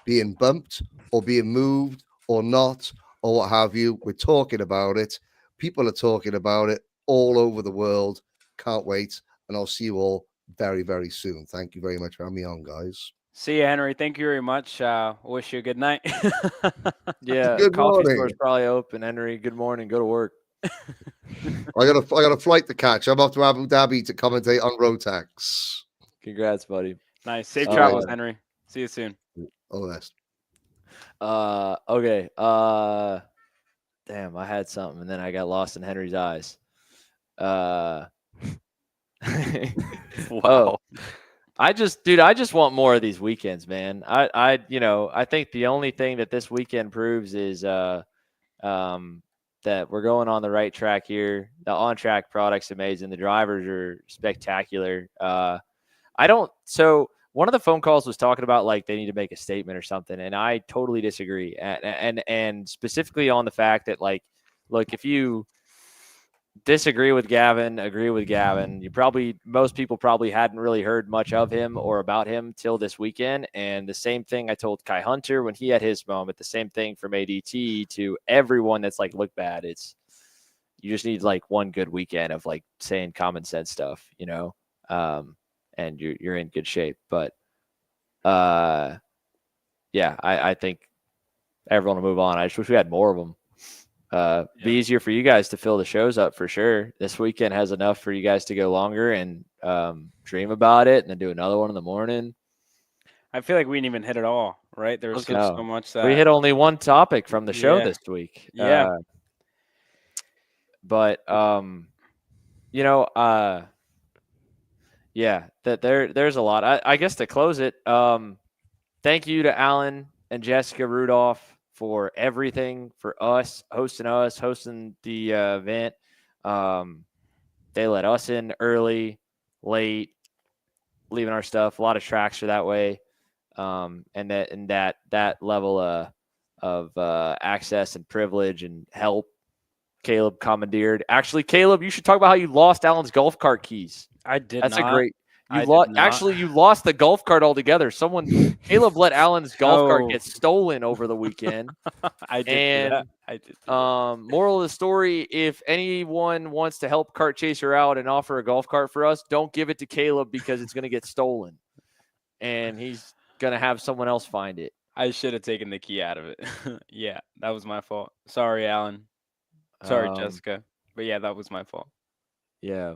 Speaker 7: being bumped or being moved or not, or what have you, we're talking about it. People are talking about it all over the world. Can't wait. And I'll see you all very, very soon. Thank you very much for having me on, guys.
Speaker 1: See you, Henry. Thank you very much. Wish you a good night.
Speaker 9: Yeah,
Speaker 7: Good
Speaker 9: coffee
Speaker 7: morning.
Speaker 9: store's probably open. Henry, good morning. Go to work.
Speaker 7: I got a flight to catch. I'm off to Abu Dhabi to commentate on Rotax.
Speaker 9: Congrats, buddy.
Speaker 1: Nice. Safe travels, Henry. See you soon.
Speaker 7: All the best.
Speaker 9: Okay. Damn, I had something and then I got lost in Henry's eyes. Wow. I just want more of these weekends, man. I think the only thing that this weekend proves is that we're going on the right track here. The on-track product's amazing. The drivers are spectacular. One of the phone calls was talking about like they need to make a statement or something, and I totally disagree. And specifically on the fact that, like, look, if you disagree with Gavin, agree with Gavin, most people probably hadn't really heard much of him or about him till this weekend. And the same thing I told Kai Hunter when he had his moment, the same thing from ADT to everyone that's like, look bad. You just need like one good weekend of like saying common sense stuff, and you're in good shape. But I think everyone will move on. I just wish we had more of them. Be easier for you guys to fill the shows up for sure. This weekend has enough for you guys to go longer and dream about it and then do another one in the morning.
Speaker 1: I feel like we didn't even hit it all, right? There was so much that
Speaker 9: we hit only one topic from the show this week.
Speaker 1: Yeah.
Speaker 9: There's a lot. I guess to close it, thank you to Alan and Jessica Rudolph for everything, for hosting the event. They let us in early, late, leaving our stuff. A lot of tracks are that way. And that level of access and privilege and help Caleb commandeered. Actually, Caleb, you should talk about how you lost Alan's golf cart keys.
Speaker 1: I did
Speaker 9: That's
Speaker 1: not.
Speaker 9: a great. You
Speaker 1: I
Speaker 9: lost.
Speaker 1: did not.
Speaker 9: Actually, you lost the golf cart altogether. Caleb let Alan's golf cart
Speaker 1: No.
Speaker 9: get stolen over the weekend.
Speaker 1: I did do
Speaker 9: And
Speaker 1: that. I did. Do that.
Speaker 9: moral of the story: if anyone wants to help Cart Chaser out and offer a golf cart for us, don't give it to Caleb because it's going to get stolen, and he's going to have someone else find it.
Speaker 1: I should have taken the key out of it. Yeah, that was my fault. Sorry, Alan. Sorry, Jessica. But yeah, that was my fault.
Speaker 9: Yeah.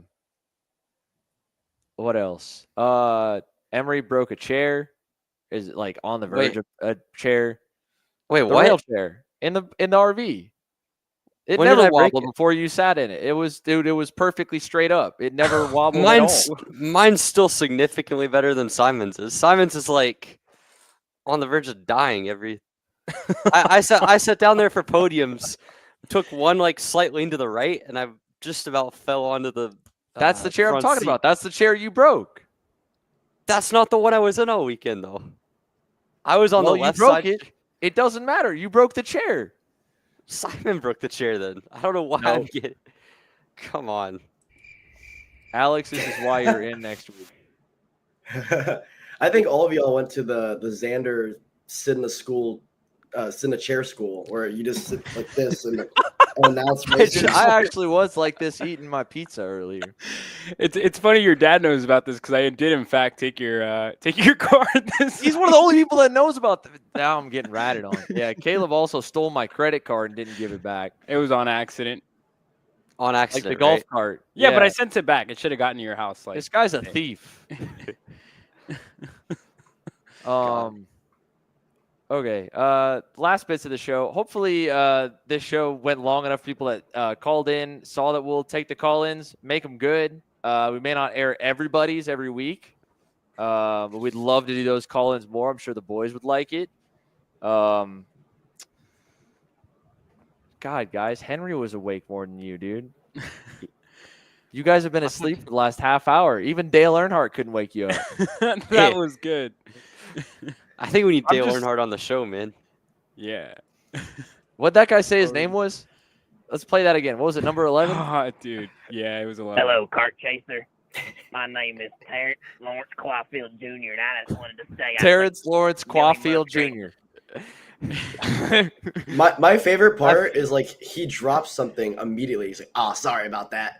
Speaker 9: What else? Emery broke a chair. Is it like on the verge of a chair?
Speaker 3: Wait,
Speaker 9: the
Speaker 3: what?
Speaker 9: rail chair in the RV. It
Speaker 3: When did
Speaker 9: never
Speaker 3: I break
Speaker 9: wobbled
Speaker 3: it?
Speaker 9: before you sat in it. It was perfectly straight up. It never wobbled at all.
Speaker 3: Mine's still significantly better than Simon's is. Simon's is like on the verge of dying every. I sat down there for podiums, took one like slightly to the right, and I just about fell onto the.
Speaker 9: That's the chair I'm
Speaker 3: front
Speaker 9: talking
Speaker 3: seat.
Speaker 9: about. That's the chair you broke.
Speaker 3: That's not the one I was in all weekend though. I was on
Speaker 9: Well,
Speaker 3: the left
Speaker 9: you broke
Speaker 3: side.
Speaker 9: it. It doesn't matter. You broke the chair.
Speaker 3: Simon broke the chair then. I don't know why
Speaker 9: No.
Speaker 3: I'm getting. Come on.
Speaker 9: Alex, this is why you're in next week.
Speaker 2: I think all of y'all went to the Xander sit in a chair school where you just sit like this and announce races.
Speaker 9: I actually was like this eating my pizza earlier.
Speaker 1: It's funny your dad knows about this because I did in fact take your card.
Speaker 9: He's one of the only people that knows about now I'm getting ratted on. Yeah, Caleb also stole my credit card and didn't give it back.
Speaker 1: It was on accident.
Speaker 3: On
Speaker 9: Like
Speaker 3: accident.
Speaker 9: the golf
Speaker 3: right?
Speaker 9: cart.
Speaker 1: Yeah, but I sent it back. It should have gotten to your house. Like
Speaker 9: This guy's a thief. Okay. Last bits of the show. Hopefully, this show went long enough. People that called in saw that we'll take the call-ins, make them good. We may not air everybody's every week, but we'd love to do those call-ins more. I'm sure the boys would like it. God, guys, Henry was awake more than you, dude. You guys have been asleep for the last half hour. Even Dale Earnhardt couldn't wake you up.
Speaker 1: That was good.
Speaker 3: I think we need
Speaker 1: I'm
Speaker 3: Dale
Speaker 1: just-
Speaker 3: Earnhardt on the show, man.
Speaker 1: Yeah.
Speaker 9: What'd that guy say his name was? Let's play that again. What was it, number 11?
Speaker 1: Oh, dude. Yeah, it was 11.
Speaker 20: Hello, Cart Chaser. My name is Terrence Lawrence Clawfield Jr., and I just wanted to say
Speaker 9: Terrence Lawrence
Speaker 20: Billy
Speaker 9: Caulfield
Speaker 20: Musgrave.
Speaker 9: Jr.
Speaker 2: My favorite part is like he drops something immediately. He's like, "Oh, sorry about that."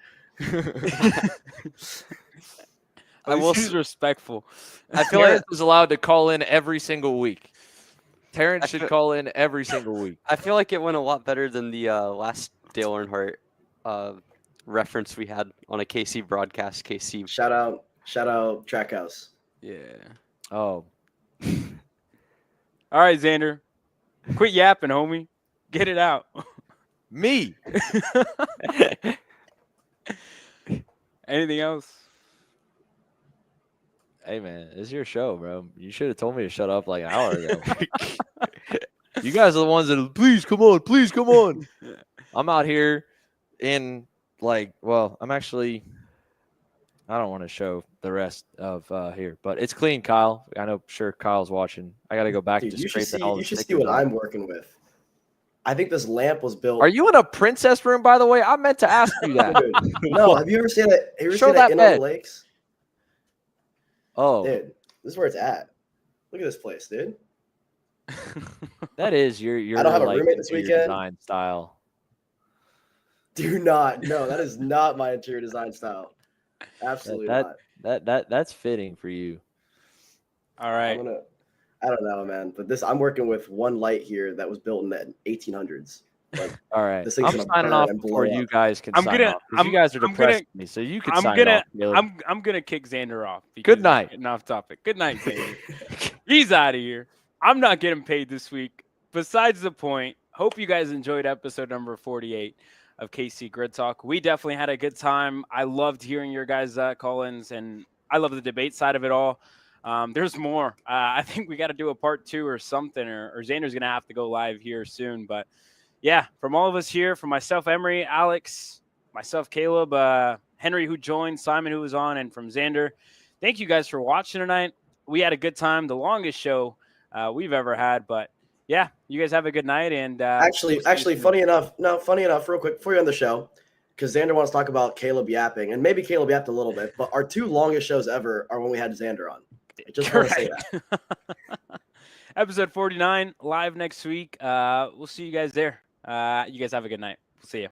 Speaker 1: I will. He's respectful.
Speaker 9: I feel Terrence is allowed to call in every single week. Terrence should call in every single week.
Speaker 3: I feel like it went a lot better than the last Dale Earnhardt reference we had on a KC broadcast. KC.
Speaker 2: Shout out Trackhouse.
Speaker 1: Yeah.
Speaker 9: Oh.
Speaker 1: All right, Xander. Quit yapping, homie. Get it out.
Speaker 9: Me.
Speaker 1: Anything else?
Speaker 9: Hey, man, it's your show, bro. You should have told me to shut up like an hour ago. You guys are the ones that, please come on. I'm out here in, I'm actually, I don't want to show the rest of here, but it's clean, Kyle. I know, sure, Kyle's watching. I got to go back
Speaker 2: Dude,
Speaker 9: to
Speaker 2: you should
Speaker 9: scraping all the
Speaker 2: see
Speaker 9: stickers
Speaker 2: what
Speaker 9: off.
Speaker 2: I'm working with. I think this lamp was built.
Speaker 9: Are you in a princess room, by the way? I meant to ask you that.
Speaker 2: Dude, no, have you ever seen that? Have you ever
Speaker 9: Show
Speaker 2: seen
Speaker 9: that
Speaker 2: that
Speaker 9: bed.
Speaker 2: in the lakes?
Speaker 9: Oh,
Speaker 2: Dude, this is where it's at. Look at this place, dude.
Speaker 9: that is your.
Speaker 2: I don't have a
Speaker 9: like,
Speaker 2: roommate this
Speaker 9: interior
Speaker 2: weekend.
Speaker 9: design style.
Speaker 2: Do not. No, that is not my interior design style. Absolutely not.
Speaker 9: That's fitting for you.
Speaker 1: All right.
Speaker 2: I don't know, man. But I'm working with one light here that was built in the 1800s. Like,
Speaker 9: All right,
Speaker 2: this thing's
Speaker 9: I'm
Speaker 2: gonna
Speaker 9: signing
Speaker 2: burn
Speaker 9: off
Speaker 2: and blow
Speaker 9: before
Speaker 2: up.
Speaker 9: you guys can
Speaker 1: I'm
Speaker 9: sign
Speaker 1: gonna-
Speaker 9: off. 'Cause you guys are
Speaker 1: I'm
Speaker 9: depressing
Speaker 1: gonna-
Speaker 9: me, so you can
Speaker 1: I'm
Speaker 9: sign
Speaker 1: gonna
Speaker 9: off. Caleb.
Speaker 1: I'm gonna kick Xander off. because
Speaker 9: Good
Speaker 1: he's
Speaker 9: night.
Speaker 1: Getting off topic. Good night, Xander. He's out of here. I'm not getting paid this week. Besides the point, hope you guys enjoyed episode number 48 of KC Grid Talk. We definitely had a good time. I loved hearing your guys' call-ins, and I love the debate side of it all. There's more. I think we got to do a part 2 or something, or Xander's gonna have to go live here soon. But yeah, from all of us here, from myself, Emery, Alex, myself, Caleb, Henry, who joined, Simon, who was on, and from Xander, thank you guys for watching tonight. We had a good time, the longest show we've ever had. But yeah, you guys have a good night. And
Speaker 2: Actually, funny enough, real quick, before you're on the show, because Xander wants to talk about Caleb yapping, and maybe Caleb yapped a little bit, but our 2 longest shows ever are when we had Xander on. I just want to say that.
Speaker 1: Episode 49 live next week. We'll see you guys there. You guys have a good night. We'll see you.